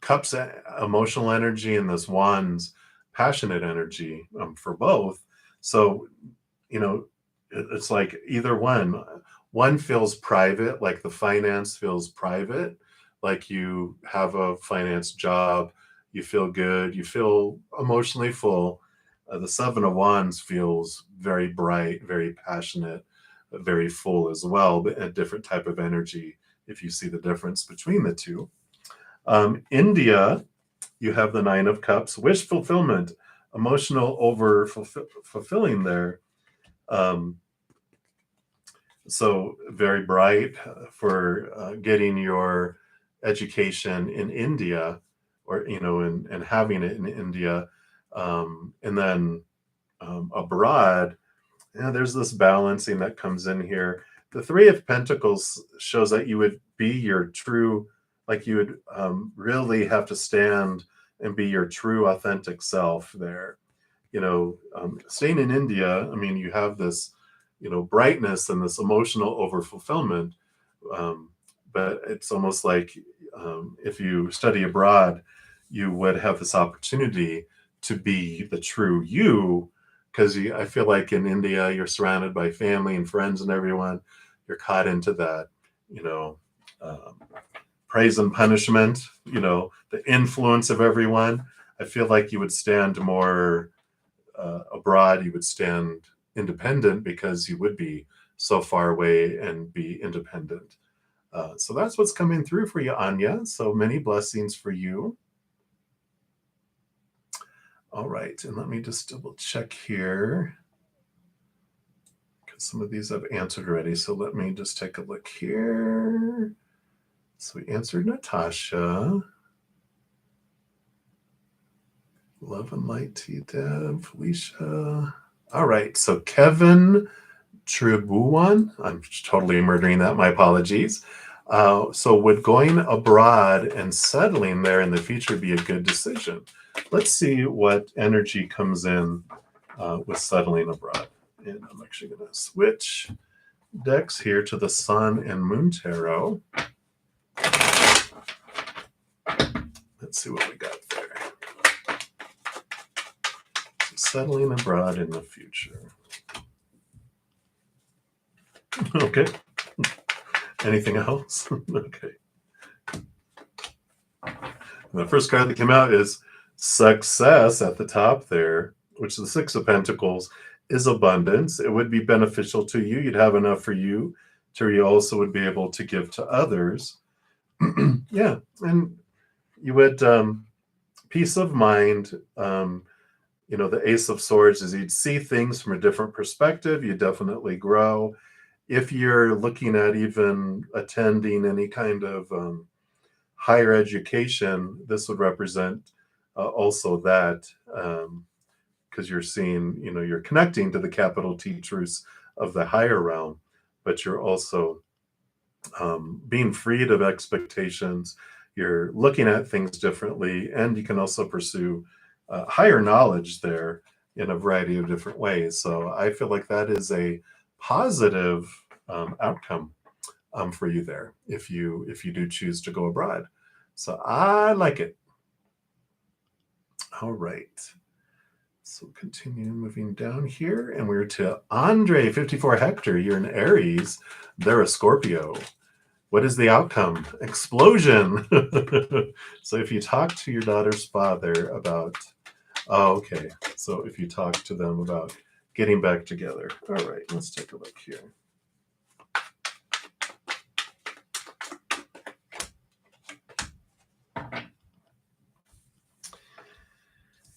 Cups emotional energy and this Wands passionate energy, for both. So, it's like either one feels private, like the finance feels private, like you have a finance job, you feel good, you feel emotionally full. The Seven of Wands feels very bright, very passionate, very full as well, but a different type of energy, if you see the difference between the two. India, you have the Nine of Cups, wish fulfillment, emotional over fulfilling there. So very bright for getting your education in India, or and having it in India, and then abroad. There's this balancing that comes in here. The Three of Pentacles shows that you would be your true, like you would really have to stand and be your true authentic self there. Staying in India, I mean, you have this, brightness and this emotional over fulfillment. But it's almost like, if you study abroad, you would have this opportunity to be the true you, because I feel like in India, you're surrounded by family and friends and everyone. You're caught into that, um, praise and punishment, the influence of everyone. I feel like you would stand more abroad, you would stand independent, because you would be so far away and be independent. So that's what's coming through for you, Anya. So many blessings for you. All right, and let me just double check here, because some of these I've answered already. So let me just take a look here. So we answered Natasha. Love and light to you, Deb, Felicia. All right, so Kevin Tribuan, I'm totally murdering that, my apologies. So would going abroad and settling there in the future be a good decision? Let's see what energy comes in with settling abroad. And I'm actually going to switch decks here to the Sun and Moon Tarot. Let's see what we got there. So settling abroad in the future. Okay. Anything else? Okay. The first card that came out is Success at the top there, which is the Six of Pentacles, is abundance. It would be beneficial to you. You'd have enough for you. You also would be able to give to others. Yeah, and you would peace of mind. The Ace of Swords is you'd see things from a different perspective. You definitely grow. If you're looking at even attending any kind of higher education, this would represent also that, because you're seeing, you're connecting to the capital T truths of the higher realm, but you're also being freed of expectations. You're looking at things differently, and you can also pursue higher knowledge there in a variety of different ways. So I feel like that is a positive outcome for you there if you do choose to go abroad. So I like it. All right. So continue moving down here, and we're to Andre, 54 Hector. You're an Aries. They're a Scorpio. What is the outcome? Explosion. So if you talk to your daughter's father about, oh, okay. So if you talk to them about getting back together. All right, let's take a look here.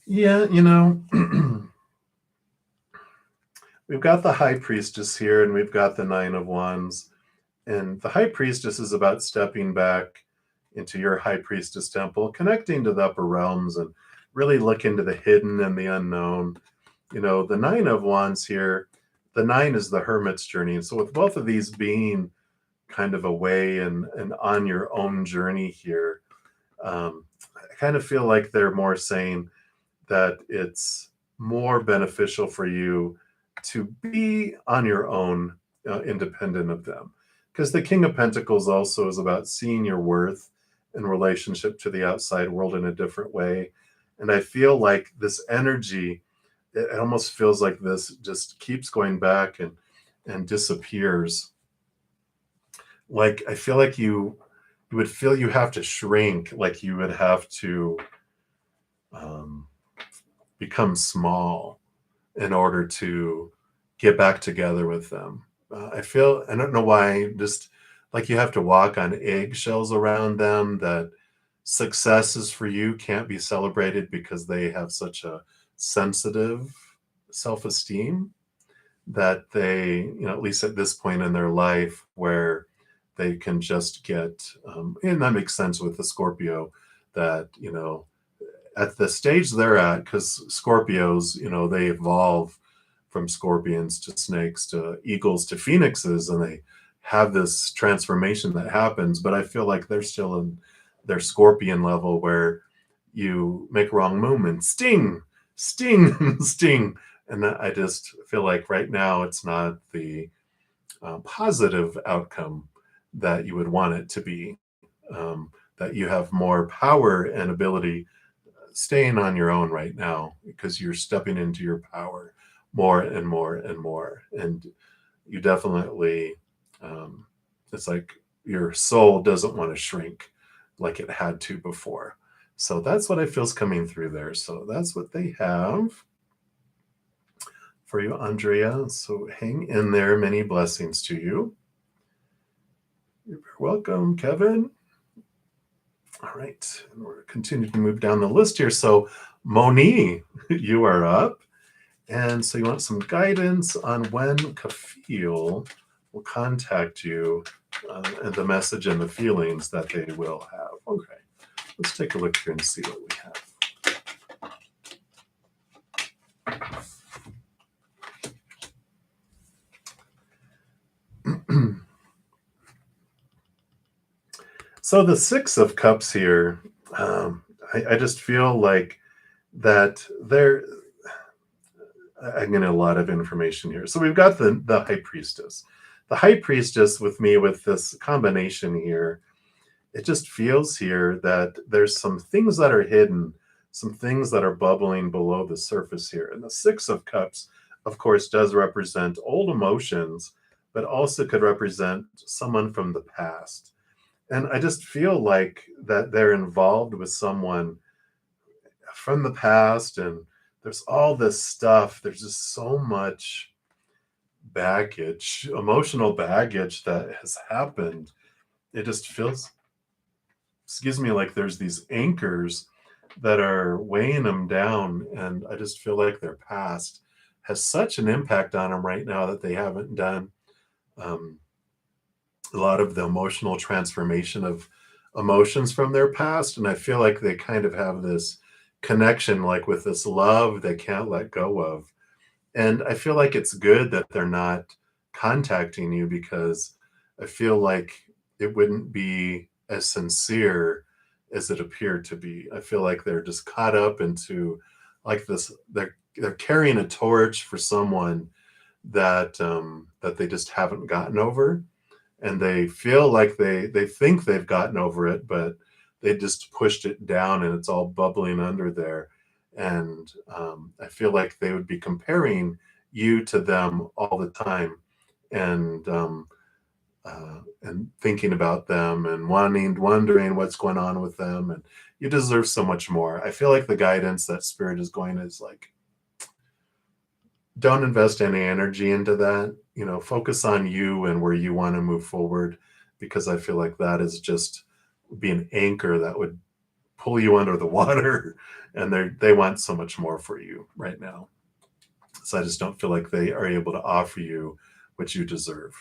Yeah, we've got the High Priestess here, and we've got the Nine of Wands. And the High Priestess is about stepping back into your High Priestess temple, connecting to the upper realms, and really look into the hidden and the unknown. The Nine of Wands here, the nine is the hermit's journey. And so with both of these being kind of away and on your own journey here, I kind of feel like they're more saying that it's more beneficial for you to be on your own, independent of them. Because the King of Pentacles also is about seeing your worth in relationship to the outside world in a different way. And I feel like this energy, it almost feels like this just keeps going back and disappears. Like I feel like you would feel you have to shrink, like you would have to become small in order to get back together with them. I don't know why, just like you have to walk on eggshells around them, that successes for you can't be celebrated because they have such a sensitive self-esteem that they, at least at this point in their life, where they can just get, and that makes sense with the Scorpio, that, at the stage they're at, because Scorpios, they evolve from scorpions to snakes to eagles to phoenixes, and they have this transformation that happens. But I feel like they're still in their scorpion level, where you make a wrong move and sting, sting, sting. And I just feel like right now it's not the positive outcome that you would want it to be. That you have more power and ability staying on your own right now, because you're stepping into your power more and more and more. And you definitely, it's like your soul doesn't want to shrink like it had to before. So that's what I feel is coming through there. So that's what they have for you, Andrea. So hang in there. Many blessings to you. You're welcome, Kevin. All right, and we're continuing to move down the list here. So Moni, you are up. And so you want some guidance on when Kafil will contact you, and the message and the feelings that they will have. Okay, let's take a look here and see what we have. So the Six of Cups here, I just feel like that I'm getting a lot of information here. So we've got the High Priestess. The High Priestess with me, with this combination here, it just feels here that there's some things that are hidden, some things that are bubbling below the surface here. And the Six of Cups, of course, does represent old emotions, but also could represent someone from the past. And I just feel like that they're involved with someone from the past, and there's all this stuff. There's just so much baggage, emotional baggage that has happened. It just feels, excuse me, like there's these anchors that are weighing them down. And I just feel like their past has such an impact on them right now that they haven't done a lot of the emotional transformation of emotions from their past. And I feel like they kind of have this connection, like with this love they can't let go of. And I feel like it's good that they're not contacting you, because I feel like it wouldn't be as sincere as it appeared to be. I feel like they're just caught up into like this, they're carrying a torch for someone that that they just haven't gotten over. and they feel like they think they've gotten over it, but they just pushed it down and it's all bubbling under there. And I feel like they would be comparing you to them all the time, and thinking about them and wondering what's going on with them. And you deserve so much more. I feel like the guidance that spirit is going is like, don't invest any energy into that. Focus on you and where you want to move forward, because I feel like that is just be an anchor that would pull you under the water, and they want so much more for you right now. So I just don't feel like they are able to offer you what you deserve.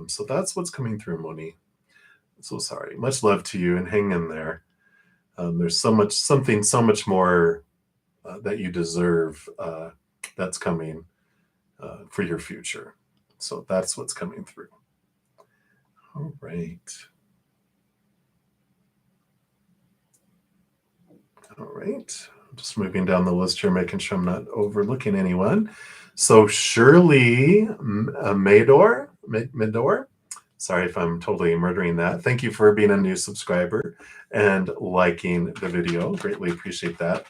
So that's what's coming through, Moni. So sorry. Much love to you, and hang in there. There's so much more that you deserve, that's coming for your future. So that's what's coming through. All right. All right. Just moving down the list here, making sure I'm not overlooking anyone. So Shirley Mador, sorry if I'm totally murdering that. Thank you for being a new subscriber and liking the video. Greatly appreciate that.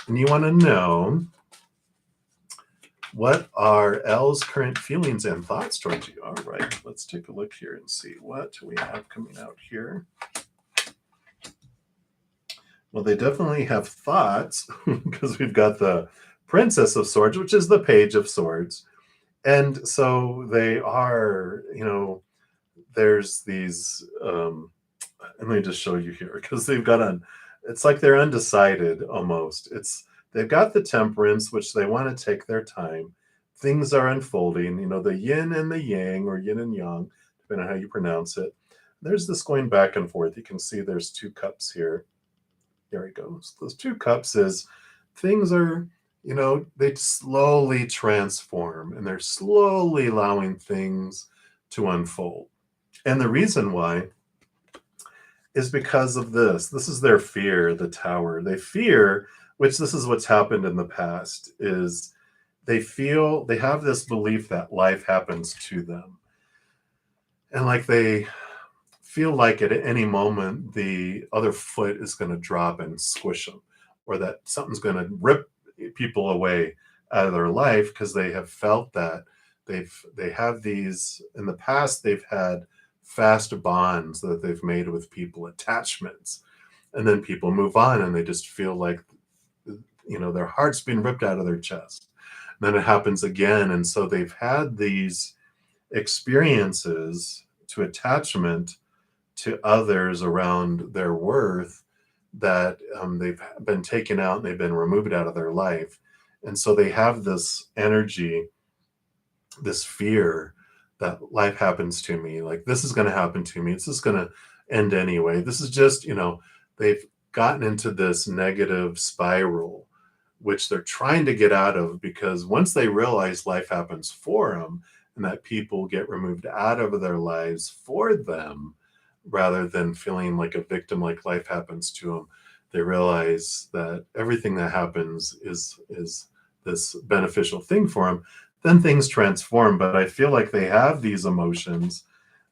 And you want to know, what are Elle's current feelings and thoughts towards you? All right, let's take a look here and see what we have coming out here. Well, they definitely have thoughts, because we've got the Princess of Swords, which is the Page of Swords. And so they are, there's these, let me just show you here, because they've got it's like they're undecided almost. They've got the Temperance, which they want to take their time. Things are unfolding, the yin and the yang, or yin and yang, depending on how you pronounce it. There's this going back and forth. You can see there's 2 cups here. There he goes. Those 2 cups is things are, they slowly transform, and they're slowly allowing things to unfold. And the reason why is because of this. This is their fear, the Tower. They fear, which this is what's happened in the past, is they have this belief that life happens to them. And like they feel like at any moment the other foot is going to drop and squish them, or that something's going to rip people away out of their life, because they have felt that they have these in the past. They've had fast bonds that they've made with people, attachments, and then people move on and they just feel like their heart's being ripped out of their chest. And then it happens again, and so they've had these experiences to attachment to others around their worth, that they've been taken out and they've been removed out of their life. And so they have this energy, this fear that life happens to me. Like, this is going to happen to me. It's just going to end anyway. This is just, they've gotten into this negative spiral, which they're trying to get out of, because once they realize life happens for them, and that people get removed out of their lives for them, rather than feeling like a victim, like life happens to them, they realize that everything that happens is this beneficial thing for them. Then things transform. But I feel like they have these emotions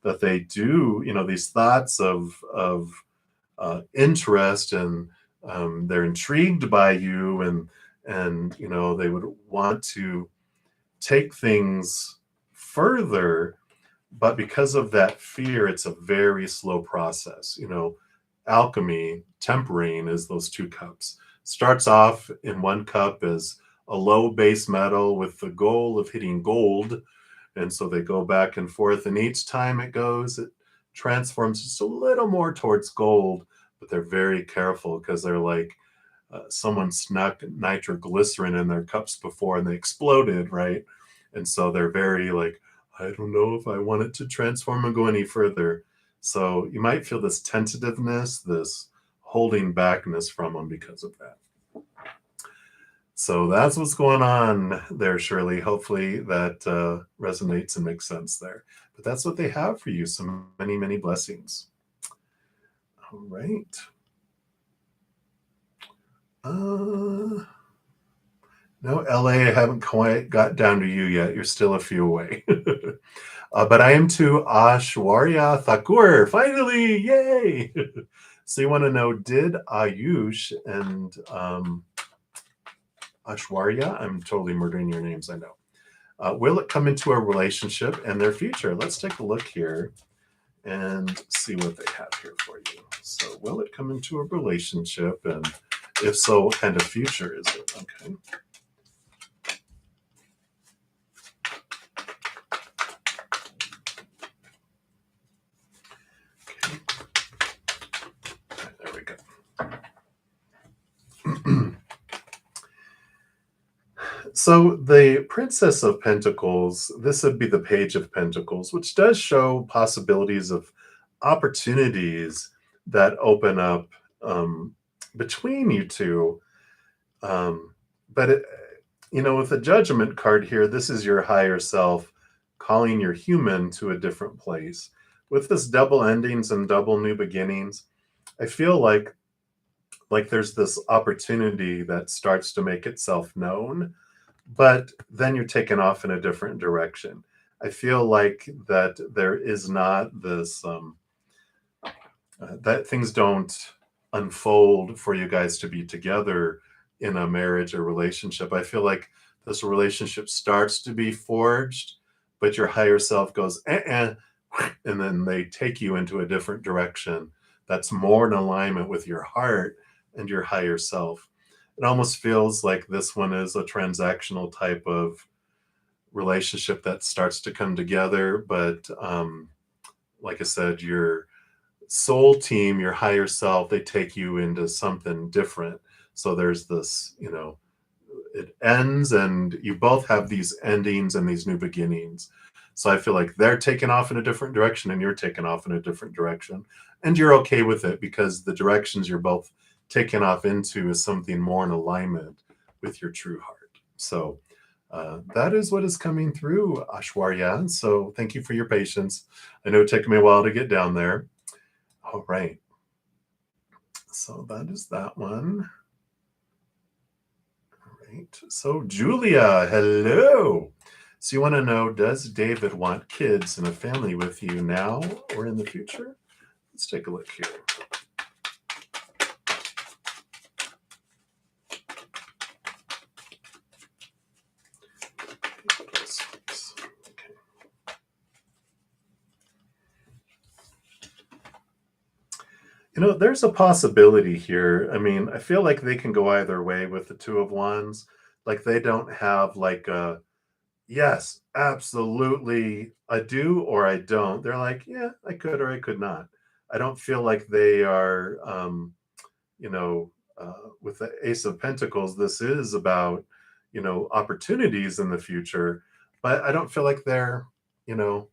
that they do, these thoughts of interest, and they're intrigued by you, and they would want to take things further. But because of that fear, it's a very slow process. Alchemy, tempering, is those 2 cups. Starts off in 1 cup as a low base metal with the goal of hitting gold. And so they go back and forth, and each time it transforms just a little more towards gold. But they're very careful, because they're like, someone snuck nitroglycerin in their cups before and they exploded, right? And so they're very like, I don't know if I want it to transform and go any further. So you might feel this tentativeness, this holding backness from them because of that. So that's what's going on there, Shirley. Hopefully that resonates and makes sense there. But that's what they have for you. So many, many blessings. All right. No, LA, I haven't quite got down to you yet. You're still a few away. But I am to Ashwarya Thakur. Finally, yay! So you want to know, did Ayush and Ashwarya, I'm totally murdering your names, I know. Will it come into a relationship and their future? Let's take a look here and see what they have here for you. So will it come into a relationship? And if so, what kind of future is it? Okay. There we go. So the Princess of Pentacles, this would be the Page of Pentacles, which does show possibilities of opportunities that open up between you two. But, with the Judgment card here, this is your higher self calling your human to a different place. With this double endings and double new beginnings, I feel like there's this opportunity that starts to make itself known, but then you're taken off in a different direction. I feel like that there is not this that things don't unfold for you guys to be together in a marriage or relationship. I feel like this relationship starts to be forged, but your higher self goes, and then they take you into a different direction that's more in alignment with your heart and your higher self. It almost feels like this one is a transactional type of relationship that starts to come together. But like I said, your soul team, your higher self, they take you into something different. So there's this, it ends and you both have these endings and these new beginnings. So I feel like they're taken off in a different direction and you're taken off in a different direction. And you're okay with it because the directions you're both taken off into is something more in alignment with your true heart. So that is what is coming through, Ashwarya. So thank you for your patience. I know it took me a while to get down there. All right. So that is that one. All right. So Julia, hello. So you want to know, does David want kids and a family with you now or in the future? Let's take a look here. There's a possibility here. I mean, I feel like they can go either way with the Two of Wands. Like they don't have like a yes, absolutely, I do or I don't. They're like, yeah, I could or I could not. I don't feel like they are, with the Ace of Pentacles, this is about, opportunities in the future, but I don't feel like you know,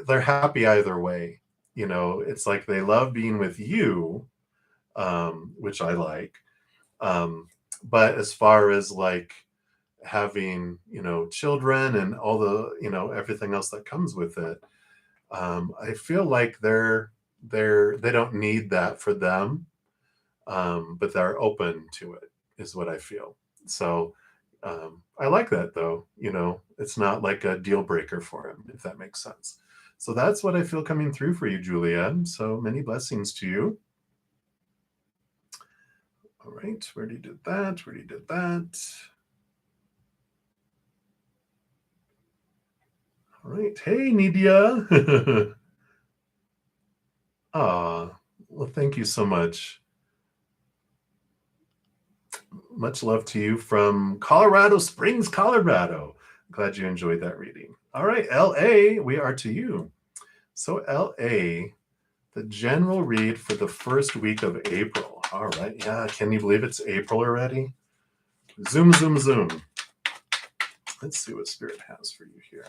they're happy either way. It's like they love being with you, which I like. But as far as like having, children and all the, everything else that comes with it, I feel like they don't need that for them, but they're open to it, is what I feel. So I like that though. It's not like a deal breaker for him, if that makes sense. So that's what I feel coming through for you, Juliet. So many blessings to you. All right, where did you did that? Where did you did that? All right. Hey, Nidia. Well, thank you so much. Much love to you from Colorado Springs, Colorado. Glad you enjoyed that reading. All right, LA, we are to you. So, LA, the general read for the first week of April. All right. Yeah, can you believe it's April already? Zoom, zoom, zoom. Let's see what Spirit has for you here.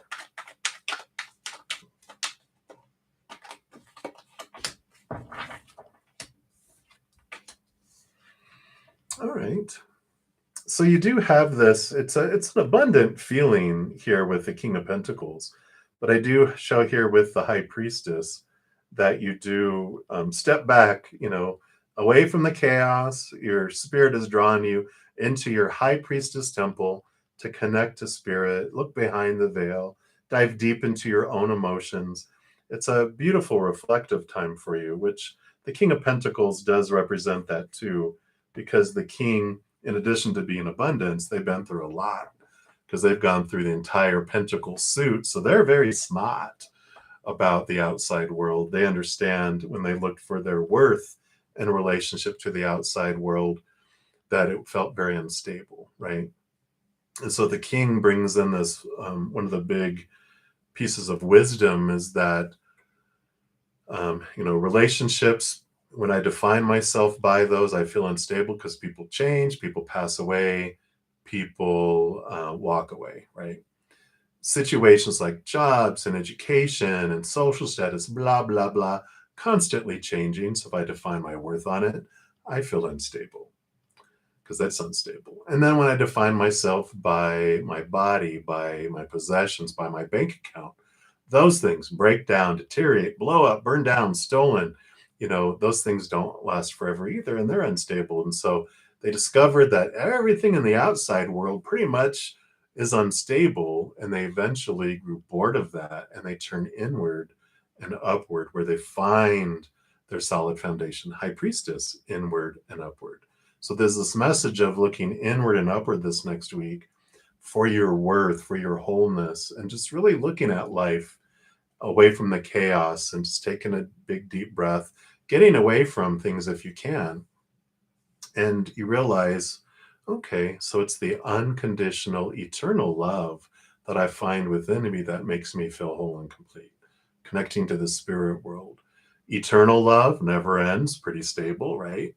All right. So you do have this. It's an abundant feeling here with the King of Pentacles, but I do show here with the High Priestess that you do step back, away from the chaos. Your spirit is drawing you into your High Priestess temple, to connect to spirit, look behind the veil, dive deep into your own emotions. It's a beautiful reflective time for you, which the King of Pentacles does represent that too, because the king, in addition to being abundance, they've been through a lot because they've gone through the entire pentacle suit. So they're very smart about the outside world. They understand when they looked for their worth in relationship to the outside world that it felt very unstable, right? And so the king brings in this, one of the big pieces of wisdom is that, relationships, when I define myself by those, I feel unstable because people change, people pass away, people walk away, right? Situations like jobs and education and social status, blah, blah, blah, constantly changing. So if I define my worth on it, I feel unstable because that's unstable. And then when I define myself by my body, by my possessions, by my bank account, those things break down, deteriorate, blow up, burn down, stolen. Those things don't last forever either, and they're unstable. And so they discovered that everything in the outside world pretty much is unstable, and they eventually grew bored of that, and they turn inward and upward where they find their solid foundation. High priestess, inward and upward. So there's this message of looking inward and upward this next week for your worth, for your wholeness, and just really looking at life away from the chaos and just taking a big, deep breath, getting away from things if you can. And you realize, okay, so it's the unconditional, eternal love that I find within me that makes me feel whole and complete, connecting to the spirit world. Eternal love never ends, pretty stable, right?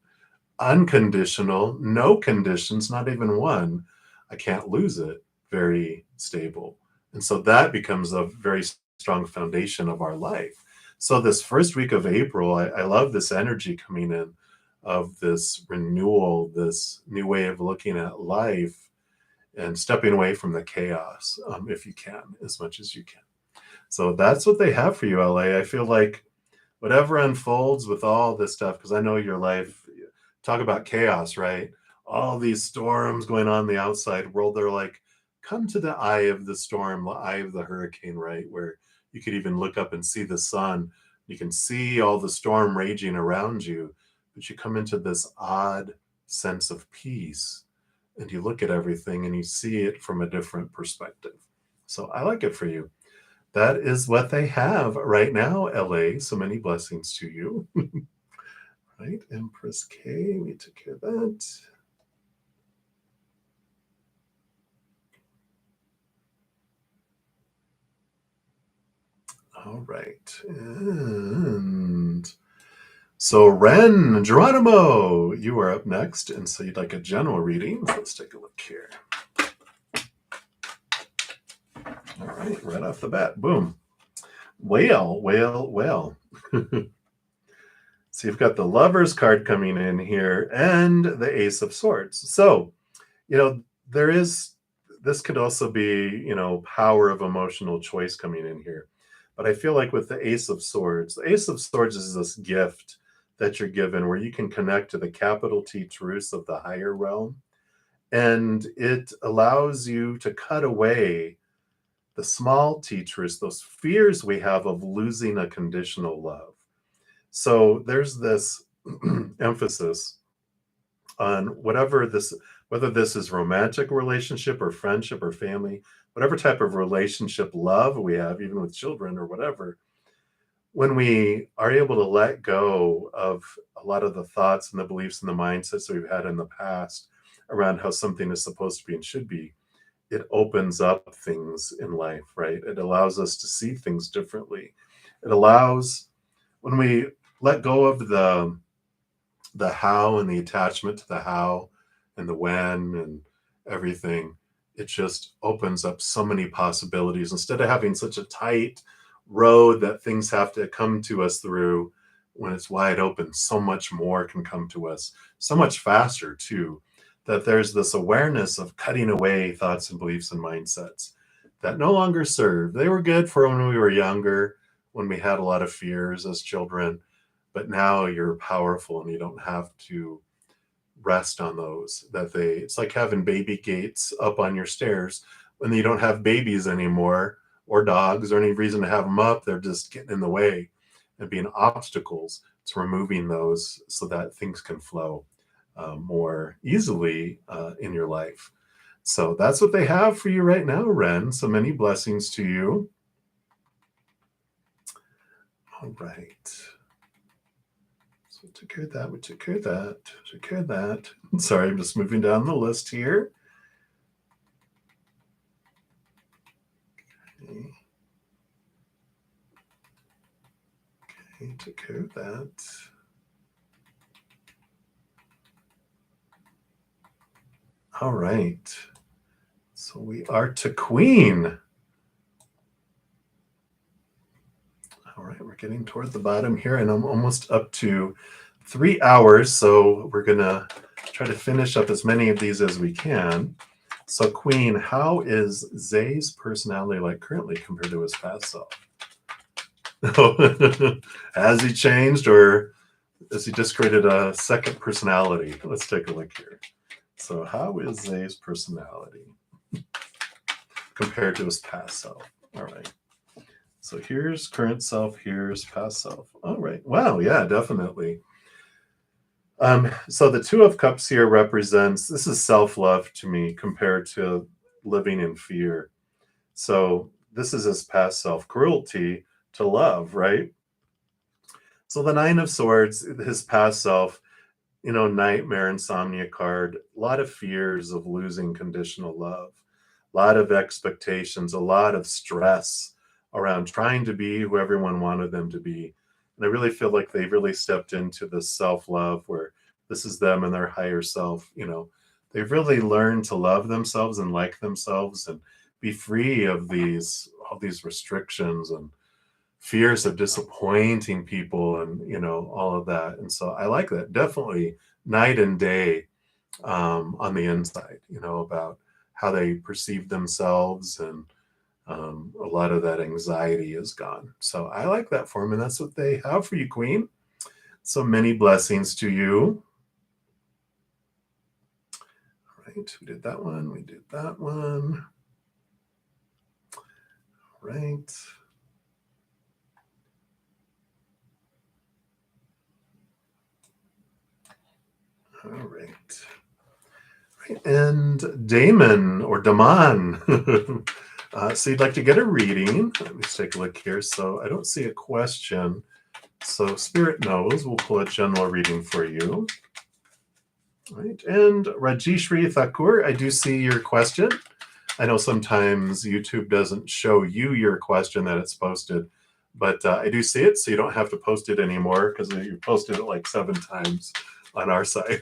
Unconditional, no conditions, not even one. I can't lose it, very stable. And so that becomes a very strong foundation of our life. So this first week of April, I love this energy coming in of this renewal, this new way of looking at life and stepping away from the chaos, if you can, as much as you can. So that's what they have for you, LA. I feel like whatever unfolds with all this stuff, because I know your life, talk about chaos, right? All these storms going on in the outside world, they're like, come to the eye of the storm, the eye of the hurricane, right? Where you could even look up and see the sun. You can see all the storm raging around you, but you come into this odd sense of peace and you look at everything and you see it from a different perspective. So I like it for you. That is what they have right now, LA. So many blessings to you. Right, Empress K, we took care of that. All right, and so Ren Geronimo, you are up next, and so you'd like a general reading. So let's take a look here. All right, right off the bat, boom. Whale. So you've got the Lovers card coming in here and the Ace of Swords. So, this could also be, power of emotional choice coming in here. But I feel like with the Ace of Swords is this gift that you're given where you can connect to the capital T truths of the higher realm. And it allows you to cut away the small T truths, those fears we have of losing a conditional love. So there's this emphasis on whether this is romantic relationship or friendship or family, whatever type of relationship love we have, even with children or whatever, when we are able to let go of a lot of the thoughts and the beliefs and the mindsets that we've had in the past around how something is supposed to be and should be, it opens up things in life, right? It allows us to see things differently. It allows, when we let go of the how and the attachment to the how and the when and everything, it just opens up so many possibilities. Instead of having such a tight road that things have to come to us through, when it's wide open, so much more can come to us, so much faster too, that there's this awareness of cutting away thoughts and beliefs and mindsets that no longer serve. They were good for when we were younger, when we had a lot of fears as children, but now you're powerful and you don't have to rest on those, that it's like having baby gates up on your stairs when you don't have babies anymore, or dogs, or any reason to have them up. They're just getting in the way and being obstacles. To removing those so that things can flow more easily in your life. So that's what they have for you right now, Ren. So many blessings to you. All right. So we took care of that. We took care of that. Took care of that. Sorry, I'm just moving down the list here. Okay. Okay, took care of that. All right. So we are to Queen. All right, we're getting toward the bottom here, and I'm almost up to 3 hours. So we're going to try to finish up as many of these as we can. So Queen, how is Zay's personality like currently compared to his past self? Has he changed, or has he just created a second personality? Let's take a look here. So how is Zay's personality compared to his past self? All right. So here's current self, here's past self. All right. Wow. Yeah, definitely. So the Two of Cups here represents, this is self-love to me compared to living in fear. So this is his past self, cruelty to love, right? So the Nine of Swords, his past self, nightmare, insomnia card, a lot of fears of losing conditional love, a lot of expectations, a lot of stress around trying to be who everyone wanted them to be. And I really feel like they've really stepped into this self-love where this is them and their higher self. They've really learned to love themselves and like themselves and be free of all these restrictions and fears of disappointing people and all of that. And so I like that. Definitely night and day on the inside, about how they perceive themselves, and a lot of that anxiety is gone. So I like that for them, and that's what they have for you, Queen. So many blessings to you. All right, we did that one. We did that one. All right. All right. And Damon or Damon. So you'd like to get a reading. Let me take a look here. So I don't see a question. So Spirit knows. We'll pull a general reading for you. All right. And Rajishri Thakur, I do see your question. I know sometimes YouTube doesn't show you your question that it's posted, but I do see it. So you don't have to post it anymore because you posted it like 7 times on our side.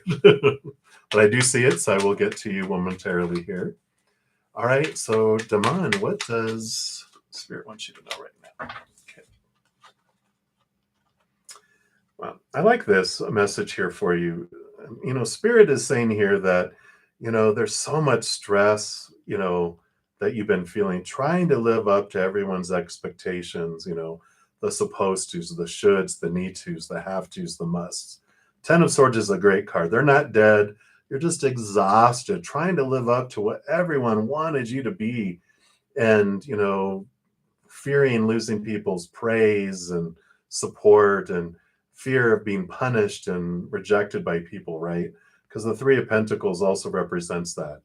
But I do see it, so I will get to you momentarily here. All right, so Damon, what does Spirit want you to know right now? Okay. Well, I like this message here for you. Spirit is saying here that, there's so much stress, that you've been feeling, trying to live up to everyone's expectations, the supposed tos, the shoulds, the need tos, the have tos, the musts. 10 of Swords is a great card. They're not dead. You're just exhausted trying to live up to what everyone wanted you to be, and fearing losing people's praise and support, and fear of being punished and rejected by people, right? Because the Three of Pentacles also represents that.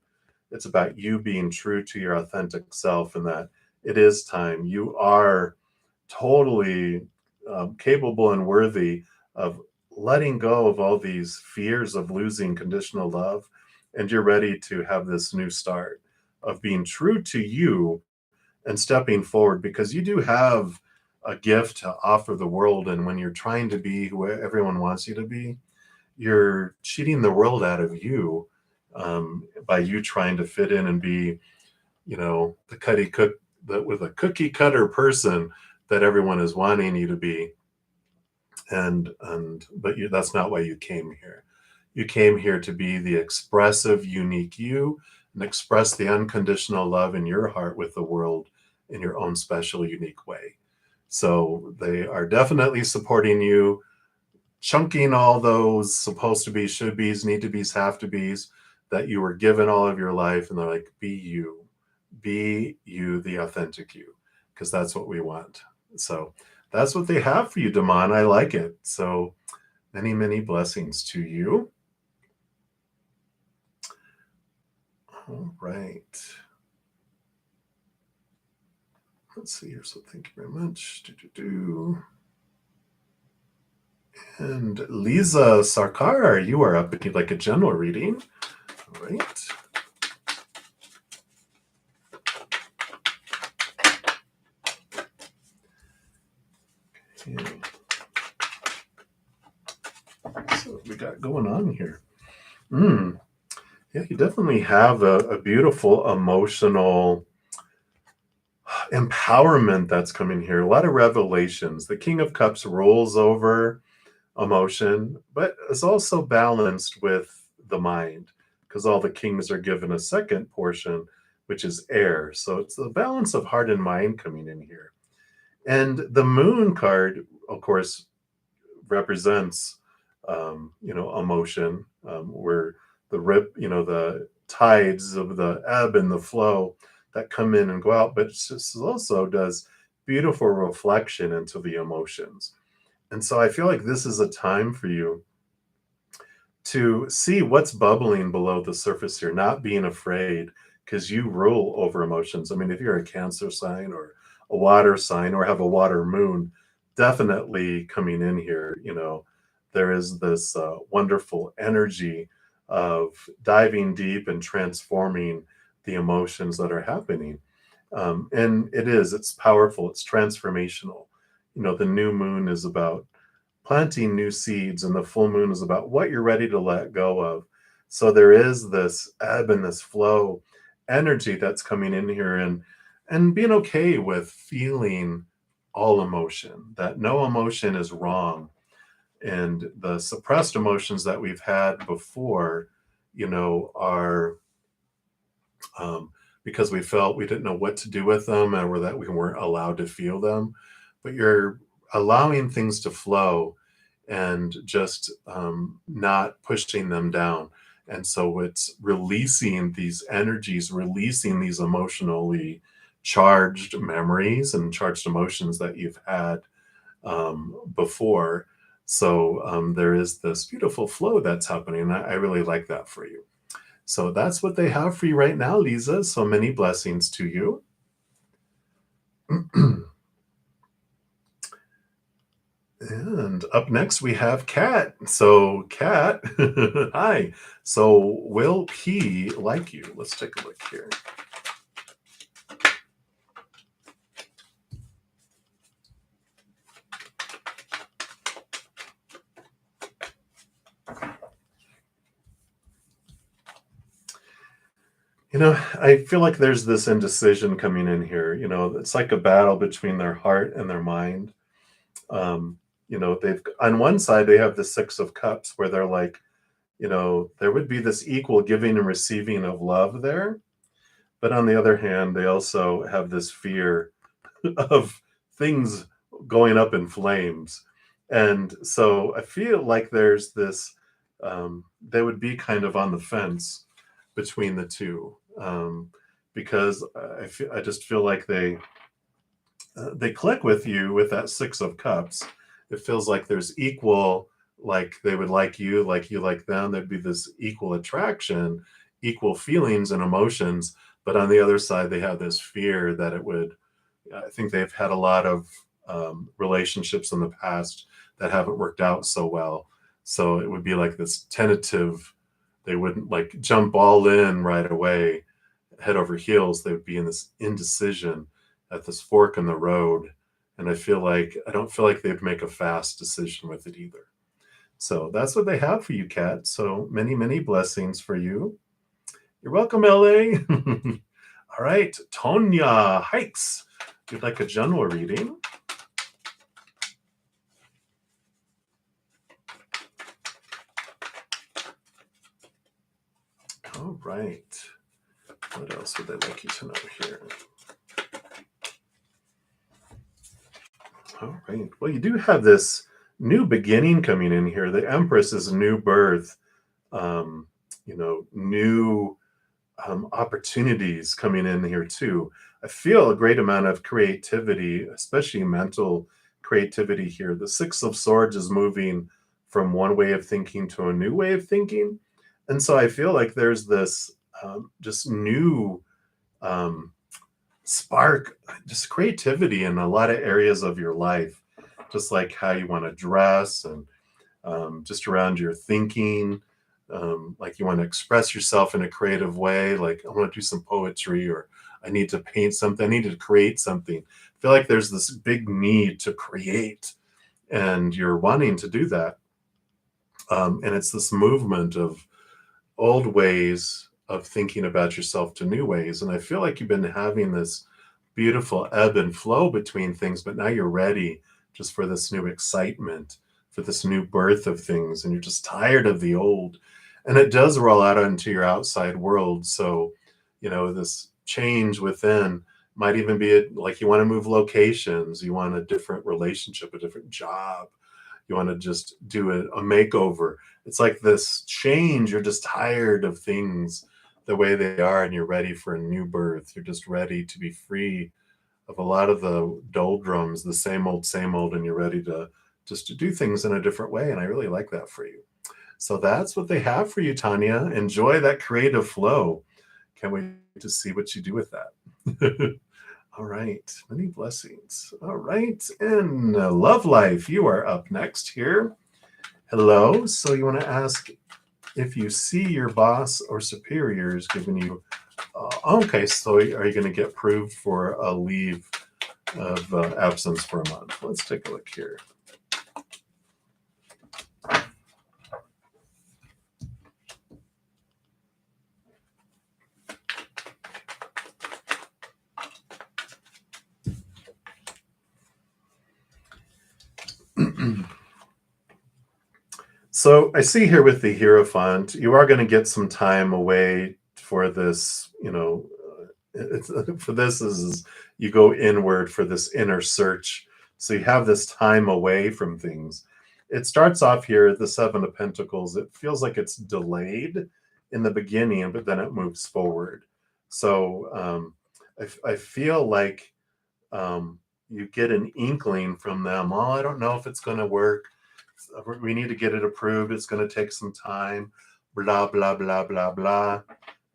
It's about you being true to your authentic self, and that it is time. You are totally capable and worthy of letting go of all these fears of losing conditional love, and you're ready to have this new start of being true to you and stepping forward, because you do have a gift to offer the world. And when you're trying to be who everyone wants you to be, you're cheating the world out of you by you trying to fit in and be, with a cookie cutter person that everyone is wanting you to be. But that's not why you came here. You came here to be the expressive, unique you, and express the unconditional love in your heart with the world in your own special, unique way. So they are definitely supporting you. chunking all those supposed to be, should be's, need to be's, have to be's that you were given all of your life. And they're like, be you, the authentic you, because that's what we want. So that's what they have for you, Damon. I like it. So many, many blessings to you. All right. Let's see here. So thank you very much. And Lisa Sarkar, you are up if you'd like a general reading. All right. Okay. So what we got going on here? Yeah, you definitely have a beautiful emotional empowerment that's coming here. A lot of revelations. The King of Cups rolls over emotion, but is also balanced with the mind, because all the kings are given a second portion, which is air. So it's the balance of heart and mind coming in here. And the moon card, of course, represents emotion, where the tides of the ebb and the flow that come in and go out, but it also does beautiful reflection into the emotions. And so I feel like this is a time for you to see what's bubbling below the surface here, not being afraid, because you rule over emotions. I mean, if you're a Cancer sign or a water sign or have a water moon, definitely coming in here, there is this wonderful energy of diving deep and transforming the emotions that are happening. And it's powerful, it's transformational. The new moon is about planting new seeds, and the full moon is about what you're ready to let go of. So there is this ebb and this flow energy that's coming in here, and being okay with feeling all emotion, that no emotion is wrong. And the suppressed emotions that we've had before, are because we felt we didn't know what to do with them, or that we weren't allowed to feel them. But you're allowing things to flow and just not pushing them down. And so it's releasing these energies, releasing these emotionally charged memories and charged emotions that you've had before. So there is this beautiful flow that's happening. And I really like that for you. So that's what they have for you right now, Lisa. So many blessings to you. And up next we have Kat. So Kat, hi. So will he like you? Let's take a look here. I feel like there's this indecision coming in here. It's like a battle between their heart and their mind. They've, on one side, they have the Six of Cups, where they're like, there would be this equal giving and receiving of love there. But on the other hand, they also have this fear of things going up in flames. And so I feel like there's this, they would be kind of on the fence between the two, because I just feel like they click with you with that Six of Cups. It feels like there's equal, like they would like you like them. There'd be this equal attraction, equal feelings and emotions. But on the other side, they have this fear that it would, I think they've had a lot of relationships in the past that haven't worked out so well. So it would be like this tentative, they wouldn't like jump all in right away, head over heels. They would be in this indecision at this fork in the road. And I don't feel like they'd make a fast decision with it either. So that's what they have for you, Kat. So many, many blessings for you. You're welcome, LA. All right, Tonya Hikes. If you'd like a general reading. All right. What else would they like you to know here? All right. Well, you do have this new beginning coming in here. The Empress is new birth, um, new opportunities coming in here too. I feel a great amount of creativity, especially mental creativity here. The Six of Swords is moving from one way of thinking to a new way of thinking. And so I feel like there's this just new um, spark, just creativity in a lot of areas of your life, just like how you want to dress and just around your thinking. Like you want to express yourself in a creative way. Like I want to do some poetry, or I need to paint something. I need to create something. I feel like there's this big need to create, and you're wanting to do that. And it's this movement of old ways of thinking about yourself to new ways. And I feel like you've been having this beautiful ebb and flow between things, but now you're ready just for this new excitement, for this new birth of things, and you're just tired of the old. And it does roll out into your outside world. So, this change within might even be like you want to move locations, you want a different relationship, a different job, you want to just do a makeover. It's like this change. You're just tired of things the way they are, and you're ready for a new birth. You're just ready to be free of a lot of the doldrums, the same old, and you're ready to just to do things in a different way. And I really like that for you. So that's what they have for you, Tanya. Enjoy that creative flow. Can't wait to see what you do with that. All right. Many blessings. All right. And Love Life, you are up next here. Hello. So you want to ask if you see your boss or superiors giving you, okay, so are you going to get approved for a leave of absence for a month? Let's take a look here. So I see here with the Hierophant, you are going to get some time away for this, for this is you go inward for this inner search. So you have this time away from things. It starts off here, the Seven of Pentacles. It feels like it's delayed in the beginning, but then it moves forward. So I feel like you get an inkling from them. Oh, I don't know if it's going to work. We need to get it approved. It's going to take some time. Blah, blah, blah, blah, blah.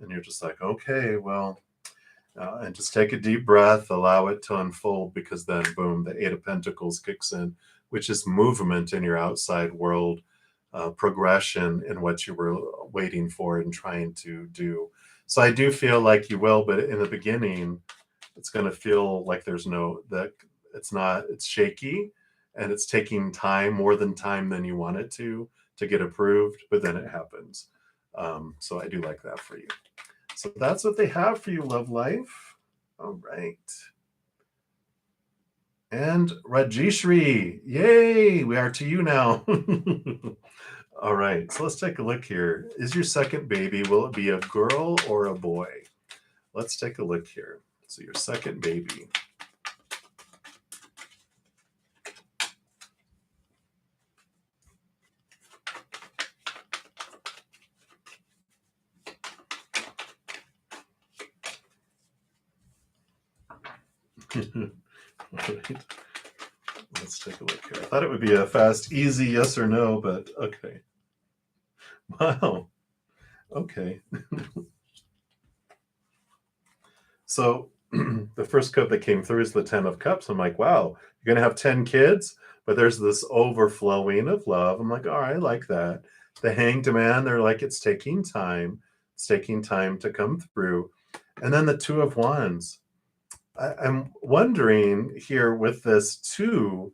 And you're just like, okay, well, and just take a deep breath, allow it to unfold, because then, boom, the Eight of Pentacles kicks in, which is movement in your outside world, progression in what you were waiting for and trying to do. So I do feel like you will, but in the beginning, it's going to feel like it's shaky, and it's taking time, more time than you want it to get approved, but then it happens. So I do like that for you. So that's what they have for you, Love Life. All right. And Rajeshri, yay, we are to you now. All right, so let's take a look here. Is your second baby, will it be a girl or a boy? Let's take a look here. So your second baby. Right. Let's take a look here. I thought it would be a fast, easy yes or no, but okay. Wow. Okay. So the first cup that came through is the 10 of Cups. I'm like, wow, you're going to have 10 kids, but there's this overflowing of love. I'm like, all right, I like that. The Hanged Man, they're like, it's taking time. It's taking time to come through. And then the Two of Wands. I'm wondering here with this too,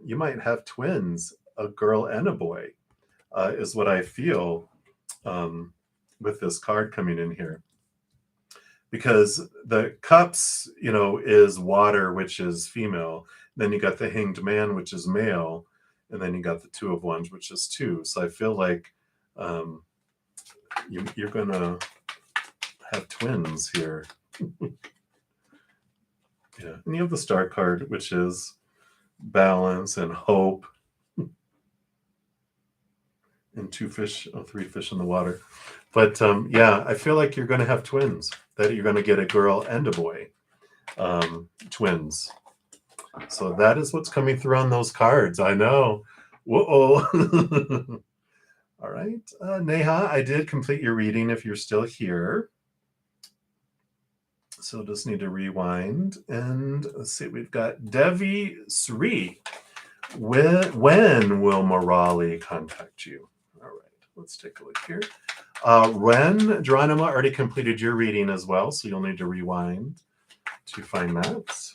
you might have twins, a girl and a boy, is what I feel with this card coming in here. Because the cups, is water, which is female. Then you got the Hanged Man, which is male. And then you got the Two of Wands, which is two. So I feel like you're going to have twins here. Yeah. And you have the Star card, which is balance and hope. and 2 fish, 3 fish in the water. But yeah, I feel like you're going to have twins, that you're going to get a girl and a boy, twins. So that is what's coming through on those cards. I know. Whoa. All right. Neha, I did complete your reading if you're still here. So just need to rewind. And let's see, we've got Devi Sri. When will Morali contact you? All right, let's take a look here. Ren, Geronimo already completed your reading as well, so you'll need to rewind to find that.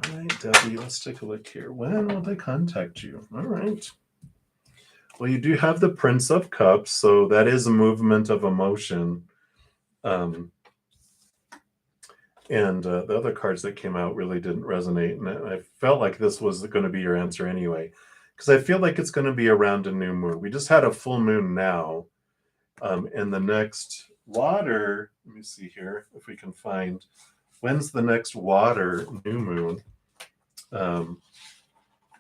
All right, Debbie, let's take a look here. When will they contact you? All right. Well, you do have the Prince of Cups, so that is a movement of emotion. And the other cards that came out really didn't resonate. And I felt like this was going to be your answer anyway, because I feel like it's going to be around a new moon. We just had a full moon now. And the next water, let me see here if we can find, when's the next water new moon?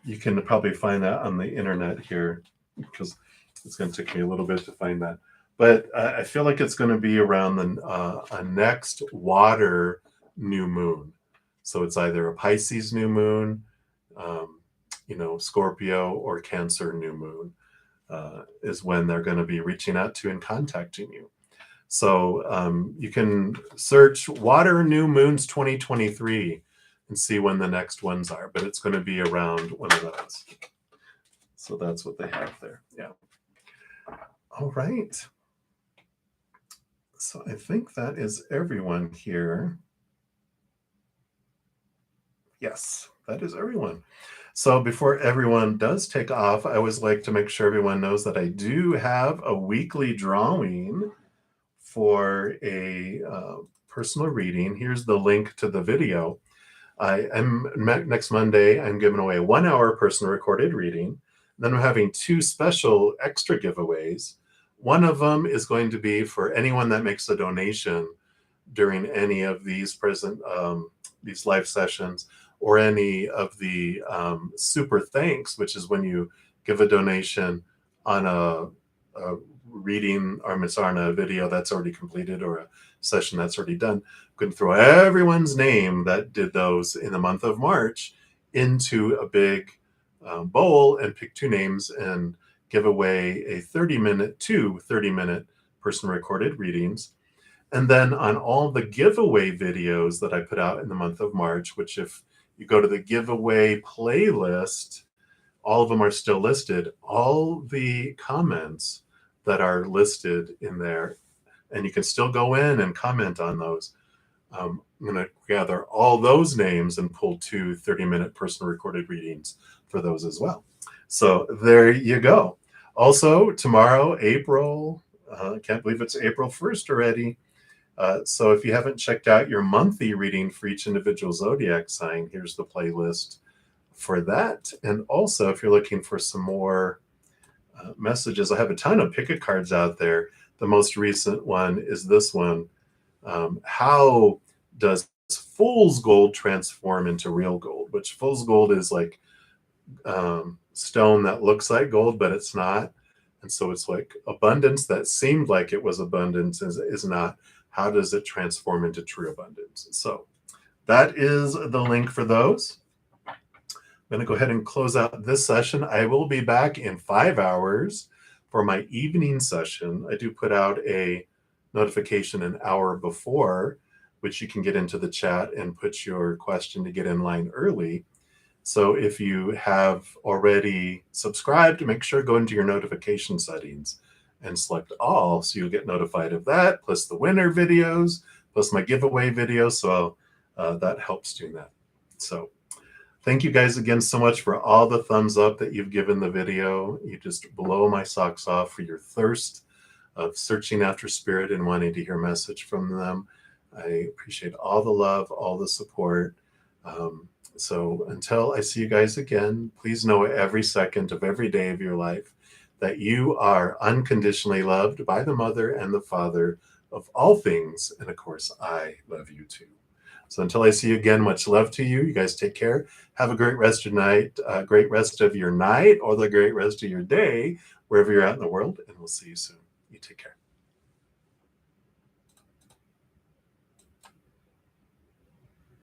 You can probably find that on the internet here, because it's going to take me a little bit to find that. But I feel like it's going to be around the next water new moon. So it's either a Pisces new moon, Scorpio or Cancer new moon is when they're going to be reaching out to and contacting you. So you can search Water New Moons 2023 and see when the next ones are, but it's going to be around one of those. So that's what they have there. Yeah. All right. So I think that is everyone here. Yes, that is everyone. So before everyone does take off, I always like to make sure everyone knows that I do have a weekly drawing for a personal reading. Here's the link to the video. Next Monday, I'm giving away a 1-hour personal recorded reading. Then I'm having 2 special extra giveaways. One of them is going to be for anyone that makes a donation during any of these these live sessions, or any of the super thanks, which is when you give a donation on a reading or on a video that's already completed or a session that's already done. I'm going to throw everyone's name that did those in the month of March into a big bowl and pick 2 names and give away a 30-minute person recorded readings. And then on all the giveaway videos that I put out in the month of March, which if you go to the giveaway playlist, all of them are still listed. All the comments that are listed in there, and you can still go in and comment on those. I'm going to gather all those names and pull 2 30-minute personal recorded readings for those as well. So there you go. Also, tomorrow, I can't believe it's April 1st already. So if you haven't checked out your monthly reading for each individual zodiac sign, here's the playlist for that. And also, if you're looking for some more messages, I have a ton of pick-a cards out there. The most recent one is this one. How does fool's gold transform into real gold? Which fool's gold is like stone that looks like gold, but it's not. And so it's like abundance that seemed like it was abundance is not. How does it transform into true abundance? So that is the link for those. I'm going to go ahead and close out this session. I will be back in 5 hours for my evening session. I do put out a notification an hour before, which you can get into the chat and put your question to get in line early. So if you have already subscribed, make sure to go into your notification settings and select all, so you'll get notified of that, plus the winner videos, plus my giveaway videos. So that helps doing that. So thank you guys again so much for all the thumbs up that you've given the video. You just blow my socks off for your thirst of searching after spirit and wanting to hear a message from them. I appreciate all the love, all the support. So until I see you guys again, please know every second of every day of your life that you are unconditionally loved by the Mother and the Father of all things. And of course, I love you too. So until I see you again, much love to you. You guys take care. Have a great rest of your night, great rest of your night, or the great rest of your day, wherever you're at in the world. And we'll see you soon. You take care.